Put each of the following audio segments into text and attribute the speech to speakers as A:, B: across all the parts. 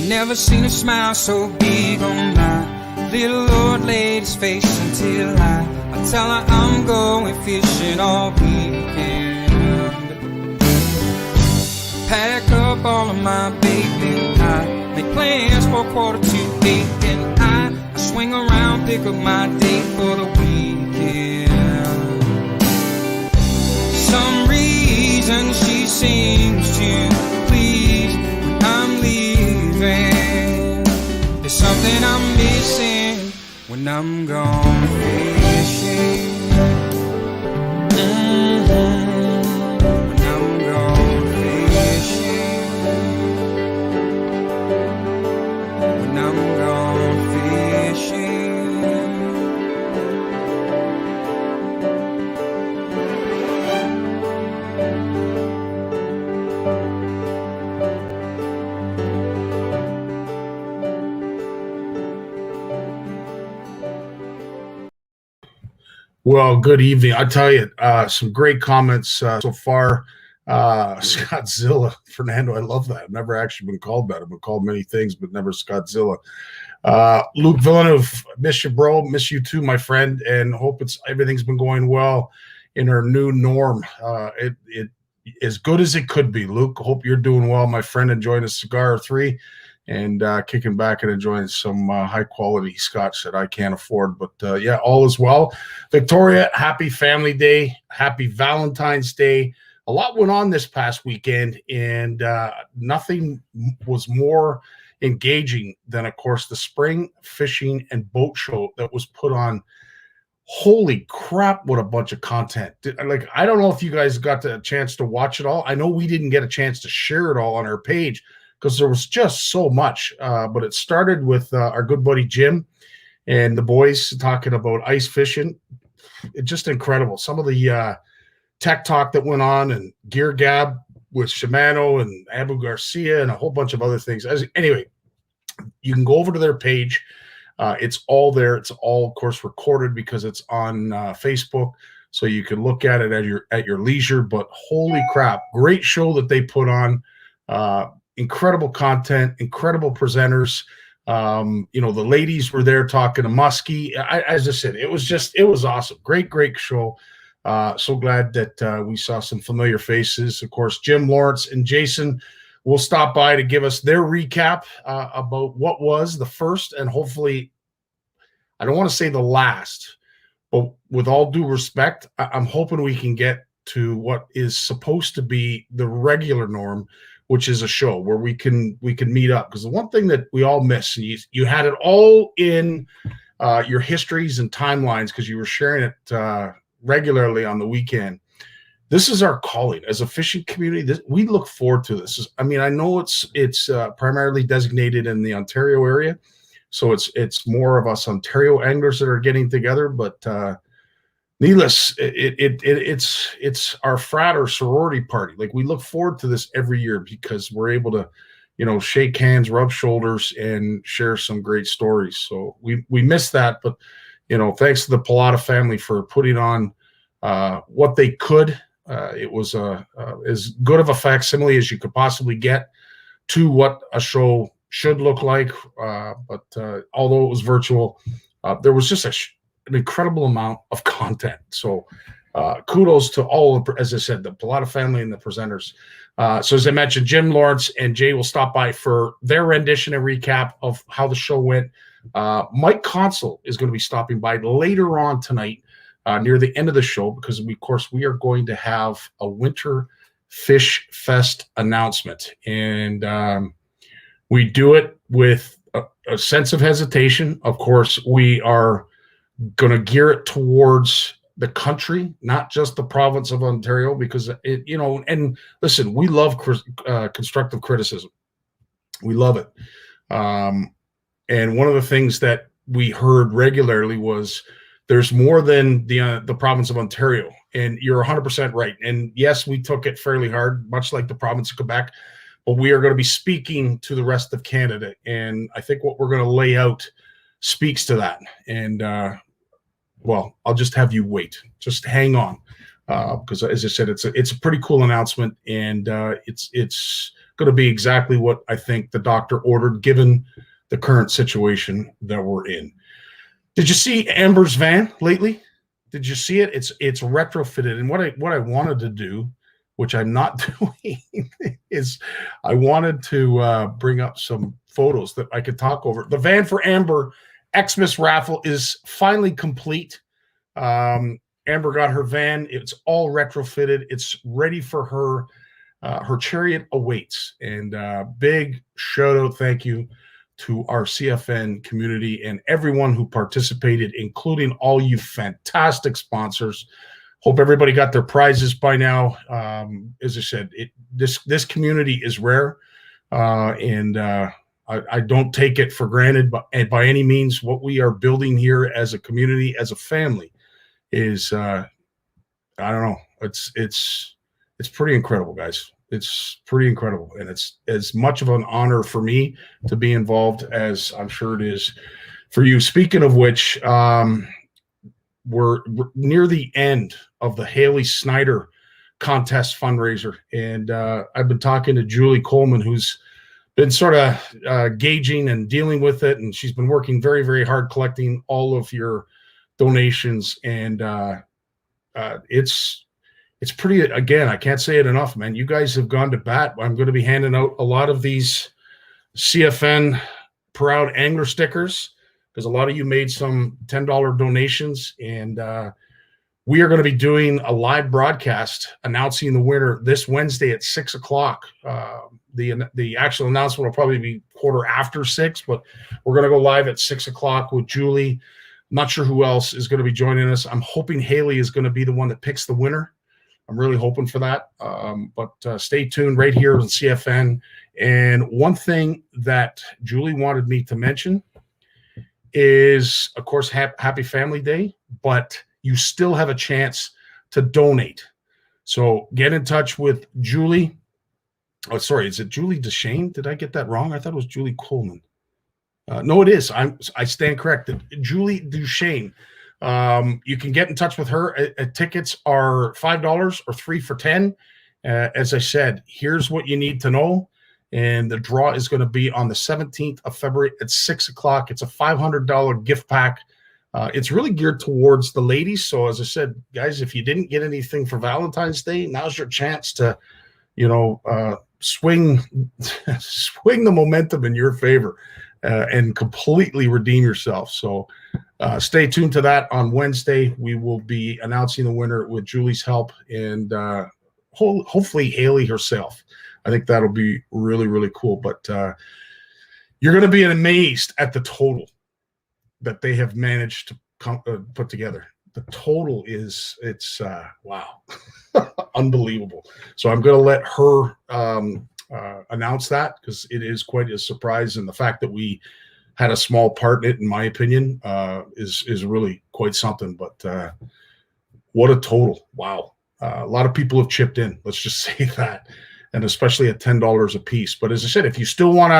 A: Never seen a smile so big on my little old lady's face until I tell her I'm going fishing all weekend. Pack up all of my baby, I make plans for 7:45, and I swing around, pick up my date for the weekend. Some reason she seems to please when I'm leaving. There's something I'm missing when I'm gone fishing. When I'm gone fishing. When I'm gone fishing.
B: Well, good evening. I tell you, some great comments so far. Scottzilla, Fernando, I love that. I've never actually been called that. I've been called many things, but never Scottzilla. Luke Villeneuve, miss you, bro. Miss you too, my friend, and hope everything's been going well in our new norm. It as good as it could be. Luke, hope you're doing well, my friend, enjoying a cigar or three and kicking back and enjoying some high-quality scotch that I can't afford. But, yeah, all is well. Victoria, happy Family Day. Happy Valentine's Day. A lot went on this past weekend, and nothing was more engaging than, of course, the Spring Fishing and Boat Show that was put on. Holy crap, what a bunch of content. Like, I don't know if you guys got the chance to watch it all. I know we didn't get a chance to share it all on our page, because there was just so much. But it started with our good buddy Jim and the boys talking about ice fishing. It's just incredible. Some of the tech talk that went on, and Gear Gab with Shimano and Abu Garcia and a whole bunch of other things. Anyway, you can go over to their page. It's all there. It's all, of course, recorded because it's on Facebook, so you can look at it at your leisure. But holy crap, great show that they put on. Incredible content, incredible presenters. The ladies were there talking to Muskie. As I said, it was awesome. Great show. So glad that we saw some familiar faces. Of course, Jim, Lawrence, and Jason will stop by to give us their recap about what was the first and hopefully, I don't want to say the last, but with all due respect, I'm hoping we can get to what is supposed to be the regular norm, which is a show where we can meet up. Because the one thing that we all miss, and you had it all in your histories and timelines because you were sharing it regularly on the weekend. This is our calling as a fishing community. We look forward to this. I know it's primarily designated in the Ontario area, so it's more of us Ontario anglers that are getting together. But needless, it's our frat or sorority party. Like, we look forward to this every year because we're able to, shake hands, rub shoulders, and share some great stories. So we miss that, but thanks to the Pilata family for putting on what they could. It was as good of a facsimile as you could possibly get to what a show should look like. But although it was virtual, there was just an incredible amount of content. So kudos to all, as I said, the Pilata family and the presenters. So as I mentioned, Jim, Lawrence, and Jay will stop by for their rendition and recap of how the show went. Micheal Consul is going to be stopping by later on tonight near the end of the show because, of course, we are going to have a Winter Fish Fest announcement. And we do it with a sense of hesitation. Of course, we are going to gear it towards the country, not just the province of Ontario, because it, you know, and listen, we love constructive criticism. We love it. And one of the things that we heard regularly was there's more than the province of Ontario. And you're 100% right. And yes, we took it fairly hard, much like the province of Quebec, but we are going to be speaking to the rest of Canada. And I think what we're going to lay out speaks to that. And, well, I'll just have you wait. Just hang on. Because as I said, it's a pretty cool announcement. And it's going to be exactly what I think the doctor ordered, given the current situation that we're in. Did you see Amber's van lately? Did you see it? It's retrofitted. And what I wanted to do, which I'm not doing, is I wanted to bring up some photos that I could talk over. The van for Amber Xmas raffle is finally complete. Amber got her van. It's all retrofitted. It's ready for her. Her chariot awaits. And big shout out, thank you to our CFN community and everyone who participated, including all you fantastic sponsors. Hope everybody got their prizes by now. As I said, this community is rare, and I don't take it for granted. But by any means, what we are building here as a community, as a family, is I don't know. It's pretty incredible, guys. It's pretty incredible, and it's as much of an honor for me to be involved as I'm sure it is for you. Speaking of which, we're near the end of the Hayley Snyder contest fundraiser, and I've been talking to Julie Coleman, who's been sort of gauging and dealing with it, and she's been working very, very hard collecting all of your donations, and it's pretty, again, I can't say it enough, man. You guys have gone to bat. I'm going to be handing out a lot of these CFN Proud Angler stickers because a lot of you made some $10 donations, and we are going to be doing a live broadcast announcing the winner this Wednesday at 6 o'clock. The actual announcement will probably be 6:15, but we're going to go live at 6 o'clock with Julie. I'm not sure who else is going to be joining us. I'm hoping Hayley is going to be the one that picks the winner. I'm really hoping for that. But stay tuned right here on CFN. And one thing that Julie wanted me to mention is, of course, Happy Family Day, but you still have a chance to donate. So get in touch with Julie. Oh, sorry, is it Julie Deshane? Did I get that wrong? I thought it was Julie Coleman. No, it is. I stand corrected. Julie Duchesne. You can get in touch with her. Tickets are $5 or 3 for $10. As I said, here's what you need to know. And the draw is going to be on the 17th of February at 6 o'clock. It's a $500 gift pack. It's really geared towards the ladies. So as I said, guys, if you didn't get anything for Valentine's Day, now's your chance to, swing the momentum in your favor and completely redeem yourself. So stay tuned to that on Wednesday. We will be announcing the winner with Julie's help and hopefully Hayley herself. I think that'll be really, really cool. But you're going to be amazed at the total that they have managed to put together. The total it's wow, unbelievable. So I'm going to let her announce that because it is quite a surprise. And the fact that we had a small part in it, in my opinion, is really quite something. But what a total. Wow. A lot of people have chipped in. Let's just say that. And especially at $10 a piece. But as I said, if you still want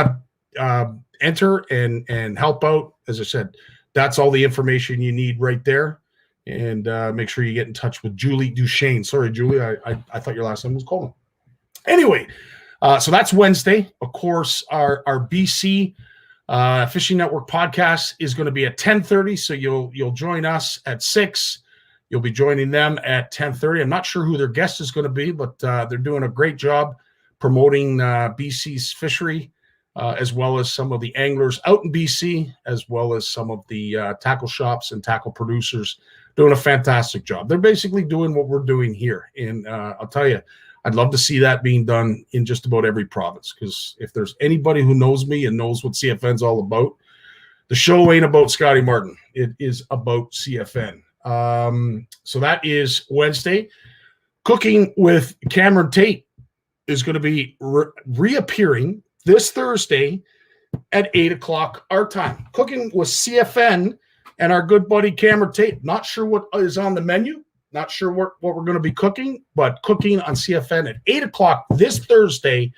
B: to enter and help out, as I said, that's all the information you need right there. And make sure you get in touch with Julie Duchesne. Sorry, Julie, I thought your last name was Coleman. Anyway, so that's Wednesday. Of course, our BC Fishing Network podcast is going to be at 10:30. So you'll join us at 6. You'll be joining them at 10:30. I'm not sure who their guest is going to be, but they're doing a great job promoting BC's fishery, as well as some of the anglers out in BC, as well as some of the tackle shops and tackle producers doing a fantastic job. They're basically doing what we're doing here. And I'll tell you, I'd love to see that being done in just about every province, because if there's anybody who knows me and knows what CFN's all about, the show ain't about Scotty Martin. It is about CFN. So that is Wednesday. Cooking with Cameron Tate is going to be reappearing this Thursday at 8 o'clock our time. Cooking with CFN and our good buddy Cameron Tate. Not sure what is on the menu. Not sure what we're going to be cooking, but cooking on CFN at 8 o'clock this Thursday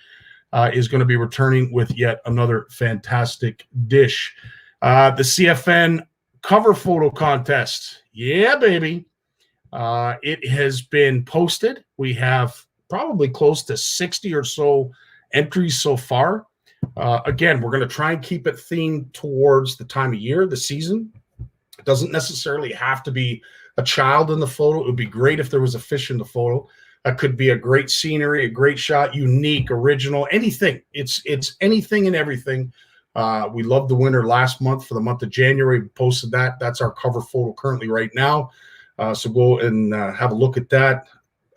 B: is going to be returning with yet another fantastic dish. The CFN cover photo contest. Yeah, baby. It has been posted. We have probably close to 60 or so entries so far. Again, we're going to try and keep it themed towards the time of year, the season. It doesn't necessarily have to be a child in the photo. It would be great if there was a fish in the photo. It could be a great scenery, a great shot, unique, original, anything. It's anything and everything. We loved the winner last month for the month of January. We posted that. That's our cover photo currently right now. So go and have a look at that.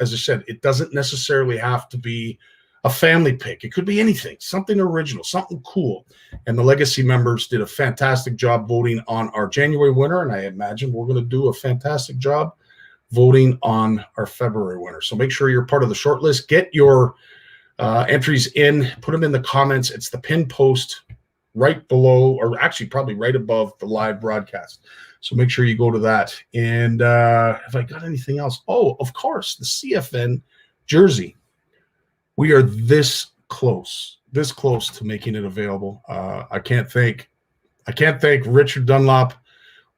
B: As I said, it doesn't necessarily have to be a family pick. It could be anything, something original, something cool. And the Legacy members did a fantastic job voting on our January winner, and I imagine we're going to do a fantastic job voting on our February winner. So make sure you're part of the short list. Get your entries in, put them in the comments. It's the pinned post right below, or actually probably right above the live broadcast. So make sure you go to that. And have I got anything else? Oh, of course, the CFN jersey. We are this close to making it available. I can't thank Richard Dunlop,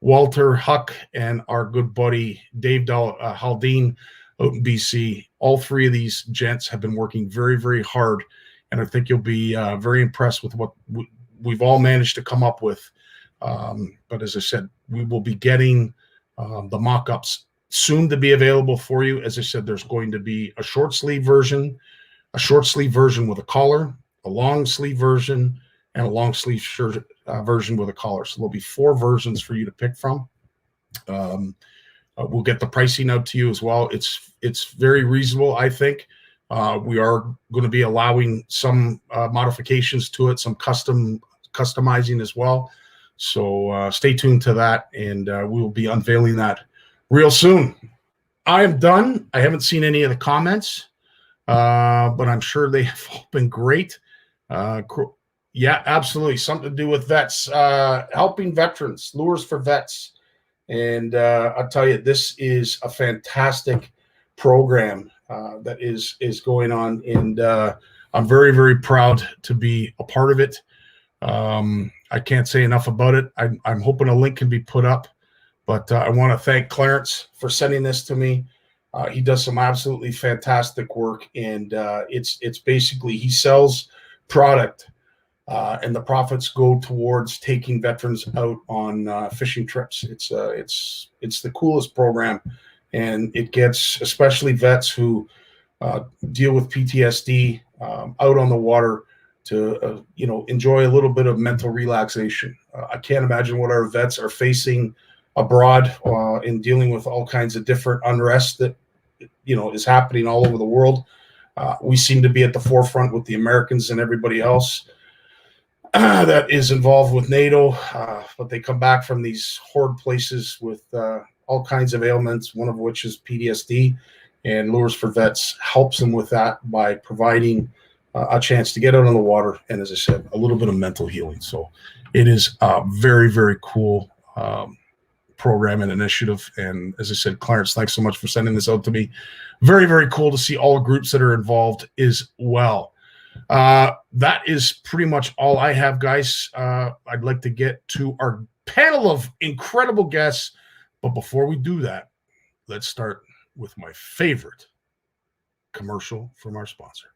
B: Walter Huck, and our good buddy Dave Haldane out in BC. All three of these gents have been working very, very hard, and I think you'll be very impressed with what we've all managed to come up with. But as I said, we will be getting the mock-ups soon to be available for you. As I said, there's going to be a short sleeve version with a collar, a long sleeve version, and a long sleeve shirt version with a collar. So there'll be 4 versions for you to pick from. We'll get the pricing out to you as well. It's very reasonable, I think. We are going to be allowing some modifications to it, some customizing as well. So stay tuned to that, and we will be unveiling that real soon. I am done. I haven't seen any of the comments, but I'm sure they have all been great. Yeah, absolutely. Something to do with vets, helping veterans, lures for vets. And I'll tell you, this is a fantastic program that is going on. And I'm very, very proud to be a part of it. I can't say enough about it. I'm hoping a link can be put up, but I want to thank Clarence for sending this to me. He does some absolutely fantastic work, and it's basically he sells product, and the profits go towards taking veterans out on fishing trips. It's the coolest program, and it gets especially vets who deal with PTSD out on the water to enjoy a little bit of mental relaxation. I can't imagine what our vets are facing abroad in dealing with all kinds of different unrest that is happening all over the world. We seem to be at the forefront with the Americans and everybody else that is involved with NATO, but they come back from these horrid places with all kinds of ailments, one of which is PTSD, and Lures for Vets helps them with that by providing a chance to get out on the water, and as I said, a little bit of mental healing. So it is a very, very cool program and initiative. And as I said, Clarence, thanks so much for sending this out to me. Very, very cool to see all the groups that are involved as well. That is pretty much all I have, guys. I'd like to get to our panel of incredible guests. But before we do that, let's start with my favorite commercial from our sponsor.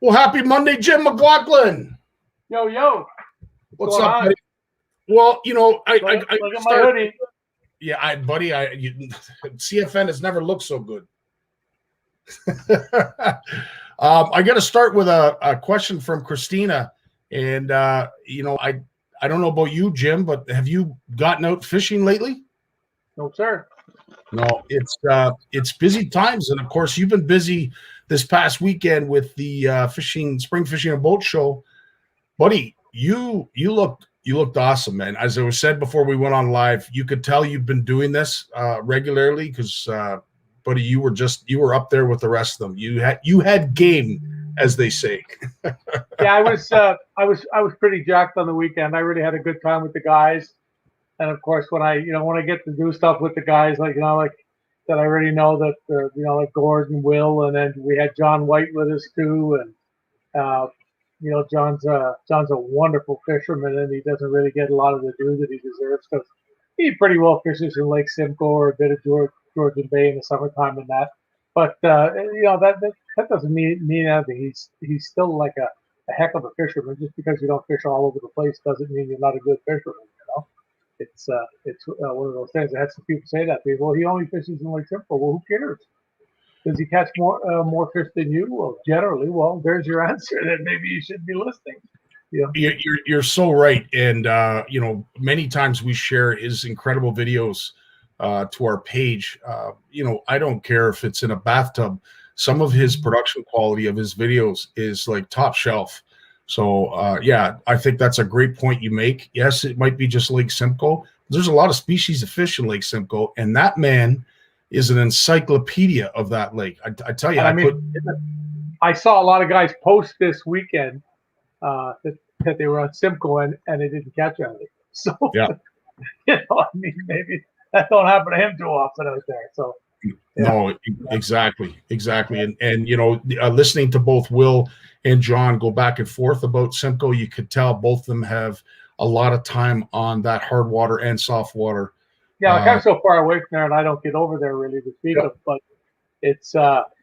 B: Well, happy Monday, Jim McLaughlin.
C: Yo.
B: What's up, buddy? Well, I
C: look at my hoodie.
B: Yeah, CFN has never looked so good. I got to start with a question from Christina, and I don't know about you, Jim, but have you gotten out fishing lately?
C: No, sir.
B: No, it's busy times, and of course, you've been busy this past weekend with the spring fishing and boat show, buddy. You looked awesome, man. As I was said before we went on live, you could tell you've been doing this regularly because, buddy, you were up there with the rest of them. You had game, as they say.
C: Yeah, I was pretty jacked on the weekend. I really had a good time with the guys, and of course, when I get to do stuff with the guys, like that, I already know that like Gordon, Will, and then we had John White with us too, and John's a wonderful fisherman, and he doesn't really get a lot of the due that he deserves because he pretty well fishes in Lake Simcoe or a bit of Georgian Bay in the summertime and that. But that doesn't mean anything. He's still like a heck of a fisherman. Just because you don't fish all over the place doesn't mean you're not a good fisherman. It's one of those things. I had some people say that to me. Well, he only fishes in Lake Simcoe. Well, who cares? Does he catch more fish than you? Well, generally. Well, there's your answer. Then maybe you should be listening. Yeah.
B: You're so right. And many times we share his incredible videos to our page. I don't care if it's in a bathtub. Some of his production quality of his videos is like top shelf. So I think that's a great point you make. Yes, it might be just Lake Simcoe. There's a lot of species of fish in Lake Simcoe, and that man is an encyclopedia of that lake. I tell you,
C: I saw a lot of guys post this weekend that they were on Simcoe and they didn't catch anything. So,
B: yeah.
C: Maybe that don't happen to him too often out there. So, yeah.
B: No, exactly. And listening to both Will and John go back and forth about Simcoe, you could tell both of them have a lot of time on that hard water and soft water.
C: Yeah, I'm so far away from there, and I don't get over there really to speak of. But it's I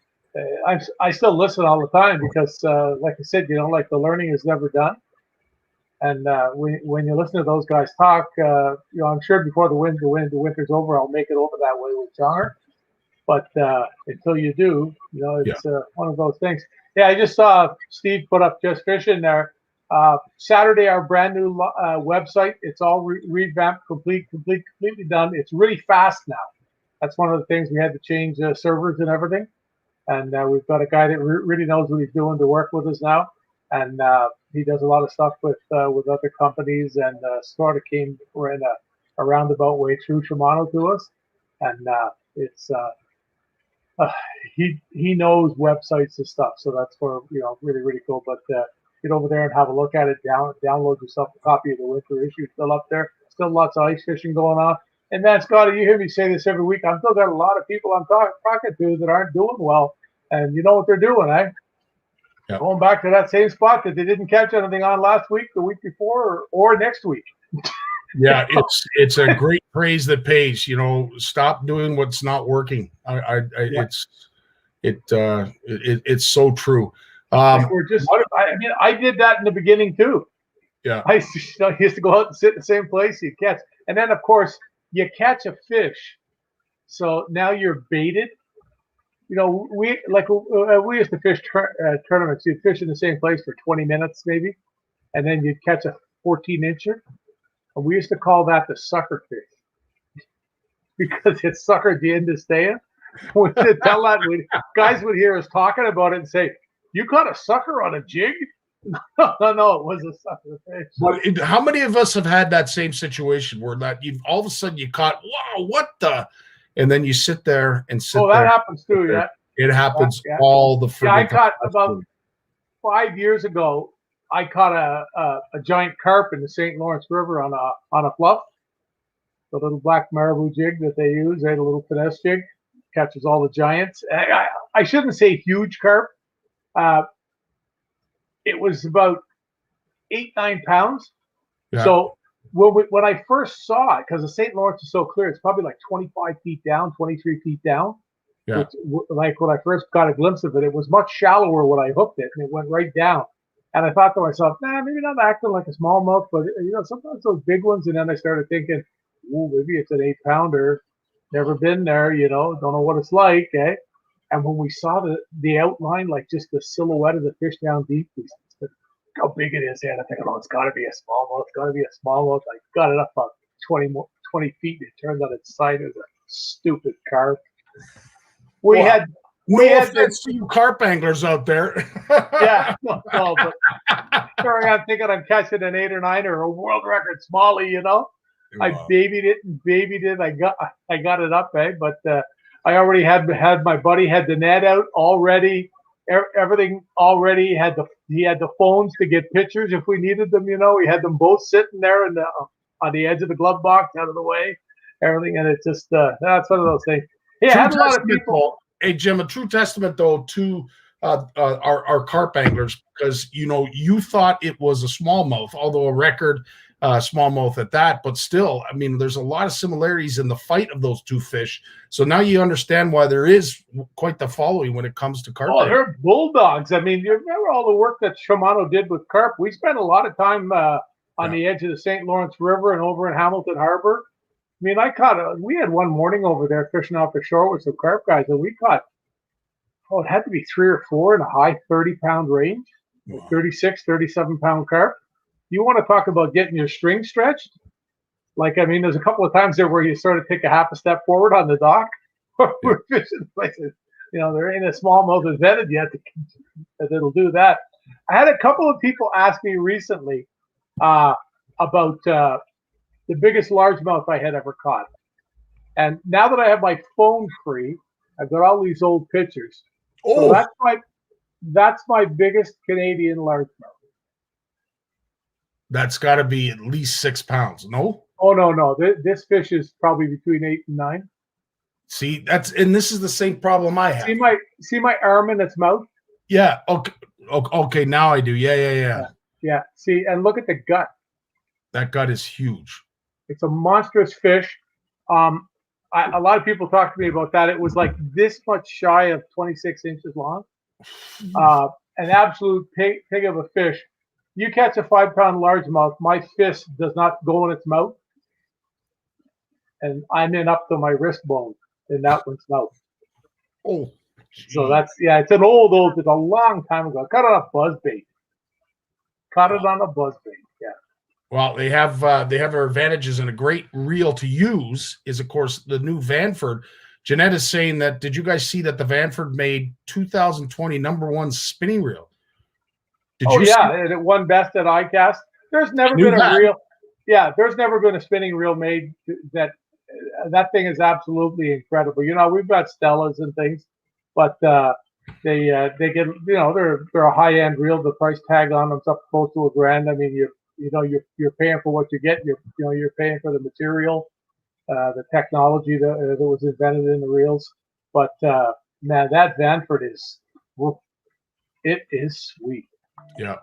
C: still listen all the time because, like I said, like the learning is never done. And when you listen to those guys talk, I'm sure before the winter's over, I'll make it over that way with John. But until you do, it's one of those things. Yeah, I just saw Steve put up Just Fishing there. Saturday, our brand new website. It's all revamped, completely done. It's really fast now. That's one of the things we had to change servers and everything. And we've got a guy that really knows what he's doing to work with us now. And he does a lot of stuff with other companies, and sort of came in a roundabout way through Shimano to us. And it's he knows websites and stuff, so that's for really cool. But get over there and have a look at it. Download yourself a copy of the winter issue. Still up there. Still lots of ice fishing going on. And then, Scotty, you hear me say this every week. I've still got a lot of people I'm talking to that aren't doing well. And you know what they're doing, eh?
B: Yeah.
C: Going back to that same spot that they didn't catch anything on last week, the week before, or next week.
B: Yeah, it's a great phrase that pays. Stop doing what's not working. It's so true.
C: I did that in the beginning too.
B: Yeah,
C: I used to go out and sit in the same place. You catch, and then of course you catch a fish. So now you're baited. We used to fish tournaments. You'd fish in the same place for 20 minutes maybe, and then you'd catch a 14-incher. And we used to call that the sucker fish because it suckered you into staying. We would tell that guys would hear us talking about it and say, "You caught a sucker on a jig?" No, it was a sucker fish.
B: But how many of us have had that same situation where that you all of a sudden you caught, wow, what the? And then you sit there and sit there.
C: Oh, that happens too, yeah.
B: It happens all the freaking
C: I caught about 5 years ago. I caught a giant carp in the St. Lawrence River on a fluff, the little black marabou jig that they use. They had a little finesse jig, catches all the giants. I shouldn't say huge carp. It was about 8-9 pounds. Yeah. So when I first saw it, because the St. Lawrence is so clear, it's probably like 25 feet down, 23 feet down.
B: Yeah.
C: Which, like when I first got a glimpse of it, it was much shallower when I hooked it, and it went right down. And I thought to myself, nah, maybe not acting like a smallmouth, but sometimes those big ones. And then I started thinking, ooh, maybe it's an 8-pounder. Never been there, don't know what it's like, eh? And when we saw the outline, like just the silhouette of the fish down deep, we said, how big it is. And I think, oh, it's got to be a smallmouth. It's got to be a smallmouth. I got it up about 20 feet, and it turned out its side was a stupid carp. We had
B: offense to you carp anglers out there.
C: Yeah, no, but sorry, I'm thinking I'm catching an 8 or 9 or a world record smallie. Wow. I babied it. I got it up, But I already had my buddy had the net out already. Everything already he had the phones to get pictures if we needed them. He had them both sitting there on the edge of the glove box, out of the way. Everything, and it's just that's one of those things. Yeah, I had a lot of people.
B: Hey, Jim, a true testament, though, to our carp anglers, because, you thought it was a smallmouth, although a record smallmouth at that. But still, I mean, there's a lot of similarities in the fight of those two fish. So now you understand why there is quite the following when it comes to carp.
C: Oh, they're bulldogs. I mean, you remember all the work that Shimano did with carp? We spent a lot of time on the edge of the St. Lawrence River and over in Hamilton Harbor. I mean, we had one morning over there fishing off the shore with some carp guys, and we caught, it had to be 3 or 4 in a high 30-pound range, 36, 37-pound carp. You want to talk about getting your string stretched? Like, I mean, there's a couple of times there where you sort of take a half a step forward on the dock. We're fishing places, there ain't a smallmouth invented yet that'll do that. I had a couple of people ask me recently about the biggest largemouth I had ever caught. And now that I have my phone free, I've got all these old pictures. Oh, so that's my biggest Canadian largemouth.
B: That's got to be at least 6 pounds, no?
C: Oh, no. This fish is probably between 8 and 9.
B: See, this is the same problem I have.
C: See my arm in its mouth?
B: Yeah. Okay. Now I do. Yeah.
C: See, and look at the gut.
B: That gut is huge.
C: It's a monstrous fish. A lot of people talk to me about that. It was like this much shy of 26 inches long. An absolute pig of a fish. You catch a 5-pound largemouth, my fist does not go in its mouth. And I'm in up to my wrist bone in that one's mouth.
B: Oh.
C: So it's an it's a long time ago. I caught it on a buzzbait. Yeah.
B: Well, they have their advantages, and a great reel to use is, of course, the new Vanford. Jeanette is saying that, did you guys see that the Vanford made 2020 #1 spinning reel?
C: And it won best at Icast. There's never been a reel. Yeah, there's never been a spinning reel made that thing is absolutely incredible. We've got Stellas and things, but they get they're a high end reel. The price tag on them's up close to $1,000. I mean, you're paying for what you get. You're paying for the material, the technology that was invented in the reels. But man, that Vanford is sweet.
B: Yeah,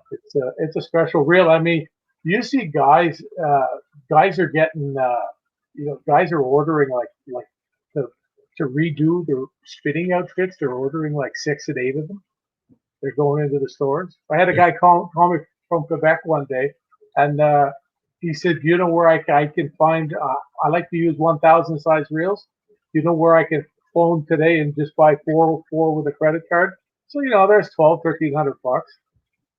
C: it's a special reel. I mean, you see guys are getting guys are ordering like to redo their spinning outfits. They're ordering like 6 and 8 of them. They're going into the stores. I had a guy call me from Quebec one day, and he said, "Do you know where I can find? I like to use 1,000 size reels. Do you know where I can phone today and just buy four with a credit card?" So there's $1,200-1,300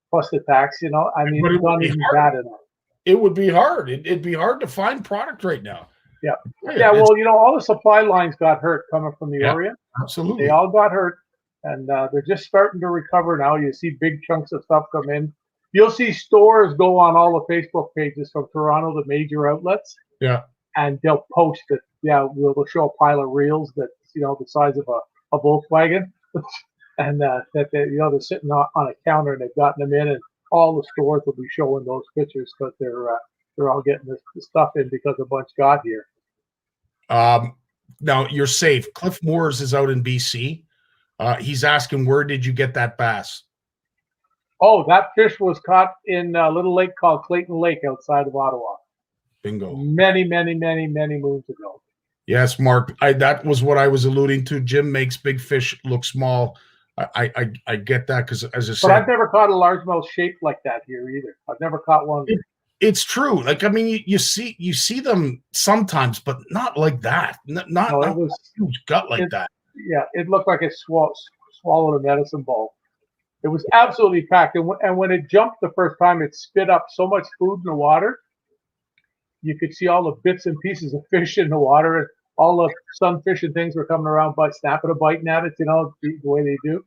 C: plus the tax. I mean, it's not even bad enough.
B: It would be hard. It'd be hard to find product right now.
C: Yeah. Well, all the supply lines got hurt coming from the Orient.
B: Absolutely.
C: They all got hurt, and they're just starting to recover now. You see big chunks of stuff come in. You'll see stores go on all the Facebook pages from Toronto, the major outlets.
B: Yeah.
C: And they'll post it. Yeah, they'll show a pile of reels that's the size of a Volkswagen, and that they're sitting on a counter and they've gotten them in, and all the stores will be showing those pictures because they're all getting this stuff in because a bunch got here.
B: Now you're safe. Cliff Moores is out in BC. He's asking, where did you get that bass?
C: Oh, that fish was caught in a little lake called Clayton Lake outside of Ottawa.
B: Bingo.
C: Many, many, many, many moons ago.
B: Yes, Mark. That was what I was alluding to. Jim makes big fish look small. I get that because, as I
C: But
B: said,
C: I've never caught a largemouth shaped like that here either. I've never caught one.
B: it's true. Like, I mean, you see them sometimes, but not like that. Not
C: No, it
B: not
C: was
B: a huge gut like that.
C: Yeah, it looked like it swallowed a medicine ball. It was absolutely packed, and when it jumped the first time, it spit up so much food in the water. You could see all the bits and pieces of fish in the water, and all the sunfish and things were coming around by snapping a biting at it, the way they do.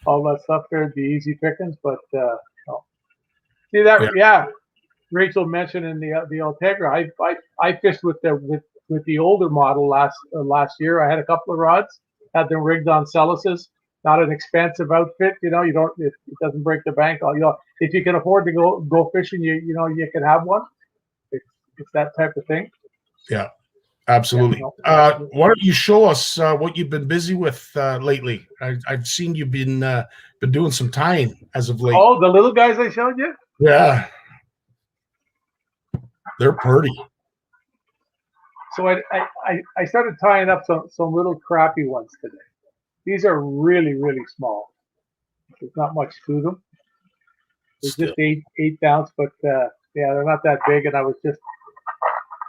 C: All that stuff there would be easy pickings, but no. See that? Yeah. Rachel mentioned in the Ultegra, I fished with the older model last year. I had a couple of rods, had them rigged on Celuses. Not an expensive outfit, you don't. It doesn't break the bank. If you can afford to go fishing, you can have one. It's that type of thing.
B: Yeah, absolutely. Why don't you show us what you've been busy with lately? I've seen you've been doing some tying as of late.
C: Oh, the little guys I showed you?
B: Yeah. They're pretty.
C: So I started tying up some little crappy ones today. These are really, really small. There's not much to them. They're just 8 ounce, but they're not that big. And I was just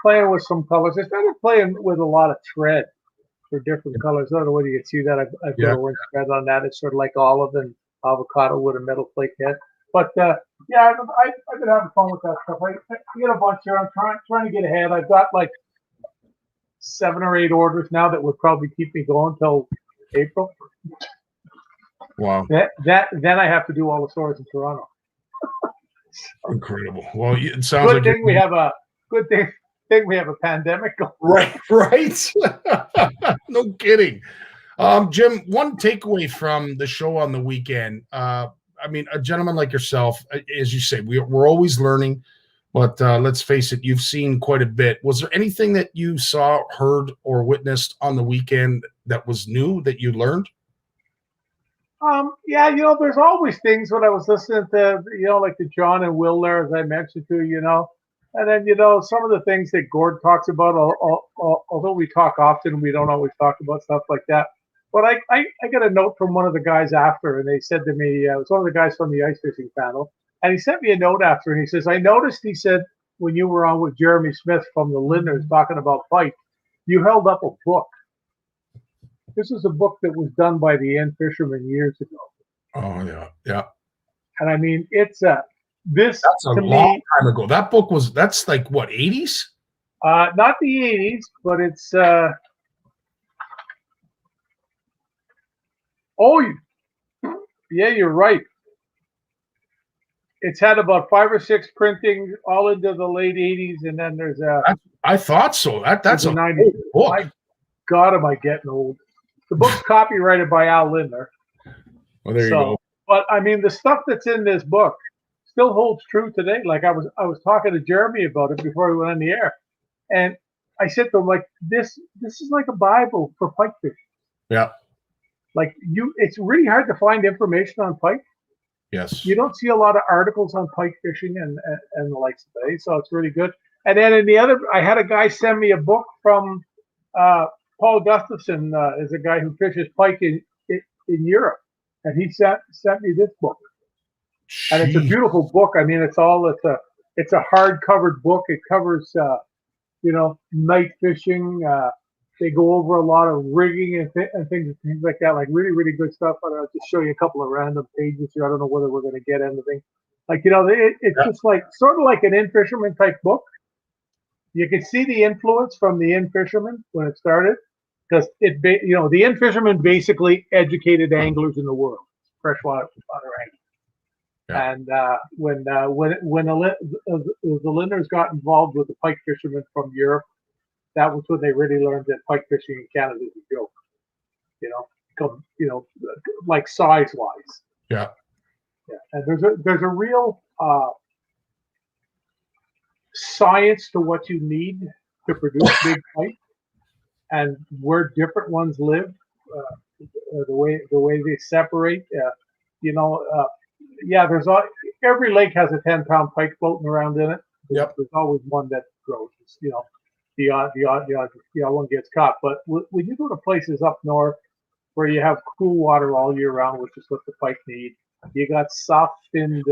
C: playing with some colors. I started playing with a lot of thread for different colors. I don't know whether you can see that. I've got orange thread on that. It's sort of like olive and avocado with a metal flake head. But I've been having fun with that stuff. I get a bunch here. I'm trying to get ahead. I've got like 7 or 8 orders now that would probably keep me going till April.
B: Wow.
C: Then I have to do all the stores in Toronto.
B: Incredible. Well, it sounds
C: good thing we have a pandemic going.
B: Right. No kidding. Jim, one takeaway from the show on the weekend. I mean, a gentleman like yourself, as you say, we're always learning, but let's face it, you've seen quite a bit. Was there anything that you saw, heard, or witnessed on the weekend that was new that you learned?
C: There's always things when I was listening to, like the John and Will there, as I mentioned to, and then, some of the things that Gord talks about, although we talk often, we don't always talk about stuff like that. But I got a note from one of the guys after, and they said to me, it was one of the guys from the ice fishing panel, and he sent me a note after, and he says, I noticed, he said, when you were on with Jeremy Smith from the Lindners talking about Pike, you held up a book. This is a book that was done by the End Fisherman years ago.
B: Oh, yeah.
C: And I mean, that's
B: a long time ago. That book that's like what, 80s?
C: Not the 80s, but it's you're right. It's had about 5 or 6 printings all into the late 80s, and then there's
B: I thought so. That's a
C: 90s
B: book.
C: My God, am I getting old? The book's copyrighted by Al Lindner.
B: Well, there you go.
C: But I mean, the stuff that's in this book still holds true today. Like I was talking to Jeremy about it before we went on the air, and I said to him, like, this is like a Bible for pike fishing.
B: Yeah.
C: Like it's really hard to find information on pike.
B: Yes.
C: You don't see a lot of articles on pike fishing and the likes today, so it's really good. And then I had a guy send me a book from Paul Gustafson, is a guy who fishes pike in Europe, and he sent me this book. Jeez. And it's a beautiful book. I mean, it's a hard-covered book. It covers night fishing. They go over a lot of rigging and things like that, like really, really good stuff. I'll just show you a couple of random pages here. I don't know whether we're going to get anything. Like, it's just like sort of like an End Fisherman type book. You can see the influence from the End Fisherman when it started, because the End Fisherman basically educated anglers in the world, freshwater anglers. Yeah. And when the Lindners got involved with the pike fishermen from Europe, that was when they really learned that pike fishing in Canada is a joke. Like size wise.
B: Yeah.
C: And there's a real science to what you need to produce big pike, and where different ones live, the way they separate. There's every lake has a 10-pound pike floating around in it.
B: Yep.
C: There's always one that grows. the odd one gets caught. But when you go to places up north where you have cool water all year round, which is what the pike need, you got soft-finned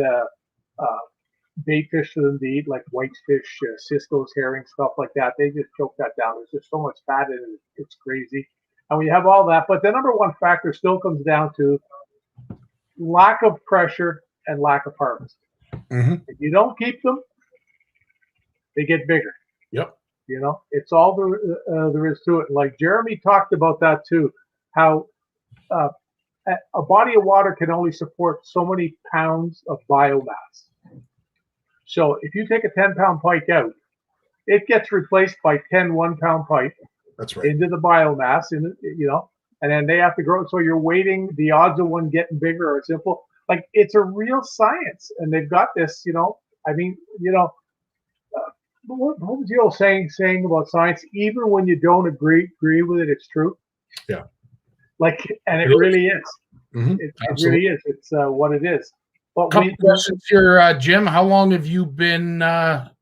C: bait fish for them to eat, like whitefish, cisco's, herring, stuff like that. They just choke that down. There's just so much fat in it. It's crazy. And when you have all that, but the number one factor still comes down to lack of pressure and lack of harvest. If you don't keep them, they get bigger.
B: Yep.
C: You know, it's all there is to it. Like Jeremy talked about that too, how a body of water can only support so many pounds of biomass. So if you take a 10-pound pike out, it gets replaced by 10 1-pound pike.
B: That's right.
C: Into the biomass, and then they have to grow. So you're waiting. The odds of one getting bigger are simple. Like, it's a real science, and they've got this. I mean, what was the old saying about science? Even when you don't agree with it, it's true.
B: Yeah.
C: Like, and it really is. It really is. It's what it is. But
B: couple questions here, Jim. How long have you been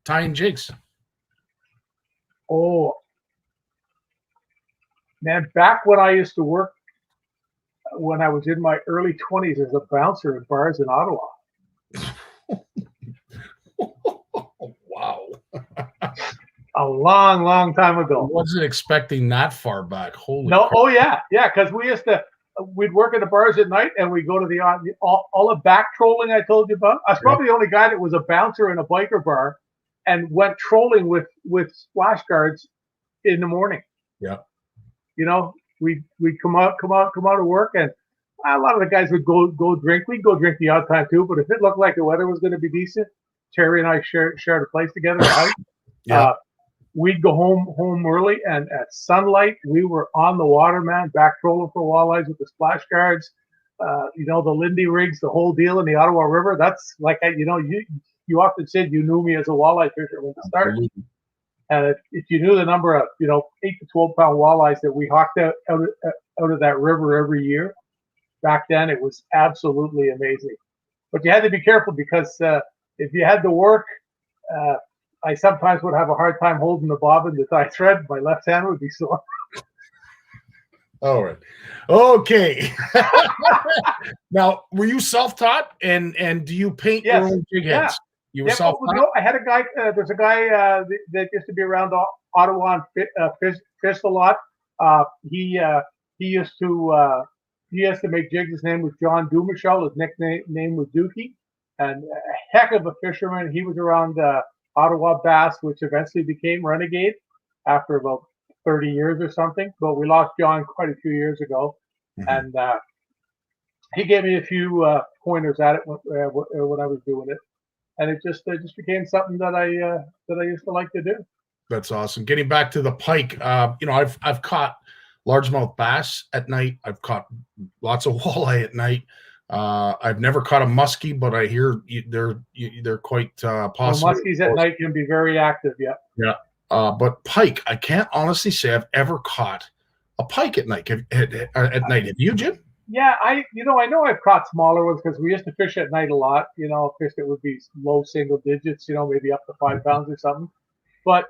B: tying jigs?
C: Oh, man, back when I used to work, when I was in my early 20s as a bouncer in bars in Ottawa.
B: Wow.
C: A long, long time ago.
B: I wasn't expecting that far back. Holy
C: no,
B: crap.
C: Oh yeah, because we'd work at the bars at night, and we'd go to all the back trolling I told you about. I was probably the only guy that was a bouncer in a biker bar and went trolling with splash guards in the morning.
B: Yeah.
C: We'd come out of work, and a lot of the guys would go drink. We'd go drink the odd time too, but if it looked like the weather was going to be decent, Terry and I shared a place together. Right? We'd go home early, and at sunlight, we were on the water, man, back trolling for walleyes with the splash guards. The Lindy rigs, the whole deal in the Ottawa River. That's like, you often said you knew me as a walleye fisher when I started. And if you knew the number of 8 to 12-pound walleyes that we hawked out of that river every year, back then it was absolutely amazing. But you had to be careful, because if you had to work, I sometimes would have a hard time holding the bobbin to tie thread. My left hand would be sore.
B: All right. Okay. Now, were you self-taught, and do you paint your own jig heads? You were self-taught?
C: No, I had a guy. There's a guy that used to be around Ottawa and fished a lot. He used to make jigs. His name was John Dumichel. His nickname was Dookie, and a heck of a fisherman. He was around Ottawa bass, which eventually became Renegade after about 30 years or something. But we lost John quite a few years ago, and he gave me a few pointers at it when I was doing it. And it just became something that I used to like to do.
B: That's awesome. Getting back to the pike, I've caught largemouth bass at night. I've caught lots of walleye at night. I've never caught a muskie, but I hear they're quite possible.
C: Well, muskies at night can be very active. Yeah.
B: Yeah. But pike, I can't honestly say I've ever caught a pike at night. At night, have you, Jim?
C: Yeah, I know I've caught smaller ones, because we used to fish at night a lot. Fish that would be low single digits, maybe up to 5 pounds or something. But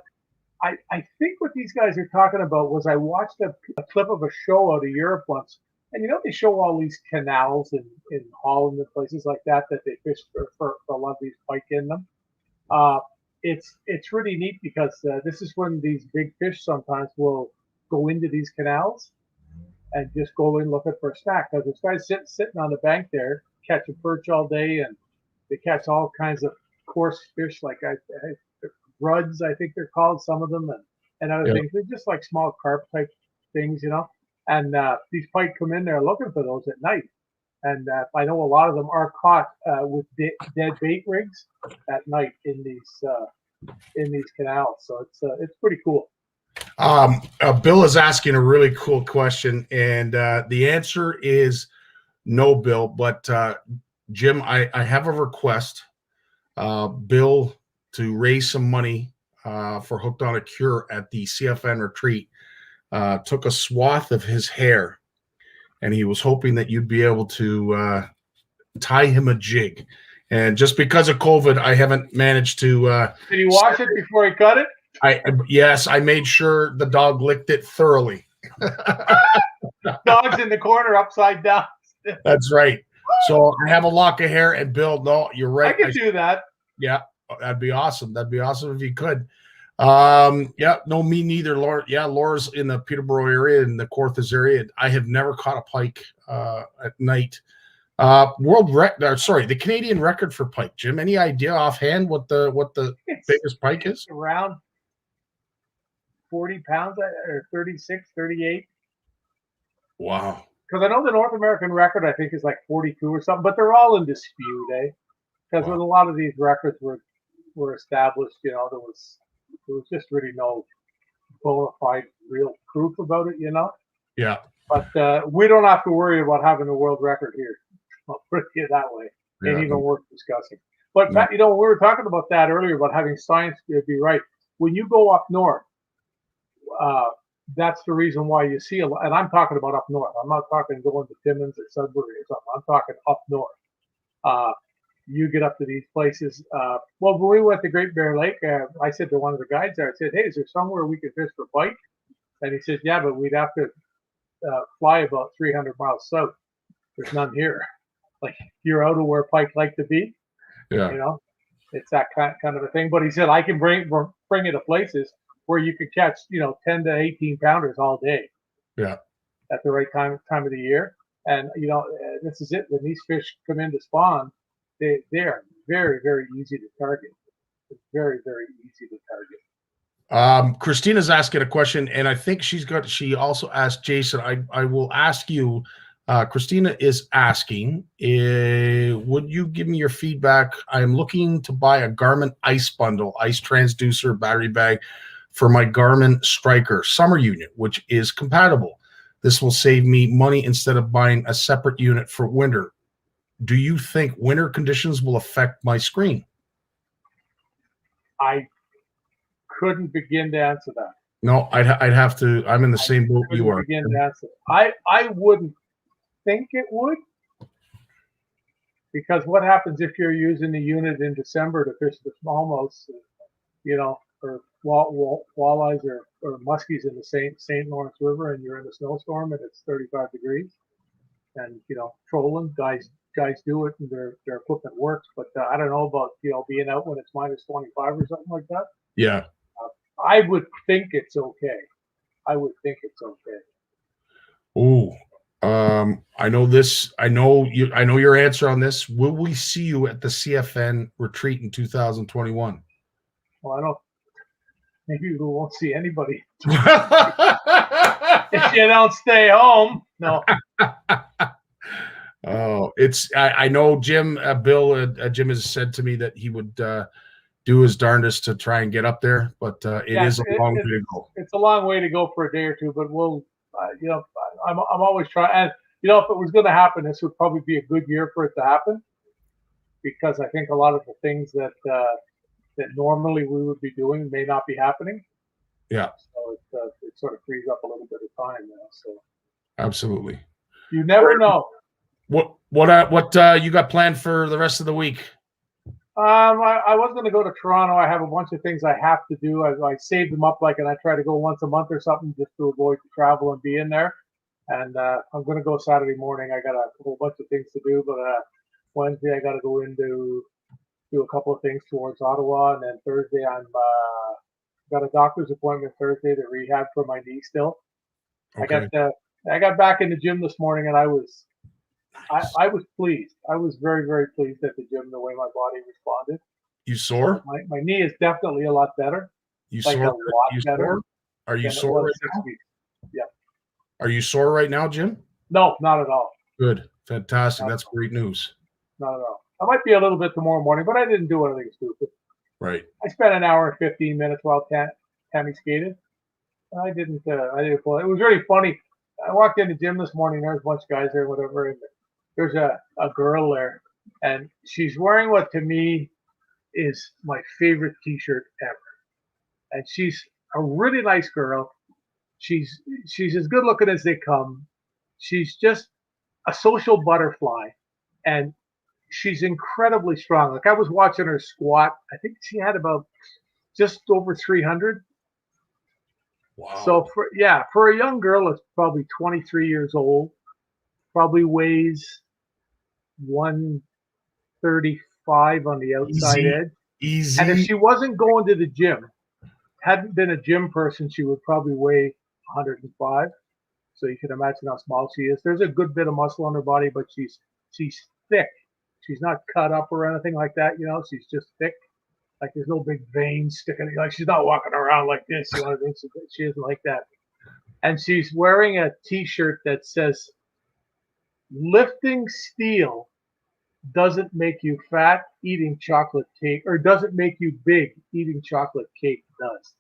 C: I think what these guys are talking about was, I watched a clip of a show out of Europe once, and they show all these canals in Holland and places like that they fish for a lot of these pike in them. It's really neat, because this is when these big fish sometimes will go into these canals and just go in looking for a snack. Because this guy's sitting on the bank there, catching perch all day, and they catch all kinds of coarse fish, like ruds, I think they're called, some of them, and other things. They're just like small carp type things, And these pike come in there looking for those at night. And I know a lot of them are caught with dead bait rigs at night in these canals. So it's pretty cool.
B: Bill is asking a really cool question, and the answer is no, Bill. But Jim, I have a request, Bill, to raise some money for Hooked on a Cure at the CFN Retreat. Took a swath of his hair, and he was hoping that you'd be able to tie him a jig. And just because of COVID, I haven't managed to.
C: Did he wash it before he cut it?
B: Yes, I made sure the dog licked it thoroughly.
C: Dog's in the corner upside down.
B: That's right. So I have a lock of hair, and Bill, no, you're right.
C: I could do that.
B: Yeah, that'd be awesome. That'd be awesome if you could. Yeah, no, me neither, Laura. Yeah, Laura's in the Peterborough area, in the Cortez area. I have never caught a pike at night. The Canadian record for pike, Jim. Any idea offhand what the biggest pike is?
C: Around 40 pounds or 36, 38.
B: Wow.
C: Because I know the North American record, I think, is like 42 or something, but they're all in dispute, eh? Because when a lot of these records were established, there was just really no bona fide real proof about it,
B: Yeah.
C: But we don't have to worry about having a world record here. I'll put it that way. Ain't even worth discussing. But we were talking about that earlier about having science be right. When you go up north, that's the reason why you see a lot. And I'm talking about up north. I'm not talking going to Timmins or Sudbury or something. I'm talking up north. You get up to these places. When we went to Great Bear Lake, I said to one of the guides there, I said, "Hey, is there somewhere we can fish for pike?" And he says, "Yeah, but we'd have to fly about 300 miles south. There's none here. Like, you're out of where pike like to be."
B: Yeah.
C: It's that kind of a thing. But he said, "I can bring you to places where you could catch 10 to 18 pounders all day."
B: Yeah.
C: At the right time of the year. And this is it. When these fish come in to spawn, they are very, very easy to target. It's very, very easy to target.
B: Christina's asking a question, and I think she also asked Jason. I will ask you. Christina is asking, would you give me your feedback? I am looking to buy a Garmin ice bundle, ice transducer, battery bag for my Garmin Striker summer unit, which is compatible. This will save me money instead of buying a separate unit for winter. Do you think winter conditions will affect my screen?
C: I couldn't begin to answer that.
B: No, I'd have to. I'm in the same boat you are.
C: Begin to answer. I wouldn't think it would, because what happens if you're using the unit in December to fish the smallmouths, or walleyes or muskies in the St. Lawrence River, and you're in a snowstorm and it's 35 degrees, and trolling guys do it and their equipment works, but I don't know about being out when it's minus 25 or something like that.
B: Yeah,
C: I would think it's okay.
B: Ooh, I know this. I know you. I know your answer on this. Will we see you at the CFN retreat in 2021?
C: Well, I don't. Maybe we won't see anybody if you don't stay home. No.
B: Oh, I know Jim. Jim has said to me that he would do his darndest to try and get up there, but it is a long way to go.
C: It's a long way to go for a day or two, but we'll. I'm always trying. And if it was going to happen, this would probably be a good year for it to happen, because I think a lot of the things that normally we would be doing may not be happening.
B: Yeah.
C: So it sort of frees up a little bit of time now. So
B: absolutely.
C: You never know.
B: What you got planned for the rest of the week?
C: I was going to go to Toronto. I have a bunch of things I have to do. I saved them up, and I try to go once a month or something just to avoid the travel and be in there. And I'm going to go Saturday morning. I got a whole bunch of things to do, but Wednesday I got to go in to do a couple of things towards Ottawa, and then Thursday I'm got a doctor's appointment Thursday to rehab for my knee still. Okay. I got back in the gym this morning, and I was pleased. I was very, very pleased at the gym, the way my body responded.
B: You sore?
C: My knee is definitely a lot better.
B: You sore?
C: Better.
B: Are you sore right now?
C: Yeah.
B: Are you sore right now, Jim?
C: No, not at all.
B: Good. Fantastic. That's great news.
C: Not at all. I might be a little bit tomorrow morning, but I didn't do anything stupid.
B: Right.
C: I spent an hour and 15 minutes while Tammy skated. I didn't pull it. It was really funny. I walked in the gym this morning. There's a bunch of guys there, whatever. And there's a girl there, and she's wearing what to me is my favorite T-shirt ever. And she's a really nice girl. She's as good looking as they come. She's just a social butterfly, and she's incredibly strong. Like, I was watching her squat. I think she had about just over 300.
B: Wow.
C: So for a young girl, it's probably 23 years old, probably weighs 135 on the outside edge.
B: Easy.
C: And if she wasn't going to the gym, hadn't been a gym person, she would probably weigh 105. So you can imagine how small she is. There's a good bit of muscle on her body, but she's thick. She's not cut up or anything like that. She's just thick. Like there's no big veins sticking. Like she's not walking around like this. You know what I mean? She isn't like that. And she's wearing a T-shirt that says, "Lifting steel doesn't make you fat. Eating chocolate cake, or doesn't make you big. Eating chocolate cake does."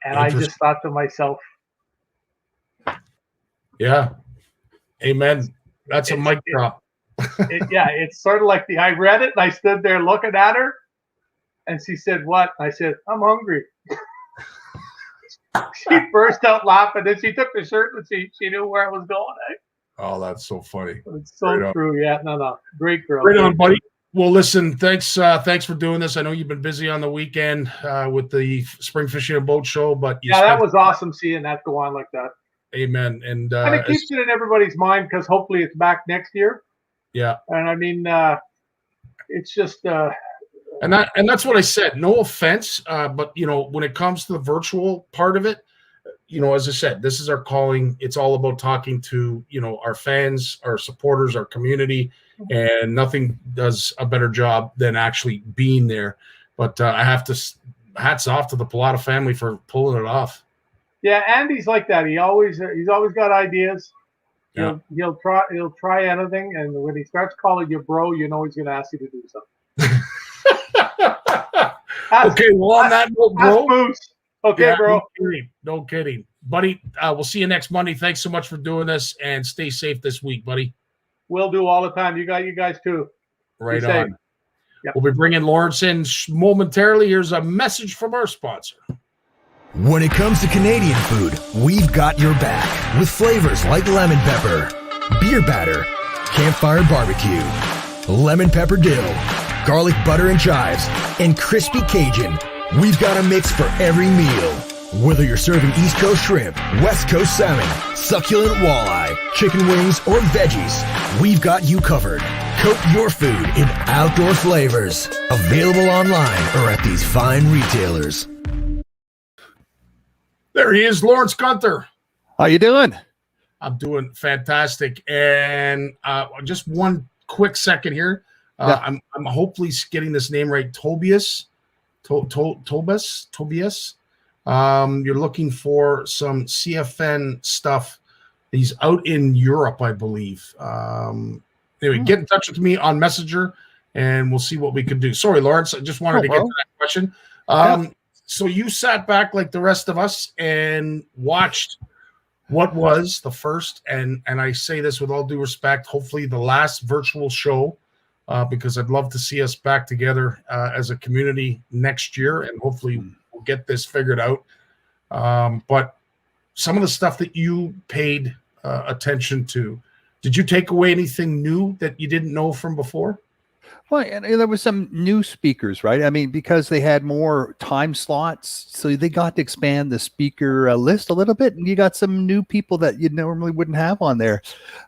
C: And I just thought to myself,
B: yeah, amen. That's a mic drop.
C: It's sort of like I read it and I stood there looking at her, and she said, "What?" I said, "I'm hungry." She burst out laughing, and she took the shirt and she knew where I was going.
B: Oh, that's so funny.
C: It's so true. Yeah, no, great girl.
B: Right on, buddy. Well, listen, thanks for doing this. I know you've been busy on the weekend with the Spring Fishing and Boat Show, but
C: that was awesome seeing that go on like that.
B: Amen. And
C: it keeps it in everybody's mind because hopefully it's back next year.
B: Yeah.
C: And I mean, it's just.
B: And that's what I said. No offense, but when it comes to the virtual part of it, as I said, this is our calling. It's all about talking to our fans, our supporters, our community, and nothing does a better job than actually being there. But I have to hats off to the Pilata family for pulling it off.
C: Yeah, Andy's like that. He's always got ideas.
B: Yeah.
C: He'll try anything, and when he starts calling you bro, he's going to ask you to do something.
B: Okay, well, on that note, bro.
C: Okay, yeah, bro.
B: No kidding. Buddy, we'll see you next Monday. Thanks so much for doing this, and stay safe this week, buddy.
C: We'll do all the time. You got you guys too.
B: Right on. Yep. We'll be bringing Lawrence in momentarily. Here's a message from our sponsor.
D: When it comes to Canadian food, we've got your back with flavors like lemon pepper, beer batter, campfire barbecue, lemon pepper dill, garlic butter and chives, and crispy Cajun. We've got a mix for every meal. Whether you're serving East Coast shrimp, West Coast salmon, succulent walleye, chicken wings, or veggies, we've got you covered. Coat your food in outdoor flavors. Available online or at these fine retailers.
B: There he is, Lawrence Gunther.
E: How you doing?
B: I'm doing fantastic. And just one quick second here. I'm hopefully getting this name right. Tobias. Tobias. You're looking for some CFN stuff. He's out in Europe, I believe. Anyway, get in touch with me on Messenger, and we'll see what we can do. Sorry, Lawrence. I just wanted to get to that question. So you sat back like the rest of us and watched what was the first, and I say this with all due respect, hopefully the last virtual show, because I'd love to see us back together as a community next year, and hopefully we'll get this figured out. But some of the stuff that you paid attention to, did you take away anything new that you didn't know from before?
E: Well, and there was some new speakers, right? I mean, because they had more time slots, so they got to expand the speaker list a little bit, and you got some new people that you normally wouldn't have on there.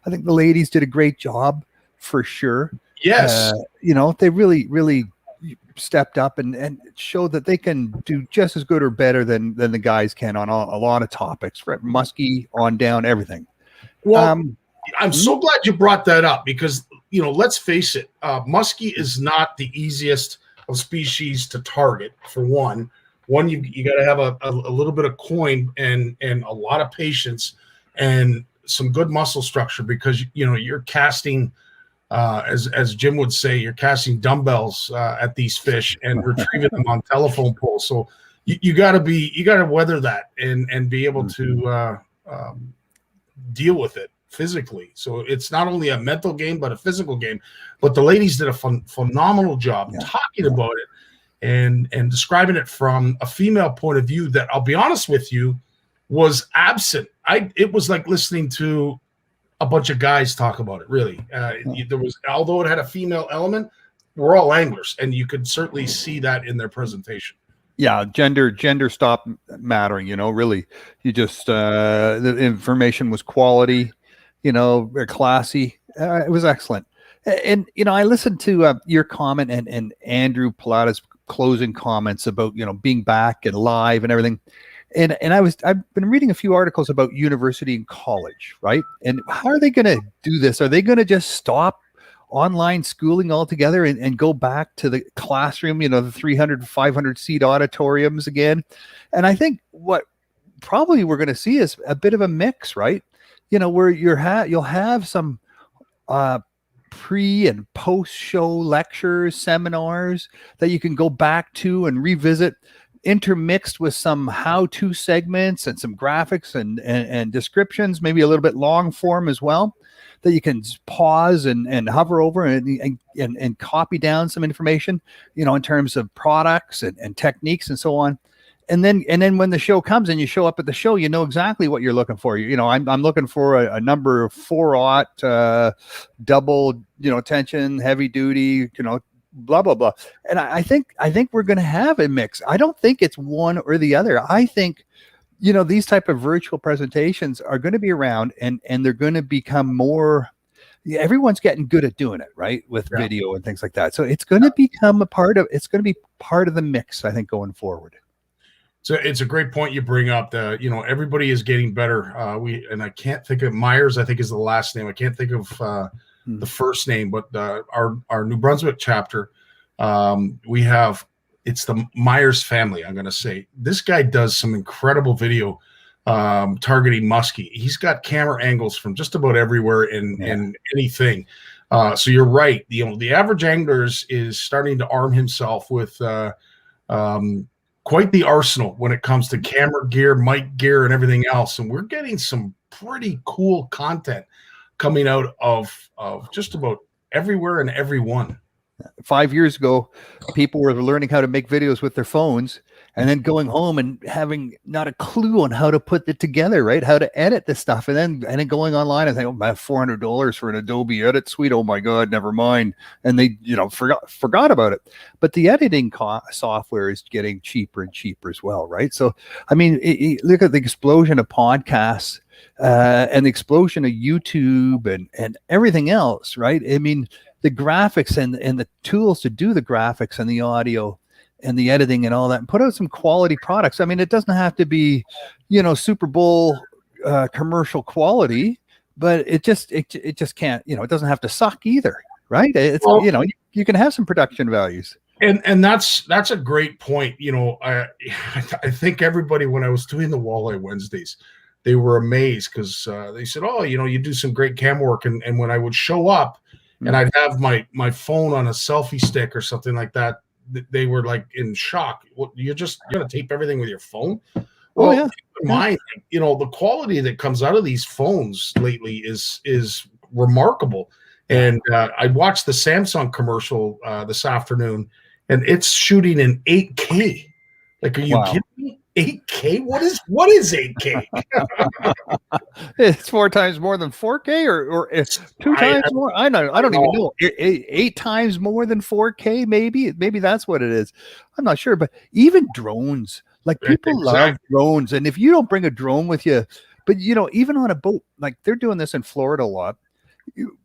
E: I think the ladies did a great job for sure.
B: Yes.
E: They really stepped up and showed that they can do just as good or better than the guys can on a lot of topics, from Muskie on down, everything.
B: Well, I'm so glad you brought that up because, let's face it, Muskie is not the easiest of species to target, for one. You got to have a little bit of coin and a lot of patience and some good muscle structure because, you're casting, as Jim would say, you're casting dumbbells at these fish and retrieving them on telephone poles. So you got to weather that and be able to deal with it physically. So it's not only a mental game, but a physical game. But the ladies did a phenomenal job talking about it and describing it from a female point of view that, I'll be honest with you, was absent. It was like listening to a bunch of guys talk about it, really. There was, although it had a female element, we're all anglers, and you could certainly see that in their presentation.
E: Yeah, gender stopped mattering, really. You just the information was quality, classy. It was excellent. And I listened to your comment and Andrew Palata's closing comments about being back and live and everything. And I've been reading a few articles about university and college, right? And how are they going to do this? Are they going to just stop online schooling altogether and go back to the classroom, the 300, 500 seat auditoriums again? And I think what probably we're going to see is a bit of a mix, right? Where you'll have some pre and post show lectures, seminars that you can go back to and revisit, intermixed with some how-to segments and some graphics and descriptions, maybe a little bit long form as well, that you can pause and hover over and copy down some information, in terms of products and techniques and so on. And then when the show comes and you show up at the show, you know exactly what you're looking for. I'm looking for a number 4/0 double, tension, heavy duty, blah blah blah. And I think we're going to have a mix. I don't think it's one or the other. I think these type of virtual presentations are going to be around, and they're going to become more. Everyone's getting good at doing it, right, with video and things like that. So it's going to become it's going to be part of the mix, I think, going forward.
B: So it's a great point you bring up. Everybody is getting better. And I can't think of Myers, I think, is the last name. I can't think of the first name, but our New Brunswick chapter, it's the Myers family. I'm going to say this guy does some incredible video targeting muskie. He's got camera angles from just about everywhere in anything. So you're right. The average angler is starting to arm himself with quite the arsenal when it comes to camera gear, mic gear, and everything else. And we're getting some pretty cool content coming out of just about everywhere and everyone.
E: 5 years ago, people were learning how to make videos with their phones and then going home and having not a clue on how to put it together, right? How to edit this stuff. And then going online and saying, oh, I have $400 for an Adobe edit suite. Oh my God, never mind. And they, forgot about it. But the editing software is getting cheaper and cheaper as well, right? So, I mean, look at the explosion of podcasts and the explosion of YouTube and everything else, right? I mean, the graphics and the tools to do the graphics and the audio and the editing and all that, and put out some quality products. I mean, it doesn't have to be, Super Bowl commercial quality, but it just can't, it doesn't have to suck either, right? It's, you can have some production values.
B: And that's a great point. I think everybody, when I was doing the Walleye Wednesdays, they were amazed because they said, oh, you do some great cam work. And when I would show up and I'd have my phone on a selfie stick or something like that, they were like in shock. What, you're going to tape everything with your phone? Well, keep in mind, the quality that comes out of these phones lately is remarkable. And I watched the Samsung commercial this afternoon, and it's shooting in 8K. Like, are you kidding me? 8K? What is 8K?
E: It's 4 times more than 4K, or it's 2 times more. I don't even know. 8 times more than 4K, maybe that's what it is. I'm not sure. But even drones, like, people love drones, and if you don't bring a drone with you, but even on a boat, like they're doing this in Florida a lot,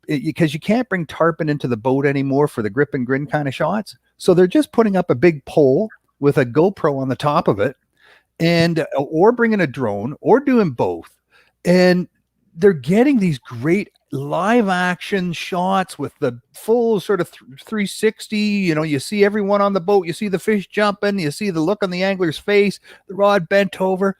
E: because you can't bring tarpon into the boat anymore for the grip and grin kind of shots. So they're just putting up a big pole with a GoPro on the top of it, or bringing a drone, or doing both. And they're getting these great live action shots with the full sort of 360. You see everyone on the boat, you see the fish jumping, you see the look on the angler's face, the rod bent over,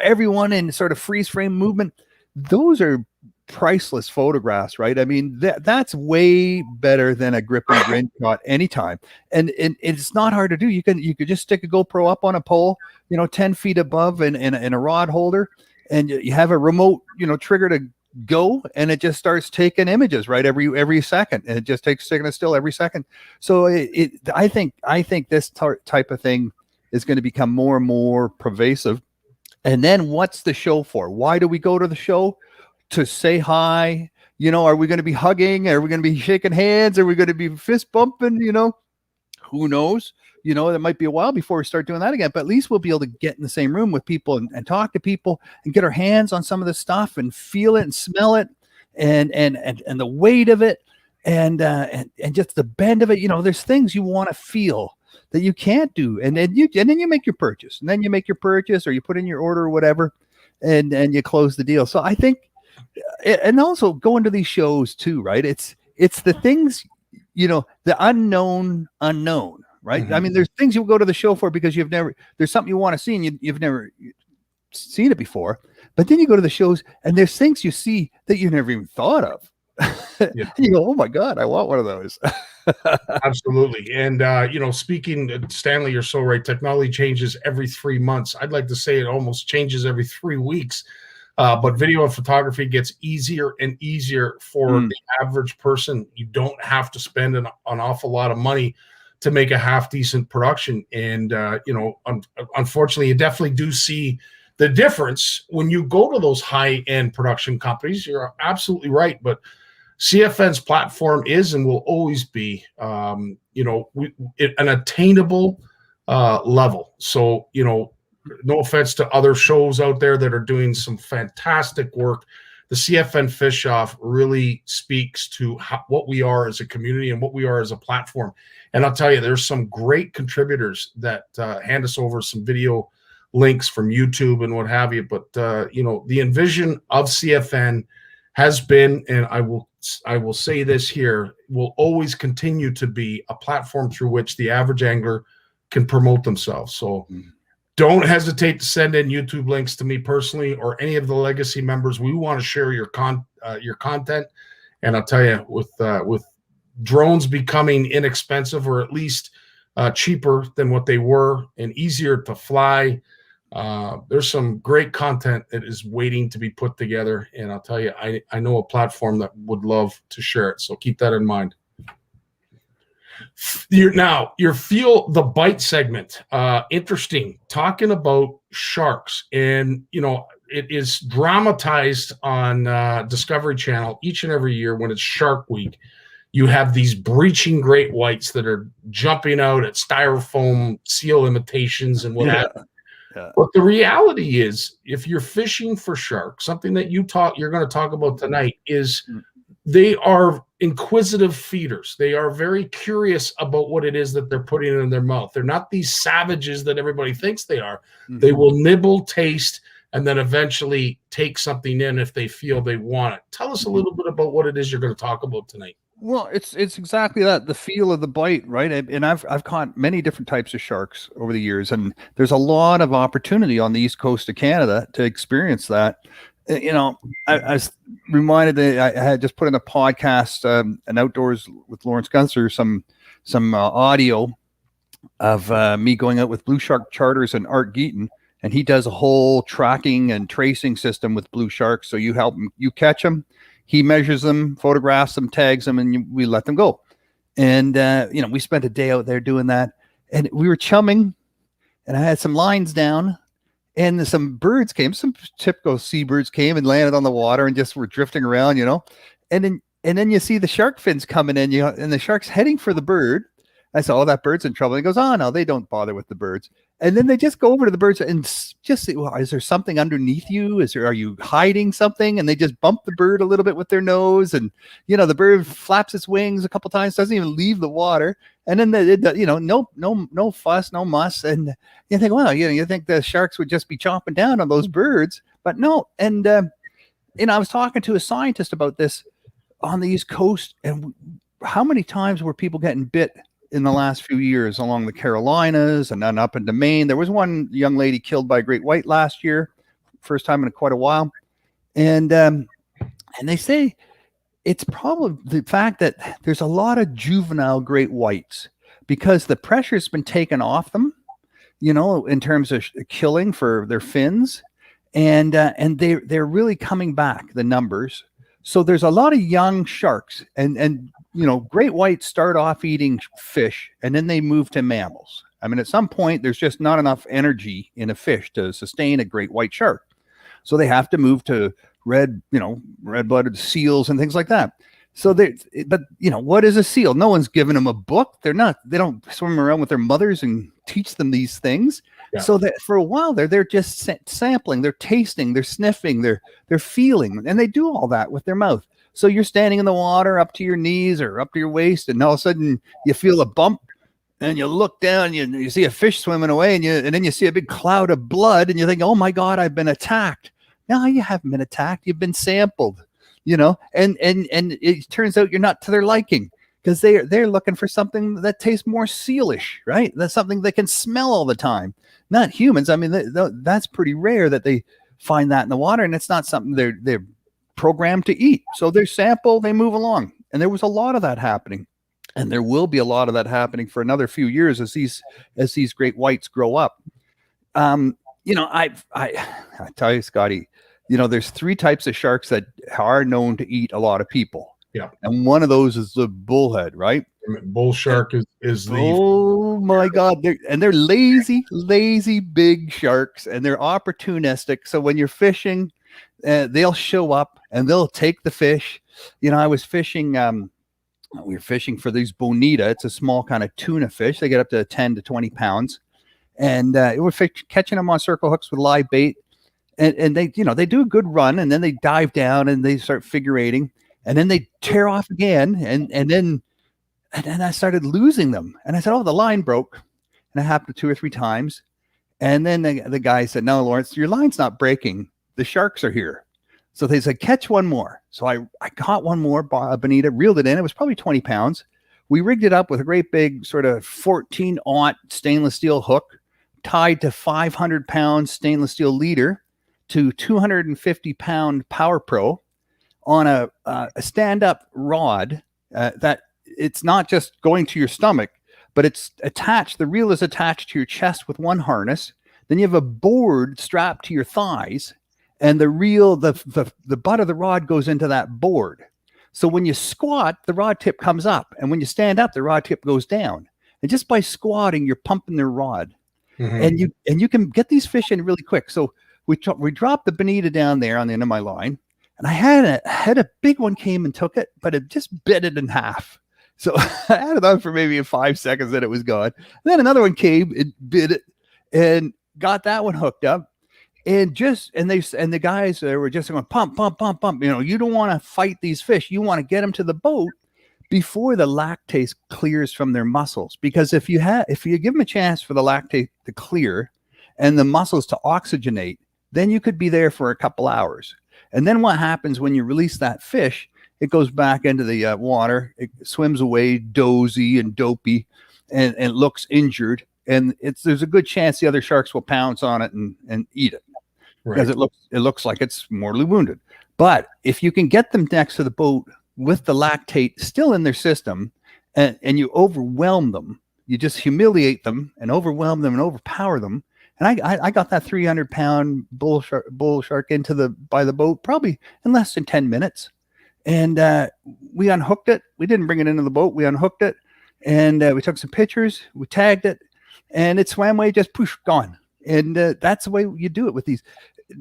E: everyone in sort of freeze frame movement. Those are priceless photographs, right? I mean, that's way better than a grip and grin shot anytime. And it's not hard to do. You could just stick a GoPro up on a pole, 10 feet above in a rod holder, and you have a remote, trigger to go, and it just starts taking images, right? Every second, and it just takes taking it still every second. So I think this type of thing is going to become more and more pervasive. And then what's the show for? Why do we go to the show? To say hi, You know, are we going to be hugging? Are we going to be shaking hands? Are we going to be fist bumping? You know, who knows? You know, it might be a while before we start doing that again, but at least we'll be able to get in the same room with people and talk to people and get our hands on some of the stuff and feel it and smell it and the weight of it and just the bend of it. You know, there's things you want to feel that you can't do. And then you make your purchase, and then you make your purchase or you put in your order or whatever, and you close the deal. So I think, and also going to these shows too, right? It's the things, you know, the unknown, right? Mm-hmm. I mean, there's things you'll go to the show for because there's something you want to see and you've never seen it before. But then you go to the shows and there's things you see that you never even thought of. Yeah. You go, oh my God, I want one of those.
B: Absolutely. And, you know, speaking, Stanley, you're so right. Technology changes every 3 months. I'd like to say it almost changes every 3 weeks. But video and photography gets easier and easier for the average person. You don't have to spend an awful lot of money to make a half decent production. And, you know, unfortunately, you definitely do see the difference when you go to those high end production companies. You're absolutely right. But CFN's platform is and will always be, you know, an attainable level. So, you know, no offense to other shows out there that are doing some fantastic work. The CFN Fish Off really speaks to what we are as a community and what we are as a platform. And I'll tell you, there's some great contributors that hand us over some video links from YouTube and what have you. But, you know, the envision of CFN has been, and I will say this here, will always continue to be a platform through which the average angler can promote themselves. So don't hesitate to send in YouTube links to me personally or any of the legacy members. We want to share your content. And I'll tell you, with drones becoming inexpensive or at least cheaper than what they were and easier to fly, there's some great content that is waiting to be put together. And I'll tell you, I know a platform that would love to share it. So keep that in mind. Your feel the bite segment, interesting, talking about sharks. And, you know, it is dramatized on Discovery Channel each and every year when it's Shark Week. You have these breaching great whites that are jumping out at styrofoam seal imitations and what have you. Yeah. But the reality is, if you're fishing for sharks, something that you're going to talk about tonight is they are inquisitive feeders. They are very curious about what it is that they're putting in their mouth. They're not these savages that everybody thinks they are. Mm-hmm. They will nibble, taste, and then eventually take something in if they feel they want it. Tell us a little bit about what it is you're going to talk about tonight.
E: Well, it's exactly that, the feel of the bite, right? And I've caught many different types of sharks over the years, and there's a lot of opportunity on the east coast of Canada to experience that. You know, I was reminded that I had just put in a podcast, an Outdoors with Lawrence Gunther, some audio of me going out with Blue Shark Charters and Art Geaton, and he does a whole tracking and tracing system with blue sharks. So you help them, you catch them, he measures them, photographs them, tags them, and we let them go. And you know, we spent a day out there doing that, and we were chumming, and I had some lines down. And some birds came, some typical seabirds came and landed on the water and just were drifting around, you know. And then you see the shark fins coming in, you know, and the shark's heading for the bird. I said, oh, that bird's in trouble. And he goes, oh, no, they don't bother with the birds. And then they just go over to the birds and just say, well, is there something underneath you? Are you hiding something? And they just bump the bird a little bit with their nose. And, you know, the bird flaps its wings a couple times, doesn't even leave the water. And then, you know, no fuss, no muss. And you think, well, you know, you think the sharks would just be chomping down on those birds, but no. And, you know, I was talking to a scientist about this on the East Coast, and how many times were people getting bit in the last few years along the Carolinas and then up into Maine? There was one young lady killed by a great white last year, first time in quite a while. And they say it's probably the fact that there's a lot of juvenile great whites because the pressure's been taken off them, you know, in terms of killing for their fins. And they're really coming back, the numbers. So there's a lot of young sharks, and you know, great whites start off eating fish and then they move to mammals. I mean, at some point there's just not enough energy in a fish to sustain a great white shark. So they have to move to red-blooded seals and things like that. So but what is a seal? No one's given them a book. They don't swim around with their mothers and teach them these things. Yeah. So that for a while they're just sampling, they're tasting, they're sniffing, they're feeling, and they do all that with their mouth. So you're standing in the water up to your knees or up to your waist, and all of a sudden you feel a bump, and you look down, you see a fish swimming away, and then you see a big cloud of blood, and you think, oh my God, I've been attacked. No, you haven't been attacked. You've been sampled. And it turns out you're not to their liking, because they're looking for something that tastes more sealish, right? That's something they can smell all the time, not humans. I mean, that's pretty rare that they find that in the water, and it's not something they're programmed to eat. So they sample, they move along, and there was a lot of that happening, and there will be a lot of that happening for another few years as these great whites grow up. I tell you, Scotty. There's 3 types of sharks that are known to eat a lot of people.
B: Yeah.
E: And one of those is the bullhead, right?
B: Bull shark is the...
E: Oh, my God. They're lazy, big sharks, and they're opportunistic. So when you're fishing, they'll show up, and they'll take the fish. I was fishing... we were fishing for these bonita. It's a small kind of tuna fish. They get up to 10 to 20 pounds. And we're catching them on circle hooks with live bait. And they do a good run, and then they dive down and they start figure eighting, and then they tear off again. And then I started losing them. And I said, oh, the line broke. And it happened 2 or 3 times. And then the guy said, no, Lawrence, your line's not breaking. The sharks are here. So they said, catch one more. So I caught one more bonita, reeled it in. It was probably 20 pounds. We rigged it up with a great big sort of 14-aught stainless steel hook tied to 500-pound stainless steel leader to 250-pound Power Pro on a stand-up rod that it's not just going to your stomach, but it's attached. The reel is attached to your chest with one harness. Then you have a board strapped to your thighs, and the reel, the butt of the rod goes into that board. So when you squat, the rod tip comes up, and when you stand up, the rod tip goes down. And just by squatting, you're pumping their rod, and you can get these fish in really quick. So we dropped the bonita down there on the end of my line, and I had a big one came and took it, but it just bit it in half. So I had it on for maybe 5 seconds, then it was gone. And then another one came and bit it and got that one hooked up. And the guys, they were just going pump. You don't want to fight these fish. You want to get them to the boat before the lactate clears from their muscles. Because if you give them a chance for the lactate to clear and the muscles to oxygenate, then you could be there for a couple hours. And then what happens when you release that fish, it goes back into the water, it swims away dozy and dopey and looks injured. And there's a good chance the other sharks will pounce on it and eat it, because it looks like it's mortally wounded. But if you can get them next to the boat with the lactate still in their system, and you overwhelm them, you just humiliate them and overwhelm them and overpower them. And I got that 300-pound bull shark by the boat probably in less than 10 minutes. And we unhooked it. We didn't bring it into the boat. We unhooked it, and we took some pictures. We tagged it, and it swam away, just poosh, gone. And that's the way you do it with these.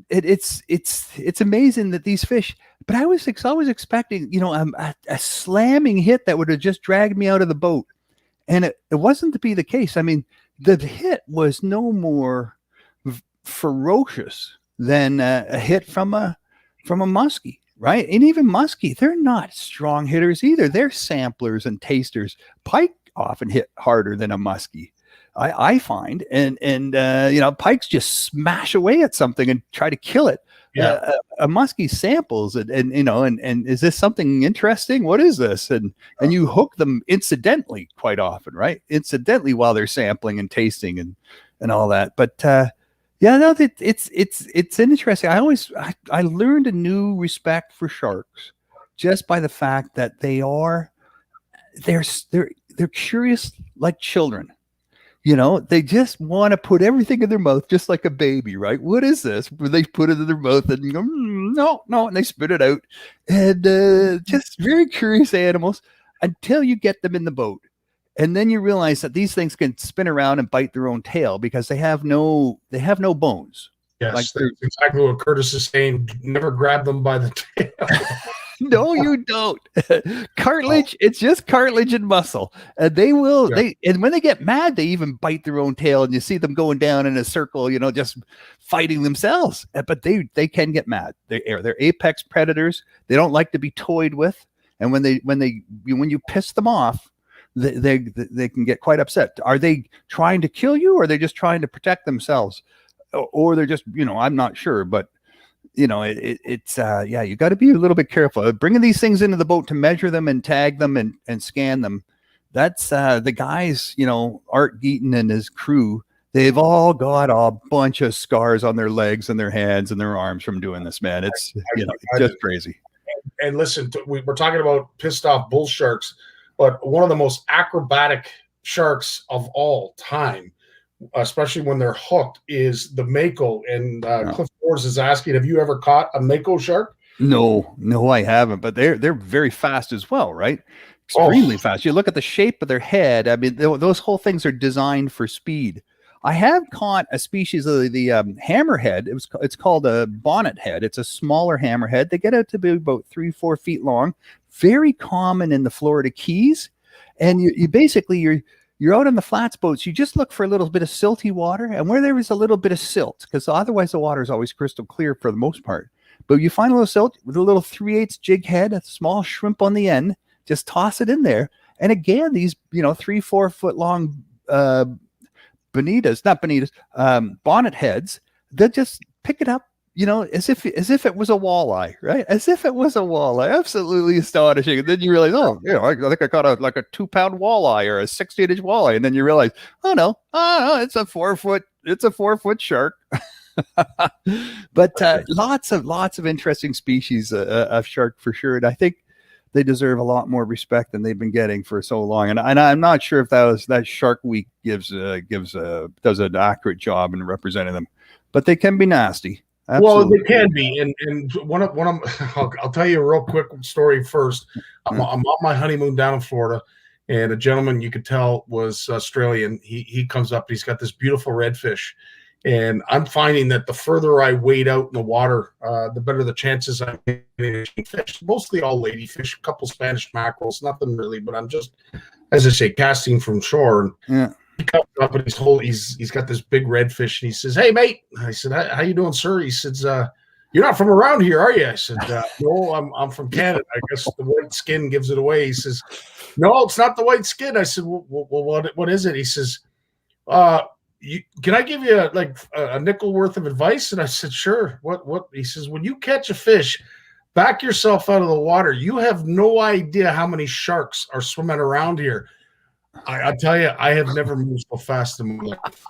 E: It's amazing that these fish. But I was always expecting, a slamming hit that would have just dragged me out of the boat, and it wasn't to be the case. I mean, the hit was no more ferocious than a hit from a muskie, right? And even muskie, they're not strong hitters either. They're samplers and tasters. Pike often hit harder than a muskie, I find, and pikes just smash away at something and try to kill it. Yeah. A muskie samples and is this something interesting? What is this? And you hook them incidentally quite often, right? Incidentally while they're sampling and tasting and all that. But it's interesting. I learned a new respect for sharks just by the fact that they're curious like children. They just want to put everything in their mouth, just like a baby, right? What is this? They put it in their mouth and go, no, and they spit it out. And just very curious animals until you get them in the boat. And then you realize that these things can spin around and bite their own tail because they have no bones.
B: Yes,
E: Like
B: that's exactly what Curtis is saying. Never grab them by the tail.
E: no, you don't. Cartilage, it's just cartilage and muscle. And they will, and when they get mad, they even bite their own tail, and you see them going down in a circle, just fighting themselves. But they can get mad. They're apex predators. They don't like to be toyed with. And when you piss them off, they can get quite upset. Are they trying to kill you, or are they just trying to protect themselves? Or they're just, I'm not sure, but you got to be a little bit careful. Bringing these things into the boat to measure them and tag them and scan them. That's the guys, Art Geaton and his crew, they've all got a bunch of scars on their legs and their hands and their arms from doing this, man. It's, just crazy.
B: And listen, we're talking about pissed off bull sharks, but one of the most acrobatic sharks of all time, especially when they're hooked, is the mako. And Cliff Forrest is asking, have you ever caught a mako shark?
E: No, I haven't. But they're very fast as well, right? Extremely fast. You look at the shape of their head. I mean, those whole things are designed for speed. I have caught a species of the hammerhead. It's called a bonnet head. It's a smaller hammerhead. They get out to be about 3-4 feet long. Very common in the Florida Keys. And you basically you're out on the flats boats. You just look for a little bit of silty water, and where there is a little bit of silt, because otherwise the water is always crystal clear for the most part. But you find a little silt with a little 3/8 jig head, a small shrimp on the end, just toss it in there. And again, these 3-4 foot long bonnet heads, they'll just pick it up, as if it was a walleye, right? As if it was a walleye. Absolutely astonishing. And then you realize, I think I caught a 2-pound walleye or a 16-inch walleye. And then you realize, oh no, it's a 4-foot shark. But lots of interesting species of shark for sure. And I think they deserve a lot more respect than they've been getting for so long. And I'm not sure if that Shark Week does an accurate job in representing them, but they can be nasty. Absolutely.
B: Well, they can be, and one of I'll tell you a real quick story first. I'm on my honeymoon down in Florida, and a gentleman you could tell was Australian. He comes up, he's got this beautiful redfish, and I'm finding that the further I wade out in the water, the better the chances I'm getting fish. Mostly all ladyfish, a couple Spanish mackerels, nothing really, but I'm just, as I say, casting from shore.
E: Yeah.
B: He comes up and he's got this big redfish, and he says, "Hey, mate." I said, "How you doing, sir?" He says, "You're not from around here, are you?" I said, "No, I'm from Canada. I guess the white skin gives it away." He says, "No, it's not the white skin." I said, "Well, what is it?" He says, "Can I give you a nickel worth of advice?" And I said, "Sure." What? He says, "When you catch a fish, back yourself out of the water. You have no idea how many sharks are swimming around here." I tell you, I have never moved so fast in my life.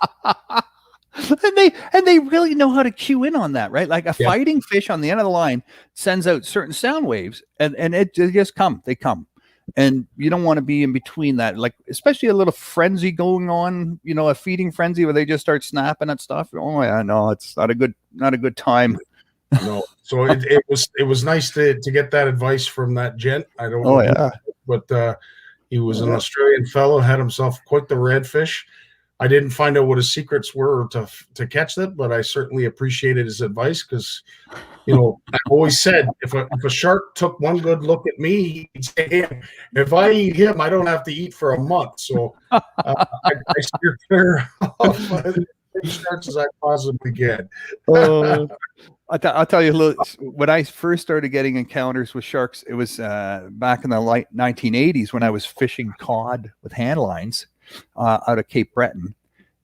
E: and they really know how to cue in on that, right? Like a fighting fish on the end of the line sends out certain sound waves, and they just come. They come, and you don't want to be in between that. Like especially a little frenzy going on, a feeding frenzy where they just start snapping at stuff. Oh yeah, no, it's not a good time.
B: No, so it was nice to get that advice from that gent. I don't know.
E: Yeah,
B: but. He was an Australian fellow, had himself quite the redfish. I didn't find out what his secrets were to catch that, but I certainly appreciated his advice because, I've always said if a shark took one good look at me, he'd say, "Hey, if I eat him, I don't have to eat for a month." So I steer clear of as many sharks as I possibly can.
E: I'll tell you, look, when I first started getting encounters with sharks, it was back in the late 1980s when I was fishing cod with hand lines out of Cape Breton.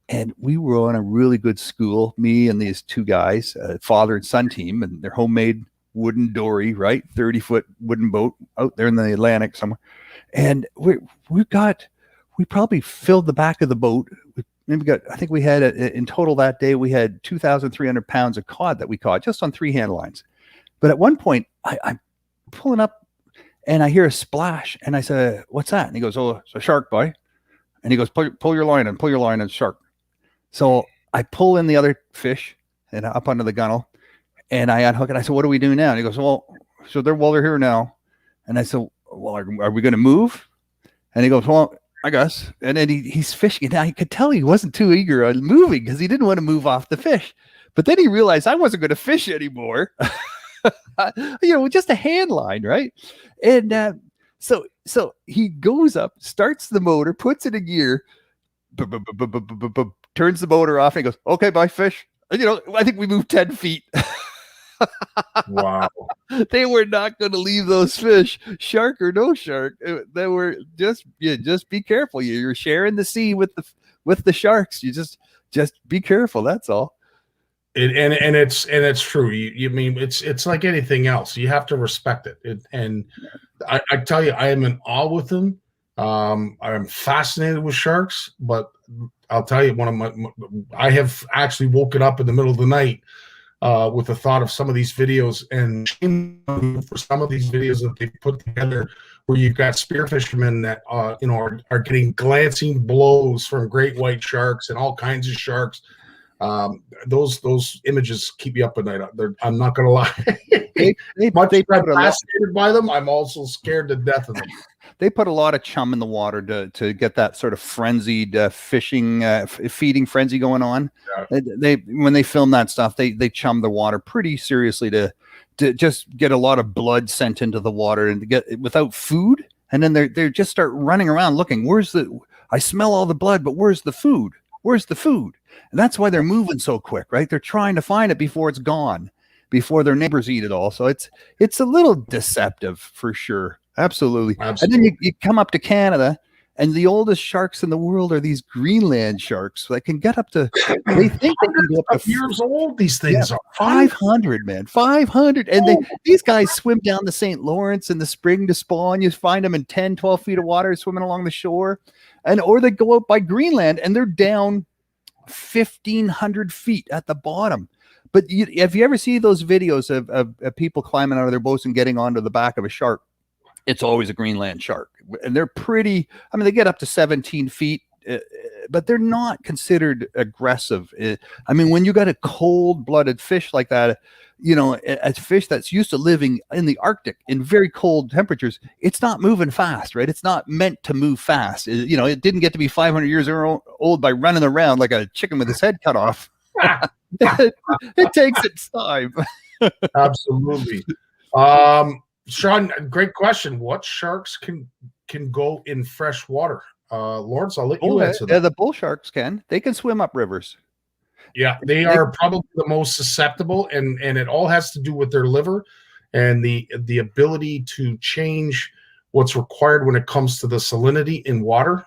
E: And we were on a really good school, me and these two guys, father and son team, and their homemade wooden dory, right? 30-foot wooden boat out there in the Atlantic somewhere. And we probably filled the back of the boat with I think we had in total that day, we had 2,300 pounds of cod that we caught just on 3 hand lines. But at one point, I'm pulling up and I hear a splash and I said, "What's that?" And he goes, "Oh, it's a shark, boy." And he goes, pull your line and shark. So I pull in the other fish and up onto the gunnel and I unhook it. I said, "What do we do now?" And he goes, "Well, they're here now." And I said, "Well, are we going to move?" And he goes, "Well, I guess." And then he's fishing. And I could tell he wasn't too eager on moving because he didn't want to move off the fish. But then he realized I wasn't going to fish anymore. Just a hand line, right? And so he goes up, starts the motor, puts it in gear, turns the motor off, and goes, "Okay, bye, fish." I think we moved 10 feet.
B: Wow.
E: They were not going to leave those fish, shark or no shark. They were just be careful. You're sharing the sea with the sharks. You just be careful. That's all.
B: It's true. You mean it's like anything else. You have to respect it. And I tell you, I am in awe with them. I'm fascinated with sharks, but I'll tell you, I have actually woken up in the middle of the night with the thought of some of these videos, and for some of these videos that they put together, where you've got spear fishermen that are getting glancing blows from great white sharks and all kinds of sharks. Those images keep me up at night. I'm not gonna lie. Much as I'm fascinated by them, I'm also scared to death of them.
E: They put a lot of chum in the water to get that sort of frenzied fishing, feeding frenzy going on. Yeah. When they film that stuff, they chum the water pretty seriously to just get a lot of blood sent into the water and to get without food. And then they just start running around looking. I smell all the blood, but where's the food? Where's the food? And that's why they're moving so quick, right? They're trying to find it before it's gone, before their neighbors eat it all. So it's a little deceptive for sure. Absolutely. And then you come up to Canada, and the oldest sharks in the world are these Greenland sharks that can get up to, they think they can go up to
B: years old. These things are
E: 500, man, 500. And these guys swim down the St. Lawrence in the spring to spawn. You find them in 10, 12 feet of water swimming along the shore, or they go out by Greenland and they're down 1,500 feet at the bottom. But if you ever see those videos of people climbing out of their boats and getting onto the back of a shark, it's always a Greenland shark. And they're pretty, they get up to 17 feet, but they're not considered aggressive. When you got a cold-blooded fish like that, a fish that's used to living in the Arctic in very cold temperatures, it's not moving fast, right? It's not meant to move fast. It didn't get to be 500 years old by running around like a chicken with his head cut off. It takes its time.
B: Absolutely. Sean, great question. What sharks can go in fresh water? Lawrence, I'll let you answer that.
E: The bull sharks can. They can swim up rivers.
B: Yeah, they are probably the most susceptible, and it all has to do with their liver and the ability to change what's required when it comes to the salinity in water.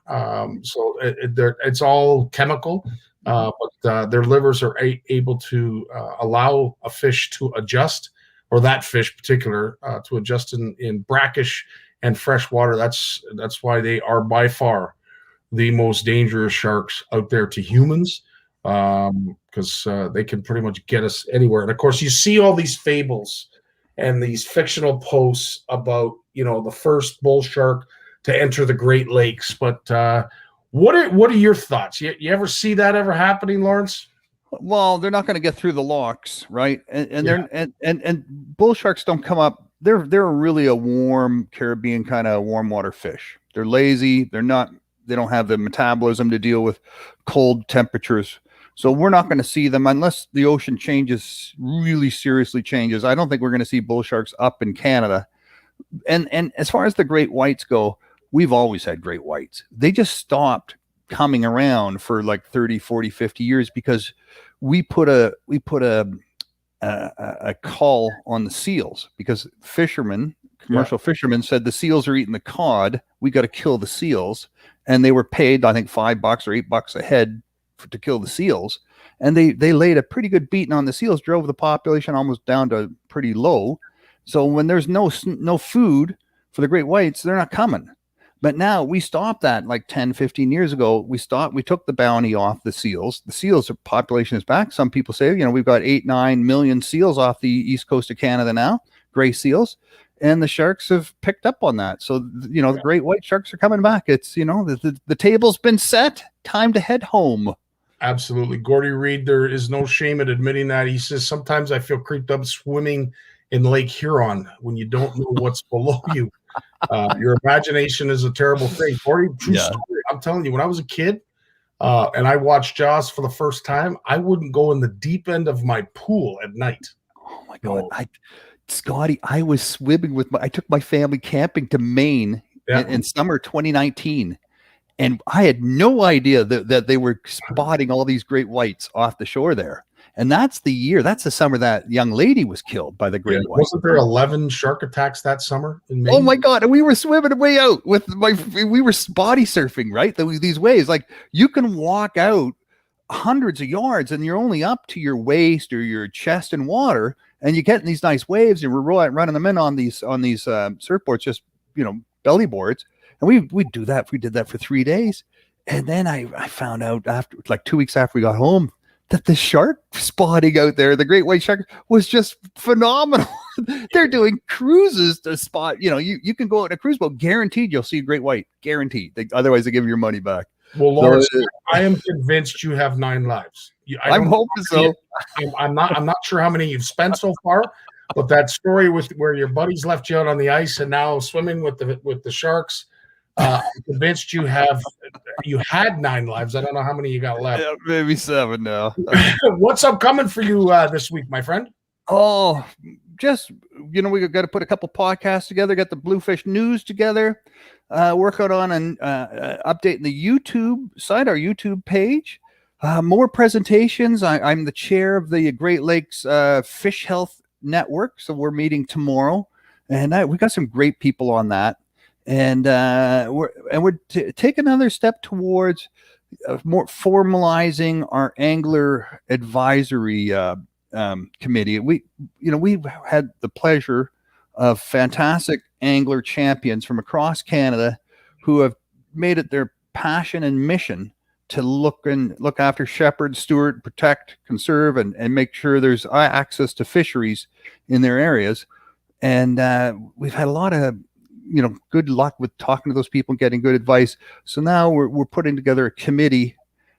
B: So it's all chemical, but their livers are able to allow a fish to adjust, or that fish particular to adjust in brackish and fresh water. That's why they are by far the most dangerous sharks out there to humans, because they can pretty much get us anywhere. And of course, you see all these fables and these fictional posts about the first bull shark to enter the Great Lakes. But what are your thoughts? You ever see that ever happening, Lawrence?
E: Well, they're not going to get through the locks, right? And bull sharks don't come up. They're really a warm Caribbean kind of warm water fish. They're lazy. They don't have the metabolism to deal with cold temperatures. So we're not going to see them unless the ocean really seriously changes. I don't think we're going to see bull sharks up in Canada. And as far as the great whites go, we've always had great whites. They just stopped coming around for like 30, 40, 50 years because we put a call on the seals, because commercial fishermen said the seals are eating the cod. We got to kill the seals. And they were paid, I think, $5 or $8 a head to kill the seals. And they laid a pretty good beating on the seals, drove the population almost down to pretty low. So when there's no food for the great whites, they're not coming. But now we stopped that like 10, 15 years ago. We took the bounty off the seals. The seals population is back. Some people say, we've got 8-9 million seals off the east coast of Canada now, gray seals. And the sharks have picked up on that. So, the great white sharks are coming back. It's, the table's been set. Time to head home. Absolutely.
B: Gordy Reed, there is no shame in admitting that. He says, sometimes I feel creeped up swimming in Lake Huron when you don't know what's below you. Your imagination is a terrible thing. Gordy, true story. I'm telling you, when I was a kid, and I watched Jaws for the first time, I wouldn't go in the deep end of my pool at night.
E: Oh my God. Scotty, I was swimming I took my family camping to Maine in summer 2019. And I had no idea that they were spotting all these great whites off the shore there. And that's the summer that young lady was killed by the great white.
B: Wasn't there 11 shark attacks that summer in Maine?
E: Oh my God. And we were swimming way out we were body surfing, right? These waves, like you can walk out hundreds of yards and you're only up to your waist or your chest in water. And you get in these nice waves and we're running them in on these surfboards, just, belly boards. And we do that. We did that for 3 days. And then I found out after, like 2 weeks after we got home, that the shark spotting out there, the great white shark, was just phenomenal. They're doing cruises to spot, you can go on a cruise boat, guaranteed you'll see a great white, guaranteed. Otherwise they give you your money back.
B: Well, Lawrence, I am convinced you have 9 lives.
E: I'm hoping so.
B: I'm not sure how many you've spent so far, but that story where your buddies left you out on the ice and now swimming with the sharks, I'm convinced you had 9 lives. I don't know how many you got left.
E: Yeah, maybe 7 now.
B: What's upcoming for you this week, my friend?
E: Oh, just, we got to put a couple podcasts together, get the Bluefish news together, work out on an updating the YouTube site, our YouTube page. More presentations. I'm the chair of the Great Lakes Fish Health Network, so we're meeting tomorrow, and we got some great people on that. And we're taking another step towards more formalizing our angler advisory committee. We've had the pleasure of fantastic angler champions from across Canada who have made it their passion and mission to look after, shepherd, steward, protect, conserve, and make sure there's access to fisheries in their areas. And we've had a lot of good luck with talking to those people and getting good advice. So now we're putting together a committee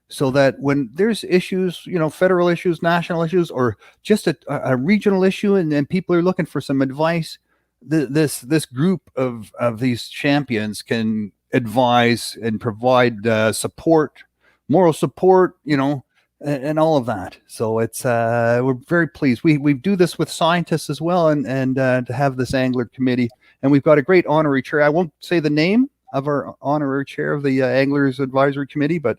E: so that when there's issues, federal issues, national issues, or just a regional issue, and people are looking for some advice, this group of these champions can advise and provide support, moral support, and all of that. So it's we're very pleased. We do this with scientists as well, and to have this angler committee. And we've got a great honorary chair. I won't say the name of our honorary chair of the Anglers Advisory Committee, but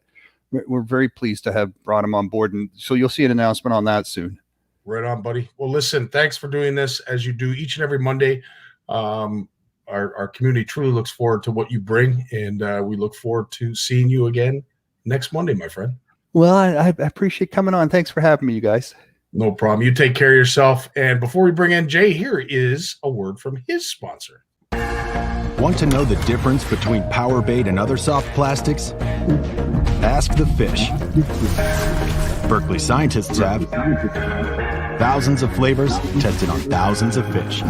E: we're very pleased to have brought him on board. And so you'll see an announcement on that soon.
B: Right on, buddy. Well, listen, thanks for doing this as you do each and every Monday. Our community truly looks forward to what you bring, and we look forward to seeing you again next Monday, my friend.
E: Well, I appreciate coming on. Thanks for having me, you guys.
B: No problem. You take care of yourself. And before we bring in Jay, here is a word from his sponsor.
F: Want to know the difference between power bait and other soft plastics? Ask the fish. Berkeley scientists have thousands of flavors tested on thousands of fish.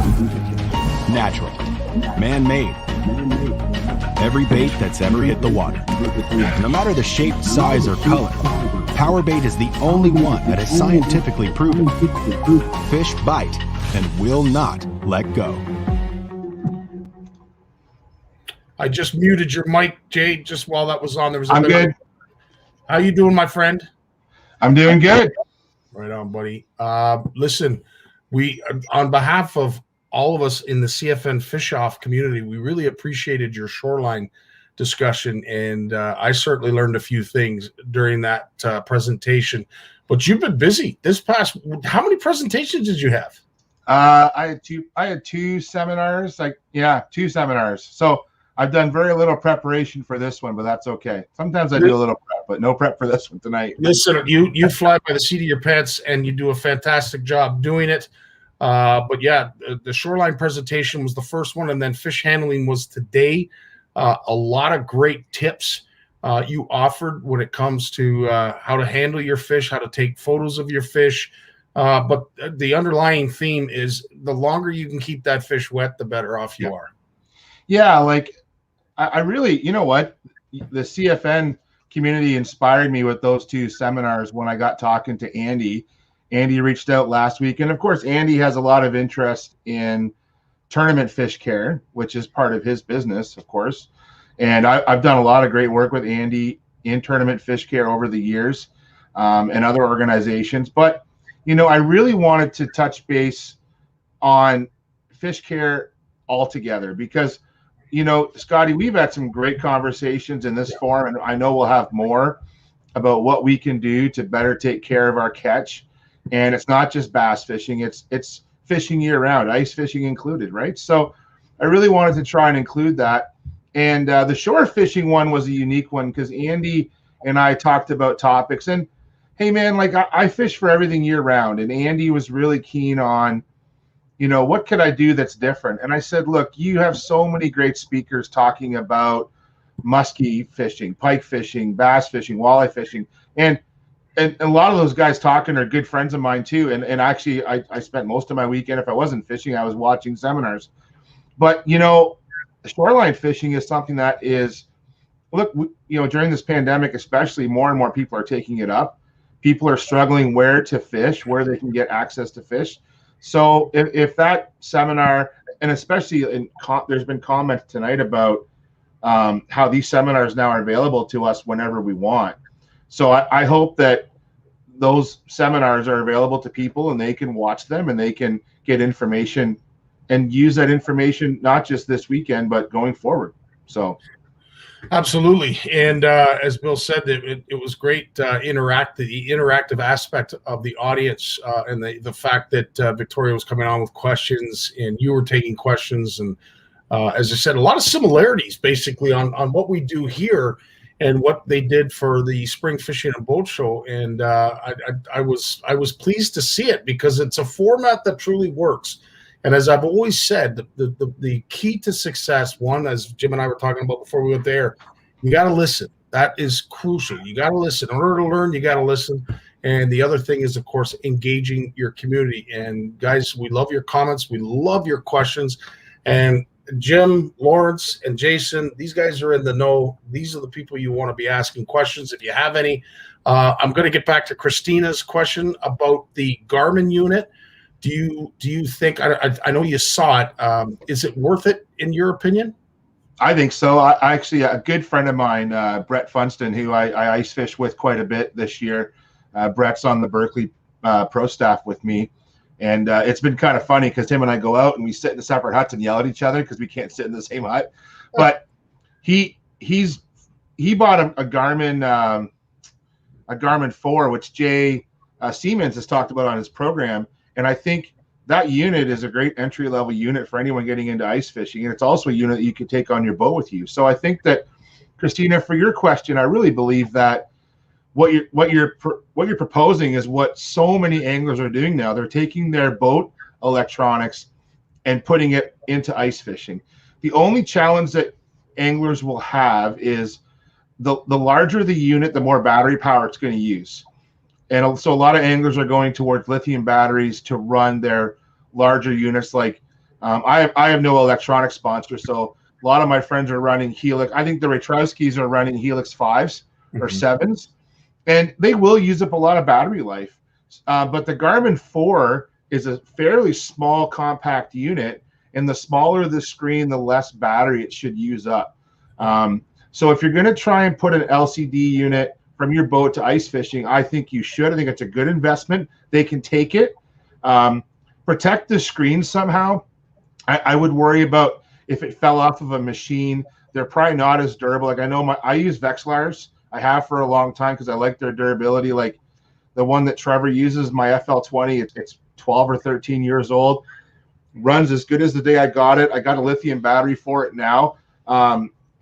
F: Natural, man-made. Every bait that's ever hit the water. No matter the shape, size, or color, power bait is the only one that is scientifically proven. Fish bite and will not let go.
B: I just muted your mic, Jay, just while that was on.
G: I'm good.
B: How you doing, my friend?
G: I'm doing good.
B: Right on, buddy. Listen, we, on behalf of all of us in the CFN Fish Off community, we really appreciated your shoreline discussion, and I certainly learned a few things during that presentation. But you've been busy this past. How many presentations did you have?
G: I had two seminars. 2 seminars. So I've done very little preparation for this one, but that's okay. Sometimes I do a little prep, but no prep for this one tonight.
B: Listen, you fly by the seat of your pants, and you do a fantastic job doing it. But yeah, the shoreline presentation was the first one, and then fish handling was today. A lot of great tips you offered when it comes to how to handle your fish, how to take photos of your fish. But the underlying theme is the longer you can keep that fish wet, the better off you are.
G: Yeah, like I really, you know what? The CFN community inspired me with those 2 seminars when I got talking to Andy. Andy reached out last week. And of course, Andy has a lot of interest in tournament fish care, which is part of his business, of course. And I've done a lot of great work with Andy in tournament fish care over the years, and other organizations. But, I really wanted to touch base on fish care altogether because, Scotty, we've had some great conversations in this forum, and I know we'll have more about what we can do to better take care of our catch. And it's not just bass fishing, it's fishing year round, ice fishing included, right? So I really wanted to try and include that. And the shore fishing one was a unique one because Andy and I talked about topics. And hey, man, like I fish for everything year round. And Andy was really keen on, what could I do that's different? And I said, look, you have so many great speakers talking about muskie fishing, pike fishing, bass fishing, walleye fishing. And a lot of those guys talking are good friends of mine too. And actually, I spent most of my weekend, if I wasn't fishing, I was watching seminars. But, shoreline fishing is something that is, look, during this pandemic, especially, more and more people are taking it up. People are struggling where to fish, where they can get access to fish. So if that seminar, and especially there's been comments tonight about how these seminars now are available to us whenever we want. So I hope that those seminars are available to people and they can watch them and they can get information and use that information, not just this weekend, but going forward. So.
B: Absolutely. And as Bill said, it was great the interactive aspect of the audience and the fact that Victoria was coming on with questions and you were taking questions. And as I said, a lot of similarities basically on what we do here and what they did for the Spring Fishing and Boat Show. And I was pleased to see it because it's a format that truly works. And as I've always said, the key to success, one, as Jim and I were talking about before we went there, you got to listen. That is crucial. You got to listen. In order to learn, you got to listen. And the other thing is, of course, engaging your community. And guys, we love your comments. We love your questions. And Jim, Lawrence, and Jason, these guys are in the know. These are the people you want to be asking questions if you have any. I'm going to get back to Christina's question about the Garmin unit. Do you think, I know you saw it, is it worth it in your opinion?
G: I think so. I actually, a good friend of mine, Brett Funston, who I ice fish with quite a bit this year. Brett's on the Berkeley pro staff with me. And it's been kind of funny because him and I go out and we sit in separate huts and yell at each other because we can't sit in the same hut. But he bought a Garmin 4, which Jay Siemens has talked about on his program. And I think that unit is a great entry-level unit for anyone getting into ice fishing. And it's also a unit that you can take on your boat with you. So I think that, Christina, for your question, I really believe that what you're proposing is what so many anglers are doing now. They're taking their boat electronics and putting it into ice fishing. The only challenge that anglers will have is the larger the unit, the more battery power it's going to use. And so a lot of anglers are going towards lithium batteries to run their larger units. Like I have no electronic sponsor, so a lot of my friends are running Helix. I think the Retrowskis are running Helix 5s or 7s, and they will use up a lot of battery life. But the Garmin 4 is a fairly small, compact unit, and the smaller the screen, the less battery it should use up. So if you're going to try and put an LCD unit from your boat to ice fishing, I think you should. I think it's a good investment. They can take it. Protect the screen somehow. I would worry about if it fell off of a machine. They're probably not as durable. Like I use Vexilars. I have for a long time because I like their durability. Like the one that Trevor uses, my FL20, it's 12 or 13 years old. Runs as good as the day I got it. I got a lithium battery for it now.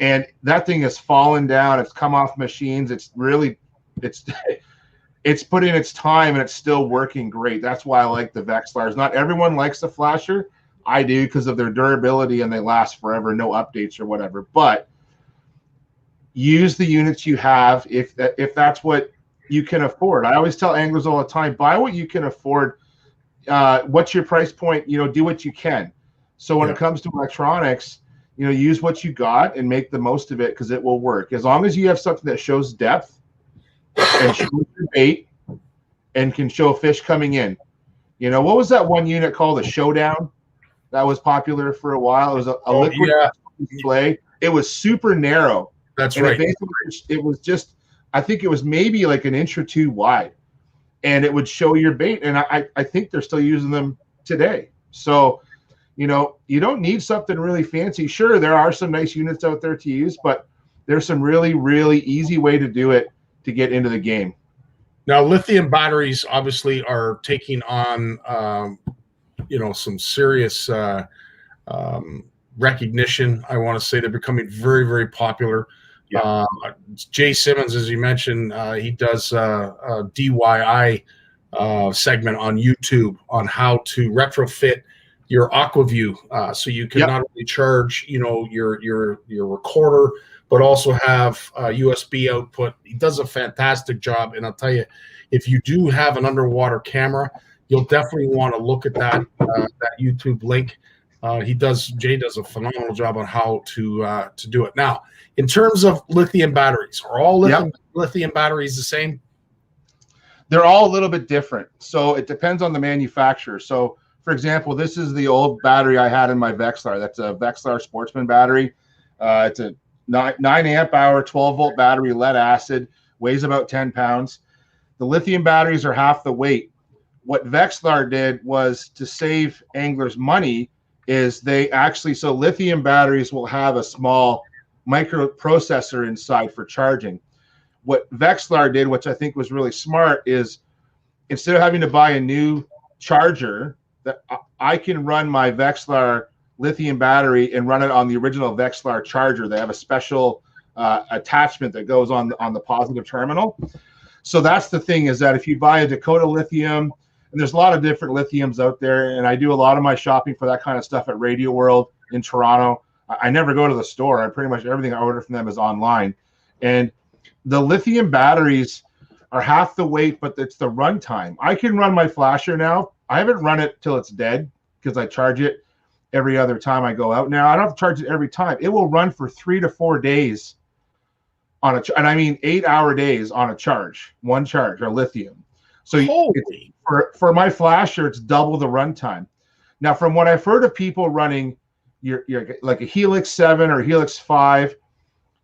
G: And that thing has fallen down. It's come off machines. It's put in its time and it's still working great. That's why I like the Vexilars. Not everyone likes the Flasher. I do because of their durability and they last forever, no updates or whatever. But use the units you have if that's what you can afford. I always tell anglers all the time, buy what you can afford. What's your price point? Do what you can. So when it comes to electronics, use what you got and make the most of it because it will work. As long as you have something that shows depth and shows your bait and can show fish coming in. What was that one unit called? A Showdown? That was popular for a while. It was a liquid display. It was super narrow.
B: That's right.
G: It was just I think it was maybe like an inch or two wide, and it would show your bait. And I think they're still using them today. So, you know, you don't need something really fancy. Sure, there are some nice units out there to use, but there's some really, really easy way to do it to get into the game.
B: Now, lithium batteries obviously are taking on, you know, some serious recognition. I want to say they're becoming very, very popular.
G: Yeah.
B: Jay Simmons, as you mentioned, he does a DIY segment on YouTube on how to retrofit your AquaView, so you can not only charge, you know, your recorder, but also have USB output. He does a fantastic job, and I'll tell you, if you do have an underwater camera, you'll definitely want to look at that YouTube link. Jay does a phenomenal job on how to do it. Now, in terms of lithium batteries, are all lithium batteries the same?
G: They're all a little bit different. So it depends on the manufacturer. So, for example, this is the old battery I had in my Vexlar. That's a Vexlar Sportsman battery. It's a 9 amp hour, 12 volt battery, lead acid, weighs about 10 pounds. The lithium batteries are half the weight. What Vexlar did was to save anglers money is they actually, so lithium batteries will have a small microprocessor inside for charging. What Vexlar did, which I think was really smart, is instead of having to buy a new charger, that I can run my Vexlar lithium battery and run it on the original Vexlar charger. They have a special attachment that goes on the positive terminal. So that's the thing, is that if you buy a Dakota lithium, and there's a lot of different lithiums out there, and I do a lot of my shopping for that kind of stuff at Radio World in Toronto. I never go to the store. I pretty much everything I order from them is online. And the lithium batteries are half the weight, but it's the runtime. I can run my flasher now. I haven't run it till it's dead because I charge it every other time I go out. Now, I don't have to charge it every time. It will run for 3 to 4 days on and I mean 8-hour days on a charge, one charge or lithium. So for my flasher, it's double the runtime. Now, from what I've heard of people running your like a Helix 7 or Helix 5,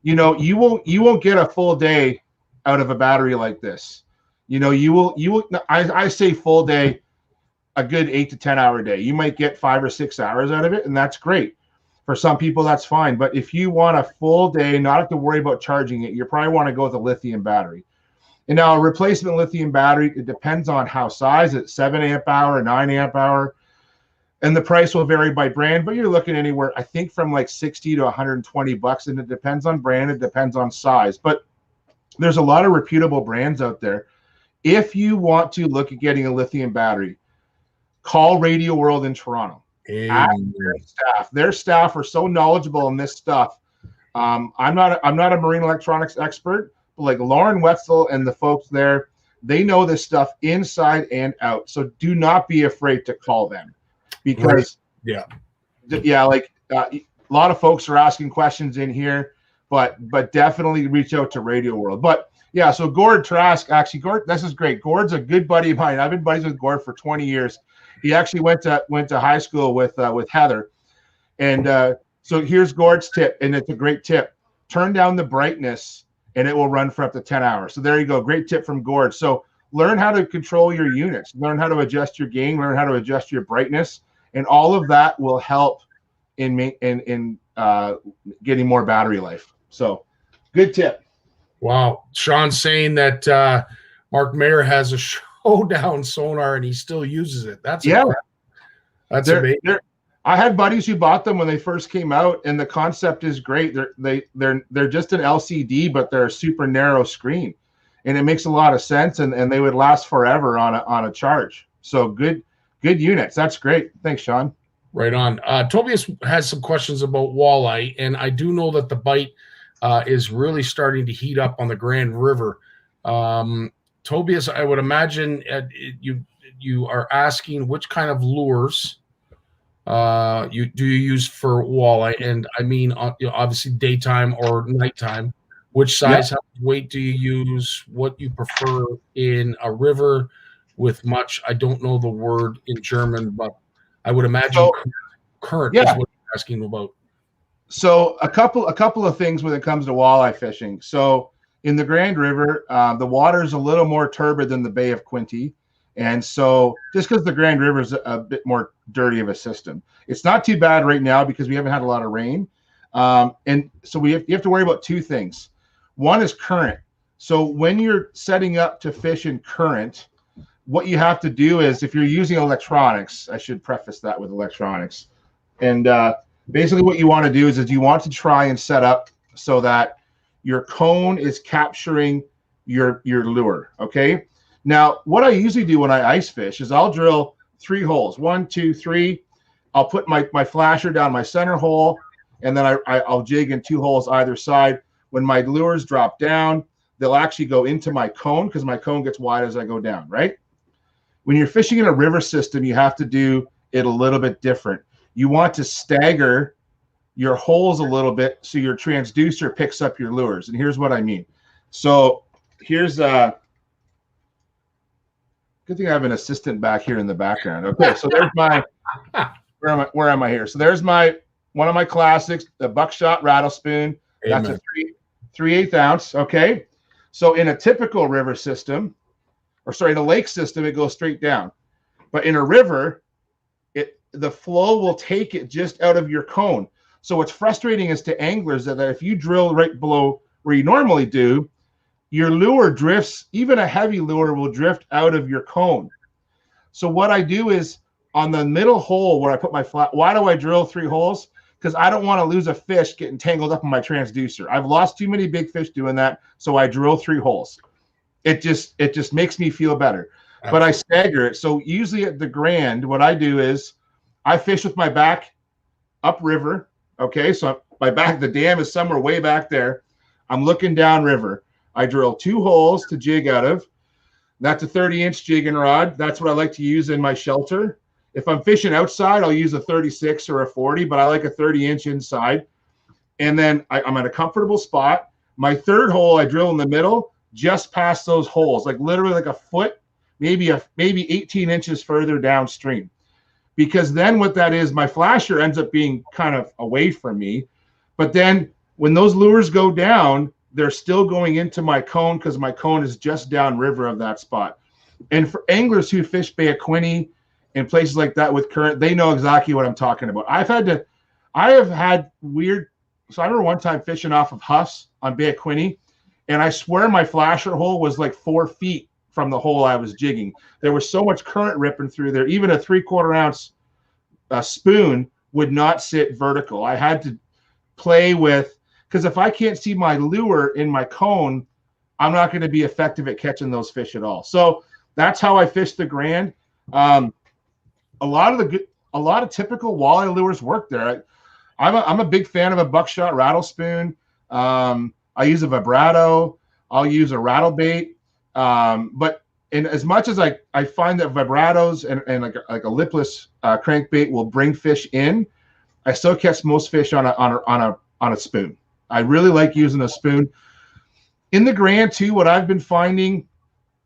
G: you know, you won't get a full day out of a battery like this. You know, you will. I say full day, a good 8 to 10 hour day. You might get 5 or 6 hours out of it, and that's great. For some people, that's fine. But if you want a full day, not have to worry about charging it, you probably want to go with a lithium battery. And now a replacement lithium battery, it depends on how size. It's 7 amp hour, 9 amp hour. And the price will vary by brand, but you're looking anywhere, I think, from like 60 to 120 bucks. And it depends on brand. It depends on size. But there's a lot of reputable brands out there. If you want to look at getting a lithium battery, call Radio World in Toronto. Ask their staff. Their staff are so knowledgeable in this stuff. I'm not a marine electronics expert, but like Lauren Wetzel and the folks there, they know this stuff inside and out. So do not be afraid to call them, because like a lot of folks are asking questions in here, but definitely reach out to Radio World. But yeah, so Gord Trask, actually, Gord, this is great. Gord's a good buddy of mine. I've been buddies with Gord for 20 years. He actually went to high school with Heather. And so here's Gord's tip, and it's a great tip. Turn down the brightness, and it will run for up to 10 hours. So there you go. Great tip from Gord. So learn how to control your units. Learn how to adjust your gain. Learn how to adjust your brightness. And all of that will help in getting more battery life. So good tip. Wow. Sean's saying that Mark Mayer has a showdown sonar and he still uses it. That's amazing. I had buddies who bought them when they first came out, and the concept is great. They're just an LCD, but they're a super narrow screen, and it makes a lot of sense. And they would last forever on a charge. So good units. That's great. Thanks, Sean. Right on. Tobias has some questions about walleye, and I do know that the bite is really starting to heat up on the Grand River. Tobias, I would imagine you are asking which kind of lures you use for walleye, and I mean obviously daytime or nighttime. Which size, how much weight do you use? What you prefer in a river with much? I don't know the word in German, but I would imagine current is what you're asking about. So a couple of things when it comes to walleye fishing. So in the Grand River, the water is a little more turbid than the Bay of Quinte. And so just because the Grand River is a bit more dirty of a system, it's not too bad right now because we haven't had a lot of rain. And so you have to worry about two things. One is current. So when you're setting up to fish in current, what you have to do is, if you're using electronics, I should preface that with electronics. And basically what you want to do is you want to try and set up so that your cone is capturing your lure, okay? Now, what I usually do when I ice fish is I'll drill 3 holes, 1, 2, 3. I'll put my flasher down my center hole, and then I'll jig in 2 holes either side. When my lures drop down, they'll actually go into my cone because my cone gets wide as I go down, right? When you're fishing in a river system, you have to do it a little bit different. You want to stagger your holes a little bit so your transducer picks up your lures. And here's what I mean. So here's good thing I have an assistant back here in the background. Okay, so there's my where am I here? So there's one of my classics, the buckshot rattle spoon.
B: Amen.
G: That's a 3/8 ounce. Okay, so in a typical river system, in a lake system, it goes straight down. But in a river, the flow will take it just out of your cone. So what's frustrating is to anglers that if you drill right below where you normally do, your lure drifts, even a heavy lure will drift out of your cone. So what I do is on the middle hole where I put my flat, why do I drill 3 holes? Because I don't want to lose a fish getting tangled up in my transducer. I've lost too many big fish doing that, so I drill 3 holes. It just makes me feel better. Absolutely. But I stagger it. So usually at the Grand, what I do is I fish with my back upriver. Okay, so my back, the dam is somewhere way back there. I'm looking downriver. I drill 2 holes to jig out of. That's a 30-inch jigging rod. That's what I like to use in my shelter. If I'm fishing outside, I'll use a 36 or a 40, but I like a 30-inch inside. And then I'm at a comfortable spot. My 3rd hole, I drill in the middle, just past those holes, like literally like a foot, maybe 18 inches further downstream. Because then what that is, my flasher ends up being kind of away from me. But then when those lures go down, they're still going into my cone because my cone is just downriver of that spot. And for anglers who fish Bay of Quinte and places like that with current, they know exactly what I'm talking about. I have had weird, so I remember one time fishing off of Huffs on Bay of Quinte, and I swear my flasher hole was like 4 feet from the hole I was jigging. There was so much current ripping through there. Even a 3/4 ounce spoon would not sit vertical. I had to play with, because if I can't see my lure in my cone, I'm not going to be effective at catching those fish at all. So that's how I fish the Grand. A lot of typical walleye lures work there. I'm a big fan of a buckshot rattle spoon. I use a vibrato. I'll use a rattle bait. But in as much as I find that vibratos and like a lipless crankbait will bring fish in, I still catch most fish on a spoon. I really like using a spoon. In the Grand too, what I've been finding,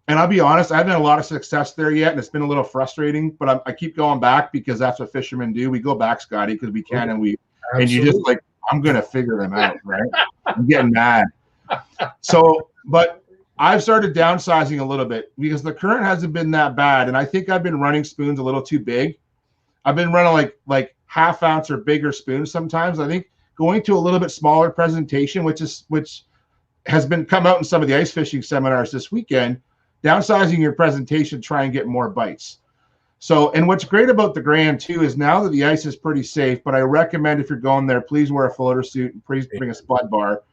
G: and I'll be honest, I haven't had a lot of success there yet, and it's been a little frustrating, but I keep going back because that's what fishermen do. We go back, Scotty, because we can, and you just like, I'm going to figure them out, right? I'm getting mad. So, but I've started downsizing a little bit because the current hasn't been that bad, and I think I've been running spoons a little too big. I've been running like ½ ounce or bigger spoons sometimes. I think going to a little bit smaller presentation, which has been come out in some of the ice fishing seminars this weekend, downsizing your presentation, try and get more bites. So, and what's great about the Grand too is now that the ice is pretty safe, but I recommend if you're going there, please wear a floater suit and please bring a spud bar,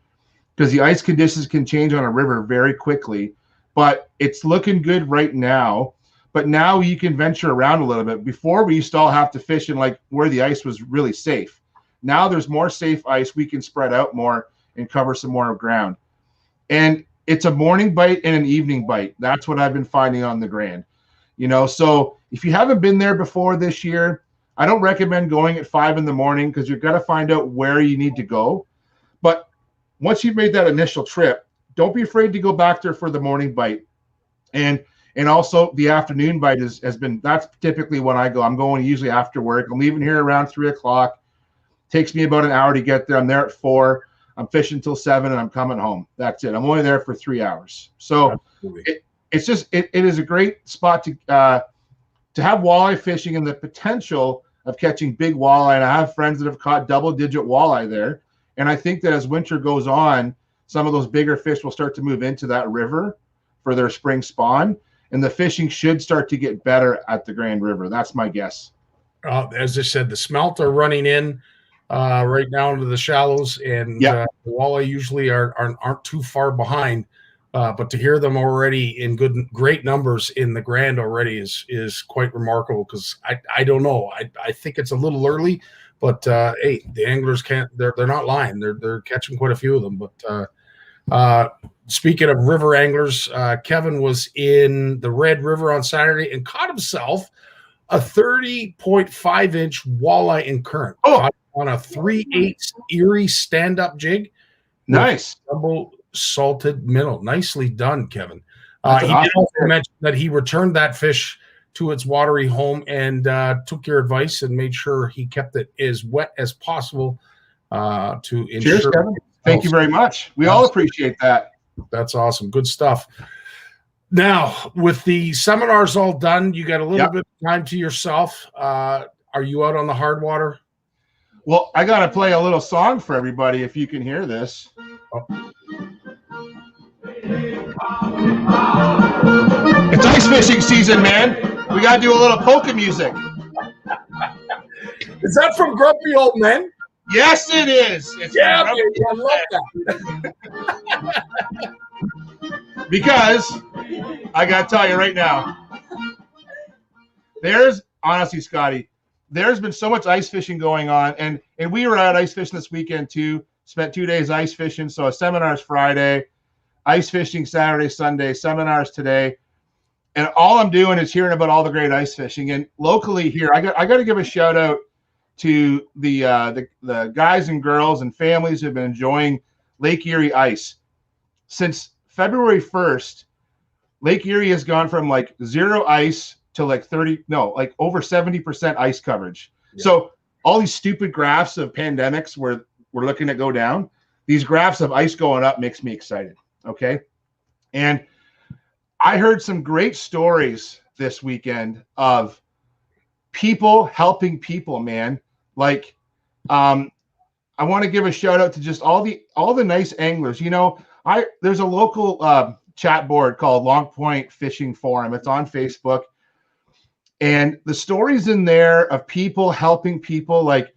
G: because the ice conditions can change on a river very quickly. But it's looking good right now. But now you can venture around a little bit. Before, we used to all have to fish in like where the ice was really safe. Now there's more safe ice. We can spread out more and cover some more ground. And it's a morning bite and an evening bite. That's what I've been finding on the Grand. You know, so if you haven't been there before this year, I don't recommend going at 5 in the morning because you've got to find out where you need to go. But once you've made that initial trip, don't be afraid to go back there for the morning bite. And also the afternoon bite that's typically when I go. I'm going usually after work. I'm leaving here around 3 o'clock. Takes me about an hour to get there. I'm there at 4. I'm fishing till 7 and I'm coming home. That's it. I'm only there for 3 hours. So it's just, it is a great spot to have walleye fishing and the potential of catching big walleye. And I have friends that have caught double-digit walleye there. And I think that as winter goes on, some of those bigger fish will start to move into that river for their spring spawn. And the fishing should start to get better at the Grand River. That's my guess.
B: As I said, the smelt are running in right now into the shallows, and the walleye usually aren't too far behind. But to hear them already in great numbers in the Grand already is quite remarkable, because I don't know. I think it's a little early, but hey, the anglers they're not lying. They're catching quite a few of them. But speaking of river anglers, Kevin was in the Red River on Saturday and caught himself a 30.5-inch walleye in current on a 3/8 Erie stand-up jig.
G: Nice.
B: Double salted minnow. Nicely done, Kevin. He did also mention that he returned that fish to its watery home and took your advice and made sure he kept it as wet as possible to ensure.
G: Cheers, Kevin. Thank you very much. We all appreciate that.
B: That's awesome. Good stuff. Now, with the seminars all done, you got a little bit of time to yourself. Are you out on the hard water?
G: Well, I got to play a little song for everybody if you can hear this. It's ice fishing season, man. We got to do a little polka music.
B: Is that from Grumpy Old Men?
G: Yes, it is. It's
B: yeah, baby, I love that.
G: Because I got to tell you right now, honestly, Scotty, there's been so much ice fishing going on, and we were out ice fishing this weekend too. Spent 2 days ice fishing. So a seminar's Friday, ice fishing Saturday, Sunday, seminars today. And all I'm doing is hearing about all the great ice fishing. And locally here, I got to give a shout out to the guys and girls and families who have been enjoying Lake Erie ice. Since February 1st, Lake Erie has gone from like 0 ice to like over 70% ice coverage. Yeah. So all these stupid graphs of pandemics where we're looking at go down, these graphs of ice going up makes me excited. Okay. And I heard some great stories this weekend of people helping people, man. Like, I want to give a shout out to just all the nice anglers. You know, there's a local chat board called Long Point Fishing Forum. It's on Facebook. And the stories in there of people helping people, like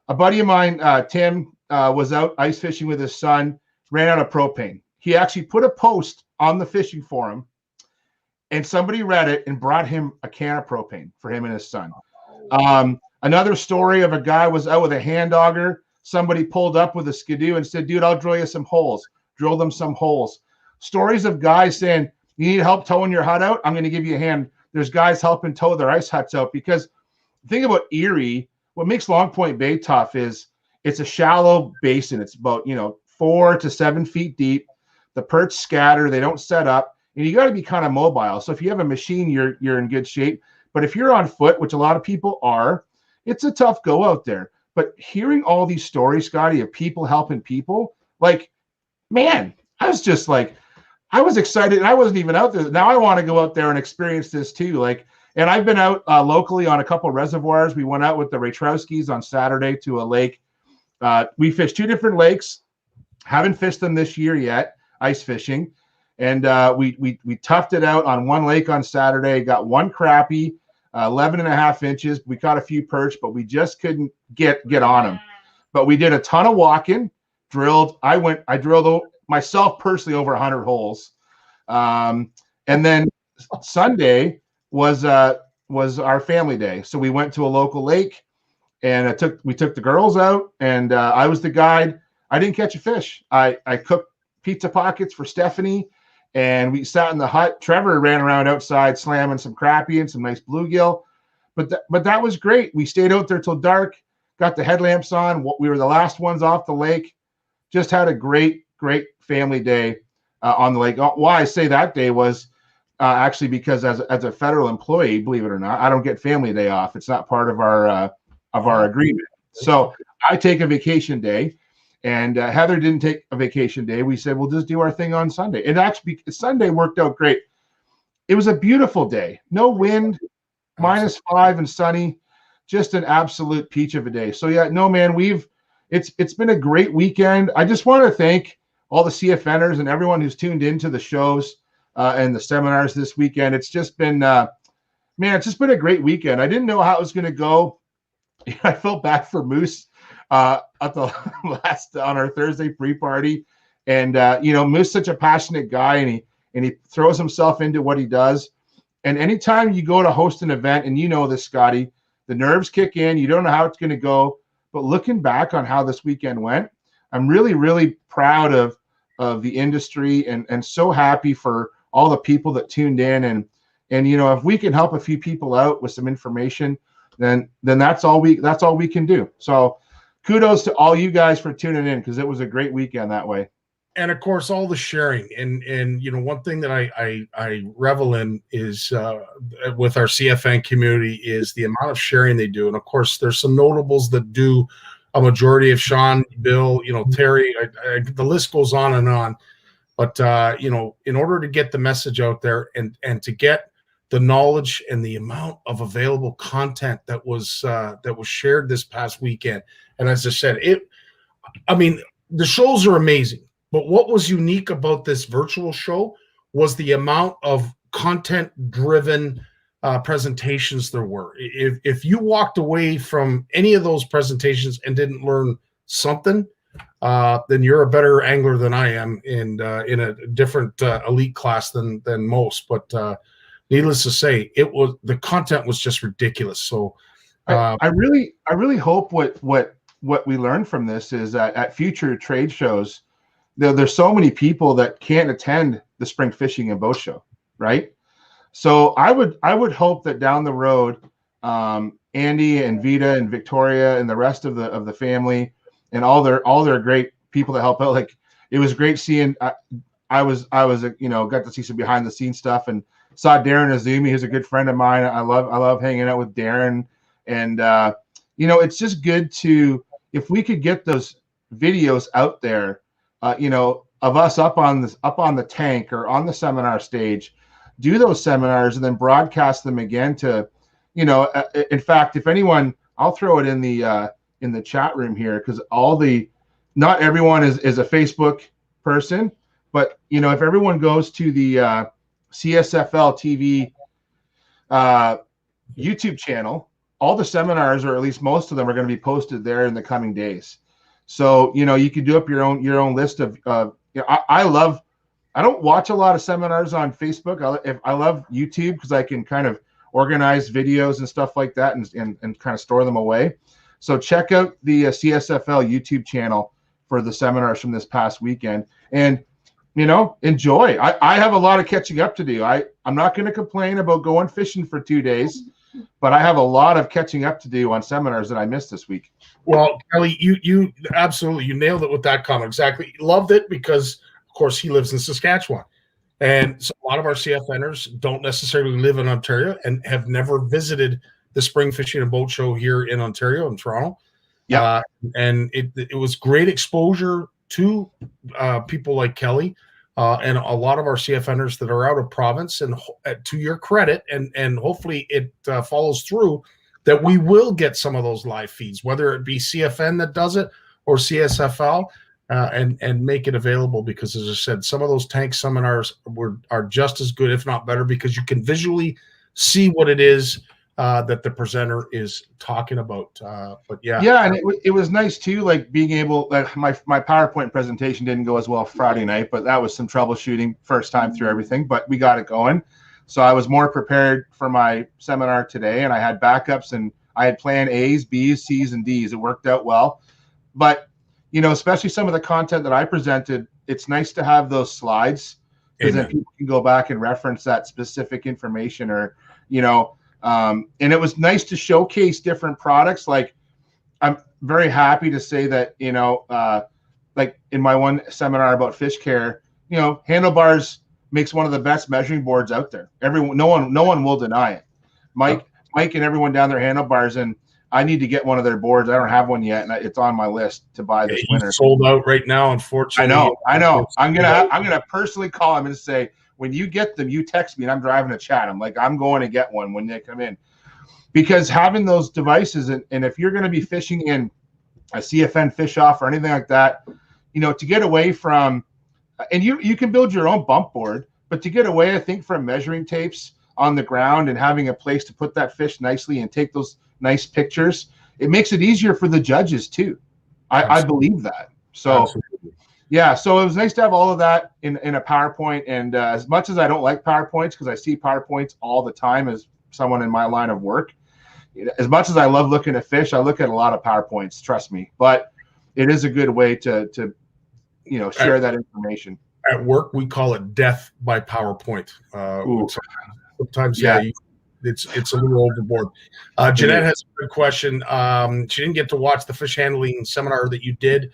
G: a buddy of mine, Tim, was out ice fishing with his son, ran out of propane. He actually put a post on the fishing forum, and somebody read it and brought him a can of propane for him and his son. Another story of a guy was out with a hand auger. Somebody pulled up with a skidoo and said, dude, I'll drill you some holes. Drill them some holes. Stories of guys saying, you need help towing your hut out? I'm going to give you a hand. There's guys helping tow their ice huts out, because the thing about Erie, what makes Long Point Bay tough is it's a shallow basin. It's about 4 to 7 feet deep. The perch scatter. They don't set up, and you got to be kind of mobile. So if you have a machine, you're in good shape. But if you're on foot, which a lot of people are, it's a tough go out there. But hearing all these stories, Scotty, of people helping people, like, man, I was just like, I was excited, and I wasn't even out there. Now I want to go out there and experience this too. Like, and I've been out locally on a couple reservoirs. We went out with the Raytrowskis on Saturday to a lake. We fished 2 different lakes. Haven't fished them this year yet, ice fishing. And we toughed it out on one lake on Saturday. Got 1 crappie, 11.5 inches. We caught a few perch, but we just couldn't get on them. But we did a ton of walking, drilled. I drilled myself personally over 100 holes. And then Sunday was our family day. So we went to a local lake, and we took the girls out, and I was the guide. I didn't catch a fish. I cooked pizza pockets for Stephanie, and we sat in the hut. Trevor ran around outside slamming some crappie and some nice bluegill. But that was great. We stayed out there till dark, got the headlamps on. We were the last ones off the lake. Just had a great family day on the lake. Why I say that day was actually because as a federal employee, believe it or not, I don't get family day off. It's not part of our agreement. So I take a vacation day, And Heather didn't take a vacation day. We said, we'll just do our thing on Sunday. And actually, Sunday worked out great. It was a beautiful day. No wind, -5 and sunny. Just an absolute peach of a day. So yeah, no, man, it's been a great weekend. I just want to thank all the CFNers and everyone who's tuned into the shows and the seminars this weekend. It's just been, it's just been a great weekend. I didn't know how it was going to go. I felt bad for Moose at the on our Thursday pre-party, and Moose is such a passionate guy, and he throws himself into what he does. And anytime you go to host an event, and you know this, Scotty, the nerves kick in. You don't know how it's going to go. But looking back on how this weekend went, I'm really, really proud of the industry, and so happy for all the people that tuned in. And if we can help a few people out with some information, then that's all we can do. So kudos to all you guys for tuning in, because it was a great weekend that way.
B: And of course, all the sharing, and one thing that I revel in is with our CFN community is the amount of sharing they do. And of course, there's some notables that do a majority of Sean, Bill, Terry. The list goes on and on. But in order to get the message out there and to get the knowledge and the amount of available content that was shared this past weekend, and as I said, the shows are amazing. But what was unique about this virtual show was the amount of content-driven presentations there were. If you walked away from any of those presentations and didn't learn something, then you're a better angler than I am, and in a different elite class than most. But needless to say, the content was just ridiculous. So
G: I really hope what we learned from this is that at future trade shows, there's so many people that can't attend the Spring Fishing and Boat Show, right? So I would hope that down the road, Andy and Vita and Victoria and the rest of the family and all their great people that help out. Like, it was great seeing. I was got to see some behind the scenes stuff, and saw Darren Azumi, who's a good friend of mine. I love hanging out with Darren, and it's just good to, if we could get those videos out there. Of us up on the tank or on the seminar stage, do those seminars and then broadcast them again to, in fact, if anyone, I'll throw it in the chat room here, because not everyone is a Facebook person, but if everyone goes to the CSFL TV YouTube channel, all the seminars, or at least most of them, are going to be posted there in the coming days. So, you can do up your own list of, I don't watch a lot of seminars on Facebook. I love YouTube, because I can kind of organize videos and stuff like that and kind of store them away. So check out the CSFL YouTube channel for the seminars from this past weekend, and, enjoy. I have a lot of catching up to do. I'm not going to complain about going fishing for 2 days, but I have a lot of catching up to do on seminars that I missed this week.
B: Well, Kelly, you absolutely, you nailed it with that comment. Exactly. Loved it, because of course he lives in Saskatchewan, and so a lot of our CFNers don't necessarily live in Ontario and have never visited the Spring Fishing and Boat Show here in Ontario, in Toronto. Yeah. And it was great exposure to people like Kelly and a lot of our CFNers that are out of province, and to your credit, and hopefully it follows through, that we will get some of those live feeds, whether it be CFN that does it or CSFL, and make it available, because, as I said, some of those tank seminars are just as good, if not better, because you can visually see what it is that the presenter is talking about. But yeah,
G: and it was nice too, like being able, like my PowerPoint presentation didn't go as well Friday night, but that was some troubleshooting first time through everything, but we got it going. So I was more prepared for my seminar today, and I had backups, and I had plan A's, B's, C's, and D's. It worked out well. But, especially some of the content that I presented, it's nice to have those slides, because then people can go back and reference that specific information, or, and it was nice to showcase different products. Like, I'm very happy to say that, like in my one seminar about fish care, Handlebars makes one of the best measuring boards out there. No one will deny it. Mike and everyone down there, Handlebars, and I need to get one of their boards. I don't have one yet, and it's on my list to buy this winter.
B: Sold out right now, unfortunately.
G: I know. I'm gonna personally call him and say, when you get them, you text me, and I'm driving to Chatham. Like, I'm going to get one when they come in, because having those devices, and if you're going to be fishing in a CFN fish off or anything like that, to get away from, and you can build your own bump board, but to get away, I think, from measuring tapes on the ground and having a place to put that fish nicely and take those nice pictures, it makes it easier for the judges too. I believe that. So absolutely. Yeah, so it was nice to have all of that in a PowerPoint. And as much as I don't like PowerPoints, because I see PowerPoints all the time as someone in my line of work, as much as I love looking at fish, I look at a lot of PowerPoints, trust me. But it is a good way to share that information.
B: At work, we call it death by PowerPoint. Sometimes, it's a little overboard. Jeanette has a good question. She didn't get to watch the fish handling seminar that you did.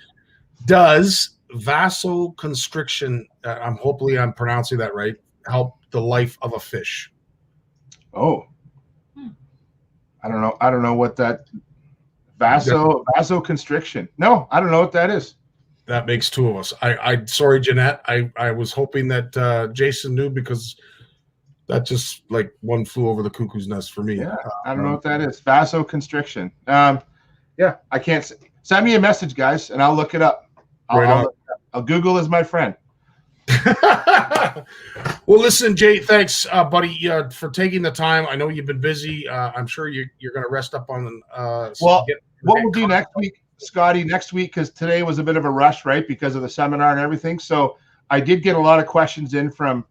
B: Does vasoconstriction, hopefully I'm pronouncing that right, help the life of a fish?
G: Oh, I don't know what that vasoconstriction. No, I don't know what that is.
B: That makes two of us. Sorry, Jeanette. I was hoping that Jason knew, because that just like one flew over the cuckoo's nest for me.
G: Yeah, I don't know what that is. Vasoconstriction. Yeah, I can't. Send me a message, guys, and I'll look it up. I'll Google as my friend.
B: Well, listen, Jay, thanks, buddy, for taking the time. I know you've been busy. I'm sure you're going to rest up on.
G: What we'll do next week, Scotty, because today was a bit of a rush, right, because of the seminar and everything. So I did get a lot of questions in from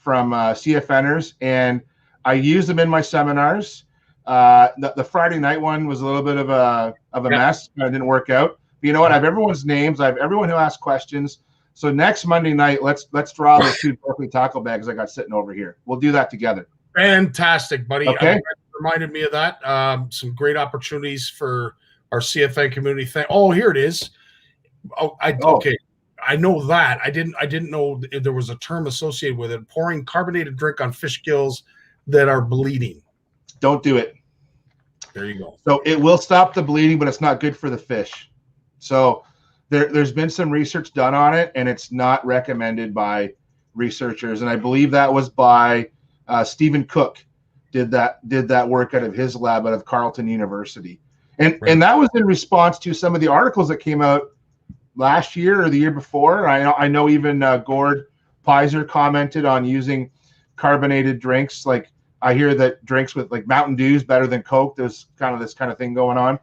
G: CFNers, and I use them in my seminars. The Friday night one was a little bit of a mess. It didn't work out. But you know what? I have everyone's names. I have everyone who asked questions. So next Monday night, let's draw the two Berkeley tackle bags I got sitting over here. We'll do that together.
B: Fantastic, buddy.
G: Okay.
B: Reminded me of that. Some great opportunities for our CFN community thing. Oh, here it is. Okay. I know that. I didn't know there was a term associated with it. Pouring carbonated drink on fish gills that are bleeding.
G: Don't do it.
B: There you go.
G: So it will stop the bleeding, but it's not good for the fish. So there's been some research done on it, and it's not recommended by researchers. And I believe that was by Stephen Cook did that work out of his lab out of Carleton University. And that was in response to some of the articles that came out last year or the year before. I know even Gord Pizer commented on using carbonated drinks. Like, I hear that drinks with like Mountain Dew is better than Coke. There's kind of this kind of thing going on,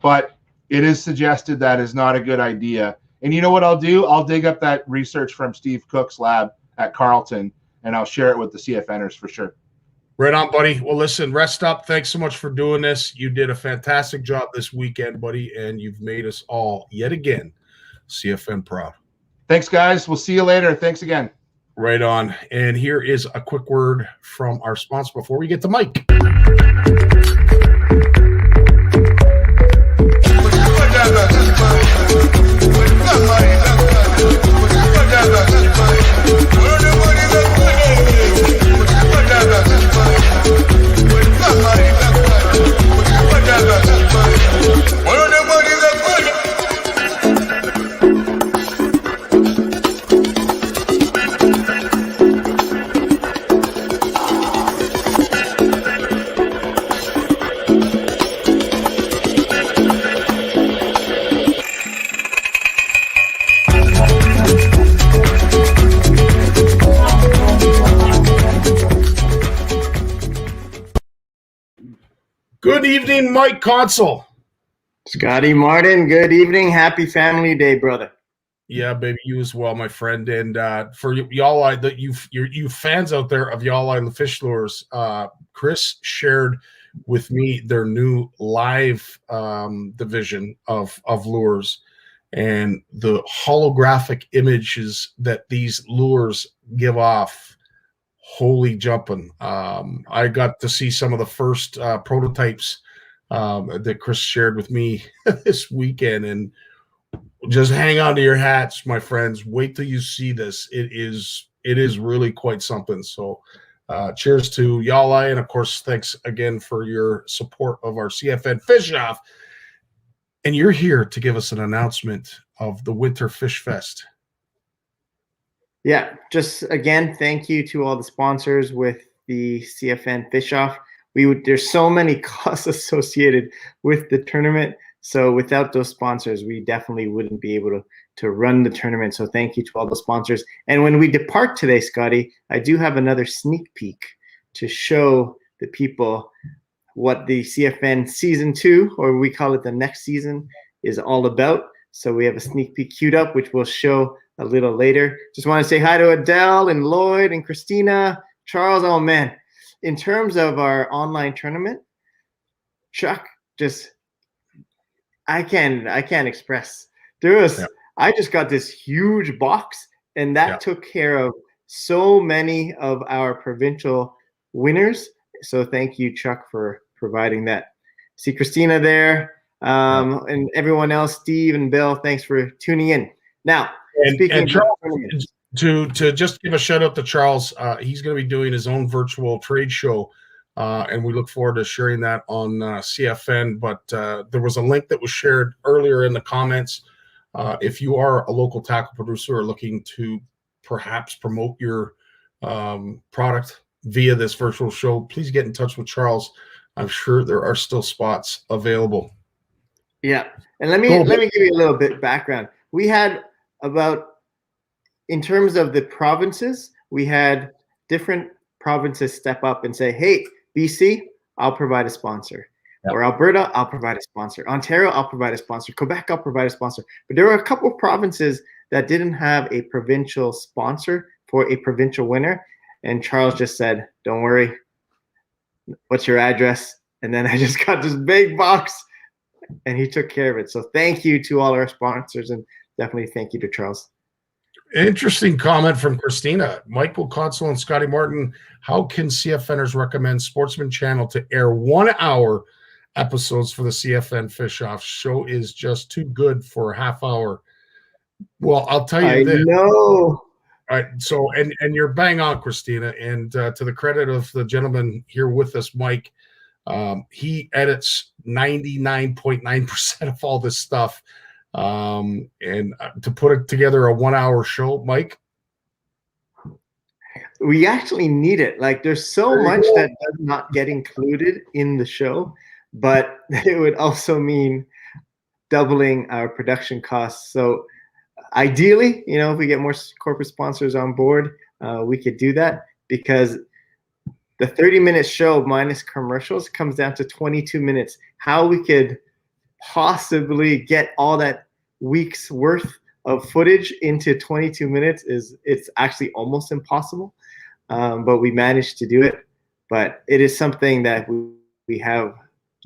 G: but it is suggested that is not a good idea. And you know what I'll do? I'll dig up that research from Steve Cook's lab at Carleton, and I'll share it with the CFNers for sure.
B: Right on, buddy. Well, listen, rest up. Thanks so much for doing this. You did a fantastic job this weekend, buddy, and you've made us all yet again CFN proud.
G: Thanks, guys. We'll see you later. Thanks again.
B: Right on. And here is a quick word from our sponsor before we get to Mike. Good evening, Mike Consul.
H: Scotty Martin, good evening. Happy Family Day, brother.
B: Yeah, baby, you as well, my friend. And for y'all, you fans out there of Y'all Eye Fish Lures, Chris shared with me their new live division of lures, and the holographic images that these lures give off. Holy jumping. I got to see some of the first prototypes that Chris shared with me this weekend, and just hang on to your hats, my friends. Wait till you see this. It is really quite something. So Cheers to y'all, and of course, thanks again for your support of our CFN Fish Off. And you're here to give us an announcement of the Winter Fish Fest.
H: Yeah, just again, thank you to all the sponsors with the CFN Fish Off. There's so many costs associated with the tournament. So without those sponsors, we definitely wouldn't be able to run the tournament. So thank you to all the sponsors. And when we depart today, Scotty, I do have another sneak peek to show the people what the CFN Season 2, or we call it the next season, is all about. So we have a sneak peek queued up, which we'll show a little later. Just want to say hi to Adele and Lloyd and Christina, Charles. Oh, man. In terms of our online tournament, Chuck, I can't express. I just got this huge box, and that took care of so many of our provincial winners. So thank you, Chuck, for providing that. See Christina there, and everyone else, Steve and Bill, thanks for tuning in. Now, speaking of
B: Charles, to just give a shout out to Charles, he's going to be doing his own virtual trade show. And we look forward to sharing that on CFN. But there was a link that was shared earlier in the comments. If you are a local tackle producer or looking to perhaps promote your product via this virtual show, please get in touch with Charles. I'm sure there are still spots available.
H: Yeah, and let me give you a little bit background. We had in terms of the provinces, we had different provinces step up and say, hey, BC, I'll provide a sponsor. Yep. Or Alberta, I'll provide a sponsor. Ontario, I'll provide a sponsor. Quebec, I'll provide a sponsor. But there were a couple of provinces that didn't have a provincial sponsor for a provincial winner. And Charles just said, don't worry, what's your address? And then I just got this big box, and he took care of it. So thank you to all our sponsors, and definitely thank you to Charles.
B: Interesting comment from Christina. Micheal Consul and Scotty Martin, how can CFNers recommend Sportsman Channel to air 1 hour episodes for the CFN Fish Off? Show is just too good for a half hour. Well, I'll tell you this.
H: I know.
B: All right, so and you're bang on, Christina. And to the credit of the gentleman here with us, Mike, he edits 99.9% of all this stuff. And to put it together a 1 hour show, Mike,
H: we actually need it. Like, there's so much that does not get included in the show, but it would also mean doubling our production costs. So ideally, if we get more corporate sponsors on board, we could do that, because the 30-minute show minus commercials comes down to 22 minutes. How we could possibly get all that week's worth of footage into 22 minutes it's actually almost impossible, but we managed to do it. But it is something that we have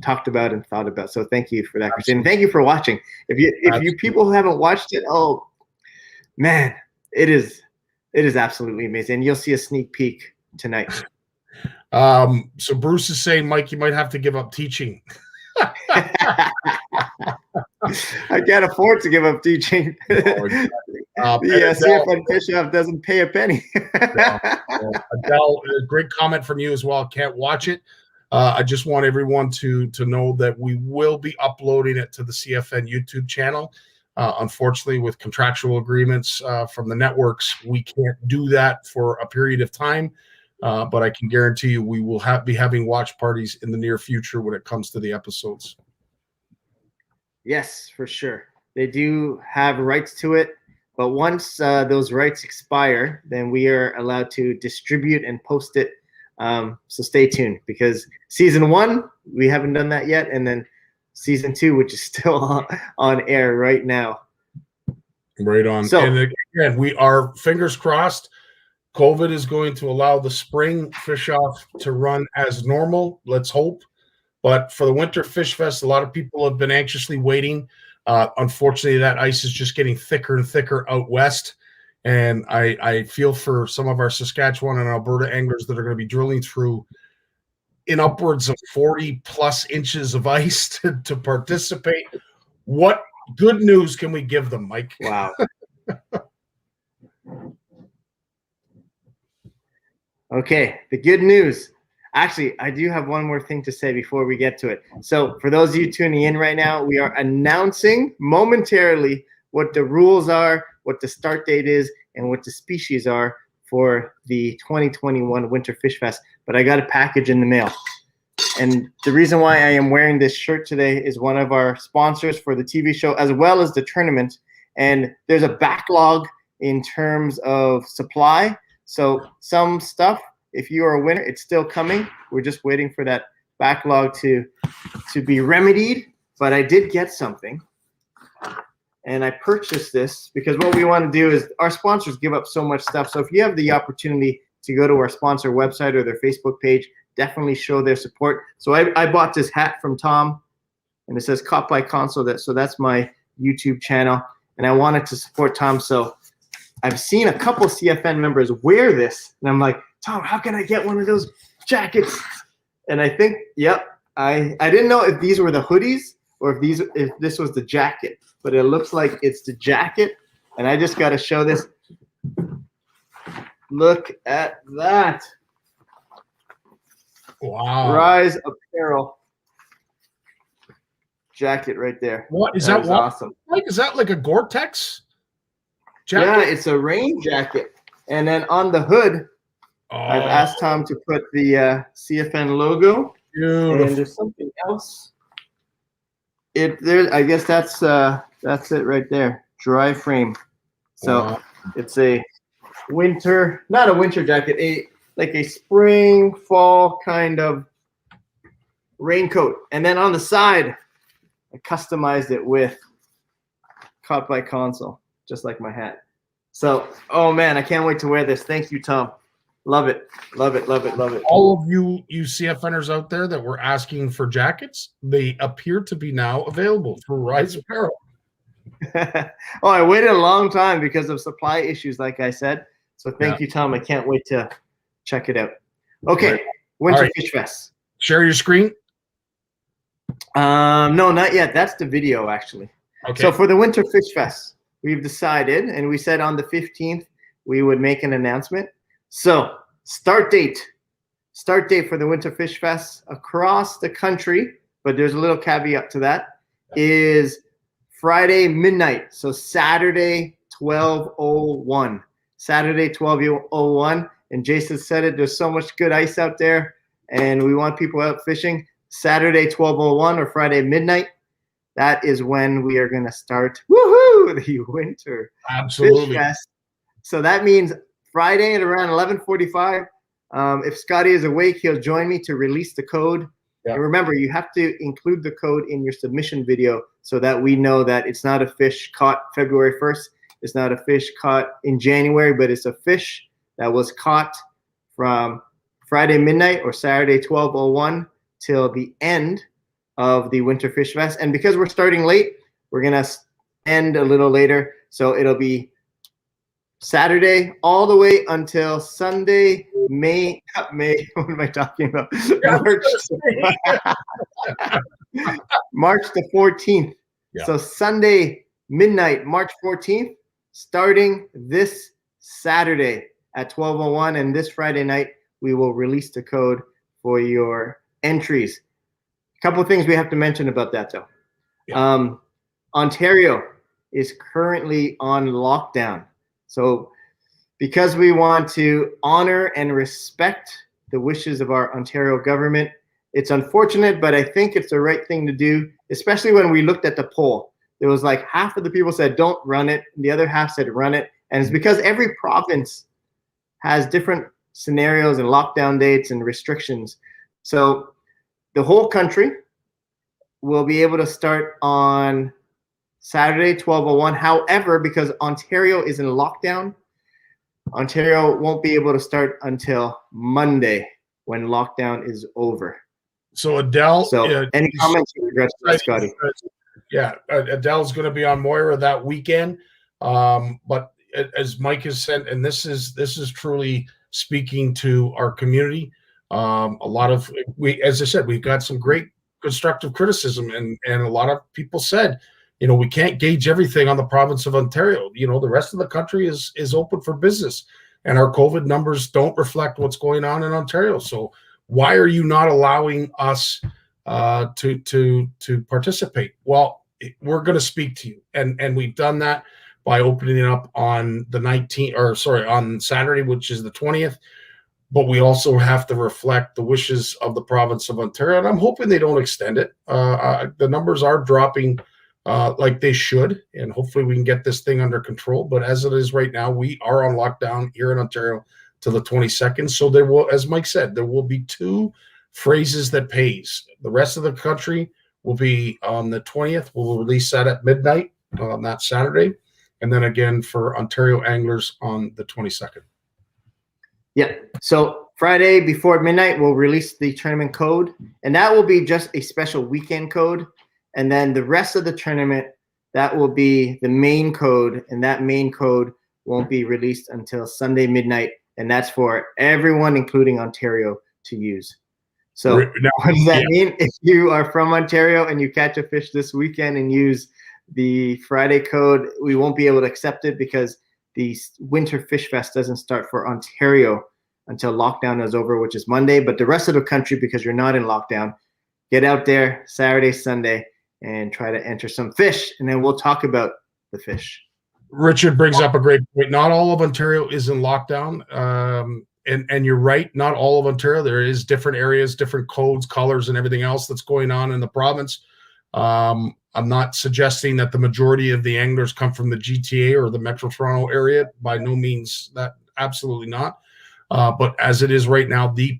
H: talked about and thought about. So thank you for that, Christine. Thank you for watching. If you people haven't watched it, oh man, it is absolutely amazing. You'll see a sneak peek tonight.
B: So Bruce is saying, Mike, you might have to give up teaching.
H: I can't afford to give up teaching.
B: Exactly.
H: CFN Fish Off doesn't pay a penny.
B: Adele, a great comment from you as well. Can't watch it. I just want everyone to know that we will be uploading it to the CFN YouTube channel. Unfortunately, with contractual agreements from the networks, we can't do that for a period of time. But I can guarantee you we will be having watch parties in the near future when it comes to the episodes.
H: Yes, for sure. They do have rights to it. But once those rights expire, then we are allowed to distribute and post it. So stay tuned, because season 1, we haven't done that yet. And then season 2, which is still on air right now.
B: Right on.
H: So,
B: and again, we are fingers crossed. COVID is going to allow the spring fish off to run as normal. Let's hope. But for the Winter Fish Fest, a lot of people have been anxiously waiting. Unfortunately, that ice is just getting thicker and thicker out west. And I feel for some of our Saskatchewan and Alberta anglers that are going to be drilling through in upwards of 40+ inches of ice to participate. What good news can we give them, Mike?
H: Wow. Okay, the good news. Actually, I do have one more thing to say before we get to it. So for those of you tuning in right now, we are announcing momentarily what the rules are, what the start date is, and what the species are for the 2021 Winter Fish Fest. But I got a package in the mail. And the reason why I am wearing this shirt today is one of our sponsors for the TV show as well as the tournament. And there's a backlog in terms of supply. So some stuff, if you are a winner, it's still coming. We're just waiting for that backlog to be remedied. But I did get something. And I purchased this because what we want to do is our sponsors give up so much stuff. So if you have the opportunity to go to our sponsor website or their Facebook page, definitely show their support. So I bought this hat from Tom, and it says Pike Consul. So that's my YouTube channel. And I wanted to support Tom. So I've seen a couple CFN members wear this. And I'm like, Tom, how can I get one of those jackets? And I think, yep, I didn't know if these were the hoodies or if this was the jacket. But it looks like it's the jacket. And I just got to show this. Look at that.
B: Wow.
H: Rise Apparel jacket right there.
B: What is that?
H: Awesome.
B: Like, is that like a Gore-Tex jacket?
H: Yeah, it's a rain jacket. And then on the hood, I've asked Tom to put the CFN logo.
B: Beautiful.
H: And there's something else. I guess that's it right there. Dry frame. So it's a winter, not a winter jacket, like a spring, fall kind of raincoat. And then on the side, I customized it with Pike Consul, just like my hat. So, oh man, I can't wait to wear this. Thank you, Tom. Love it. Love it, love it, love it.
B: All of you CFNers out there that were asking for jackets, they appear to be now available for Rise Apparel.
H: Oh, I waited a long time because of supply issues, like I said. So thank you, Tom. I can't wait to check it out. Okay, Winter Fish Fest.
B: Share your screen?
H: No, not yet. That's the video, actually.
B: Okay.
H: So for the Winter Fish Fest, we've decided, and we said on the 15th, we would make an announcement. So start date for the Winter Fish Fest across the country, but there's a little caveat to that, is Friday midnight. So Saturday, 12:01. Saturday, 12:01. And Jason said it, there's so much good ice out there, and we want people out fishing. Saturday, 12:01 or Friday midnight. That is when we are going to start, woohoo, the Winter Fish Fest. So that means Friday at around 11:45. If Scotty is awake, he'll join me to release the code. Yeah. And remember, you have to include the code in your submission video so that we know that it's not a fish caught February 1st. It's not a fish caught in January, but it's a fish that was caught from Friday midnight or Saturday 12:01 till the end of the Winter Fish Fest. And because we're starting late, we're going to end a little later. So it'll be Saturday all the way until Sunday, May, what am I talking about? March the 14th. Yeah. So Sunday, midnight, March 14th, starting this Saturday at 12:01. And this Friday night, we will release the code for your entries. A couple of things we have to mention about that, though. Yeah. Ontario is currently on lockdown. So because we want to honor and respect the wishes of our Ontario government, it's unfortunate, but I think it's the right thing to do, especially when we looked at the poll. There was like half of the people said don't run it, and the other half said run it. And it's because every province has different scenarios and lockdown dates and restrictions. So the whole country will be able to start on Saturday, 12:01. However, because Ontario is in lockdown, Ontario won't be able to start until Monday when lockdown is over.
B: So Adele.
H: So any comments or regrets, Scotty?
B: Yeah, Adele's going to be on Moira that weekend. But as Mike has said, and this is truly speaking to our community. A lot of as I said, we've got some great constructive criticism, and a lot of people said, we can't gauge everything on the province of Ontario. The rest of the country is open for business, and our COVID numbers don't reflect what's going on in Ontario. So why are you not allowing us to participate? Well, we're going to speak to you, and we've done that by opening it up on the 19th, or sorry, on Saturday, which is the 20th. But we also have to reflect the wishes of the province of Ontario, and I'm hoping they don't extend it. The numbers are dropping like they should, and hopefully we can get this thing under control. But as it is right now, we are on lockdown here in Ontario till the 22nd. So there will, as Mike said, there will be 2 phrases that pays. The rest of the country will be on the 20th. We'll release that at midnight on that Saturday, and then again for Ontario anglers on the 22nd.
H: Yeah. So Friday before midnight, we'll release the tournament code, and that will be just a special weekend code. And then the rest of the tournament, that will be the main code, and that main code won't be released until Sunday midnight, and that's for everyone, including Ontario, to use. So
B: Now,
H: what does that mean? If you are from Ontario and you catch a fish this weekend and use the Friday code, we won't be able to accept it because the Winter Fish Fest doesn't start for Ontario until lockdown is over, which is Monday. But the rest of the country, because you're not in lockdown, get out there Saturday, Sunday, and try to enter some fish. And then we'll talk about the fish.
B: Richard brings up a great point. Not all of Ontario is in lockdown. And you're right, not all of Ontario. There is different areas, different codes, colors, and everything else that's going on in the province. I'm not suggesting that the majority of the anglers come from the GTA or the Metro Toronto area. By no means, that absolutely not. But as it is right now, the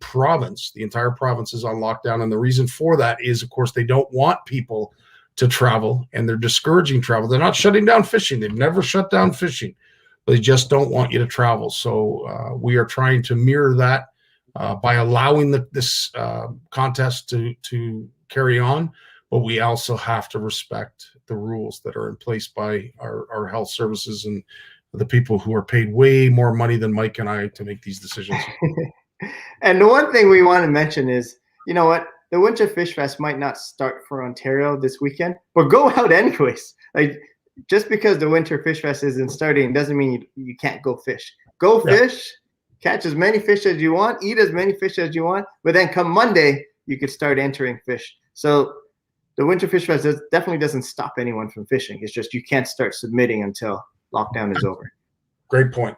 B: entire province is on lockdown. And the reason for that is, of course, they don't want people to travel, and they're discouraging travel. They're not shutting down fishing. They've never shut down fishing. They just don't want you to travel. So we are trying to mirror that by allowing this contest to carry on. But we also have to respect the rules that are in place by our health services and the people who are paid way more money than Mike and I to make these decisions.
H: And the one thing we want to mention is, you know what? The Winter Fish Fest might not start for Ontario this weekend, but go out anyways. Like, just because the Winter Fish Fest isn't starting doesn't mean you can't go fish. Go fish, catch as many fish as you want, eat as many fish as you want, but then come Monday, you could start entering fish. So the Winter Fish Fest definitely doesn't stop anyone from fishing. It's just you can't start submitting until lockdown is over.
B: Great point.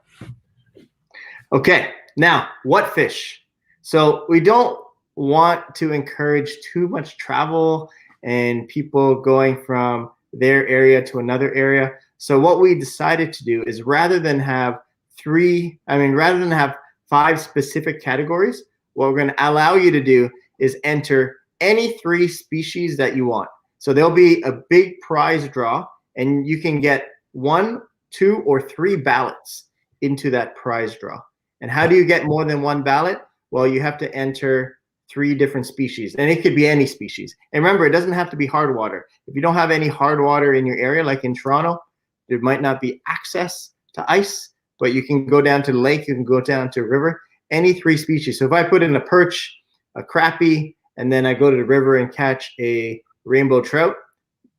H: Okay, now what fish? So we don't want to encourage too much travel and people going from their area to another area. So what we decided to do is rather than have 5 specific categories, what we're going to allow you to do is enter any 3 species that you want. So there'll be a big prize draw, and you can get 1, 2, or 3 ballots into that prize draw. And how do you get more than 1 ballot? Well, you have to enter 3 different species, and it could be any species. And remember, it doesn't have to be hard water. If you don't have any hard water in your area, like in Toronto, there might not be access to ice, but you can go down to the lake, you can go down to a river, any 3 species. So if I put in a perch, a crappie, and then I go to the river and catch a rainbow trout,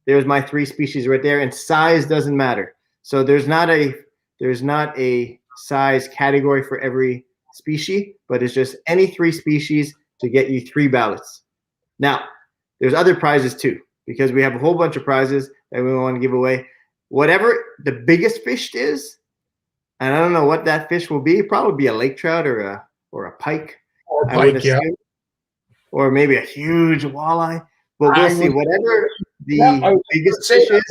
H: there's my 3 species right there, and size doesn't matter. So there's not a size category for every species, but it's just any 3 species to get you 3 ballots. Now, there's other prizes too, because we have a whole bunch of prizes that we want to give away. Whatever the biggest fish is, and I don't know what that fish will be, probably be a lake trout or a pike.
B: Or pike, yeah.
H: Or maybe a huge walleye. But we'll see. Whatever the biggest fish is,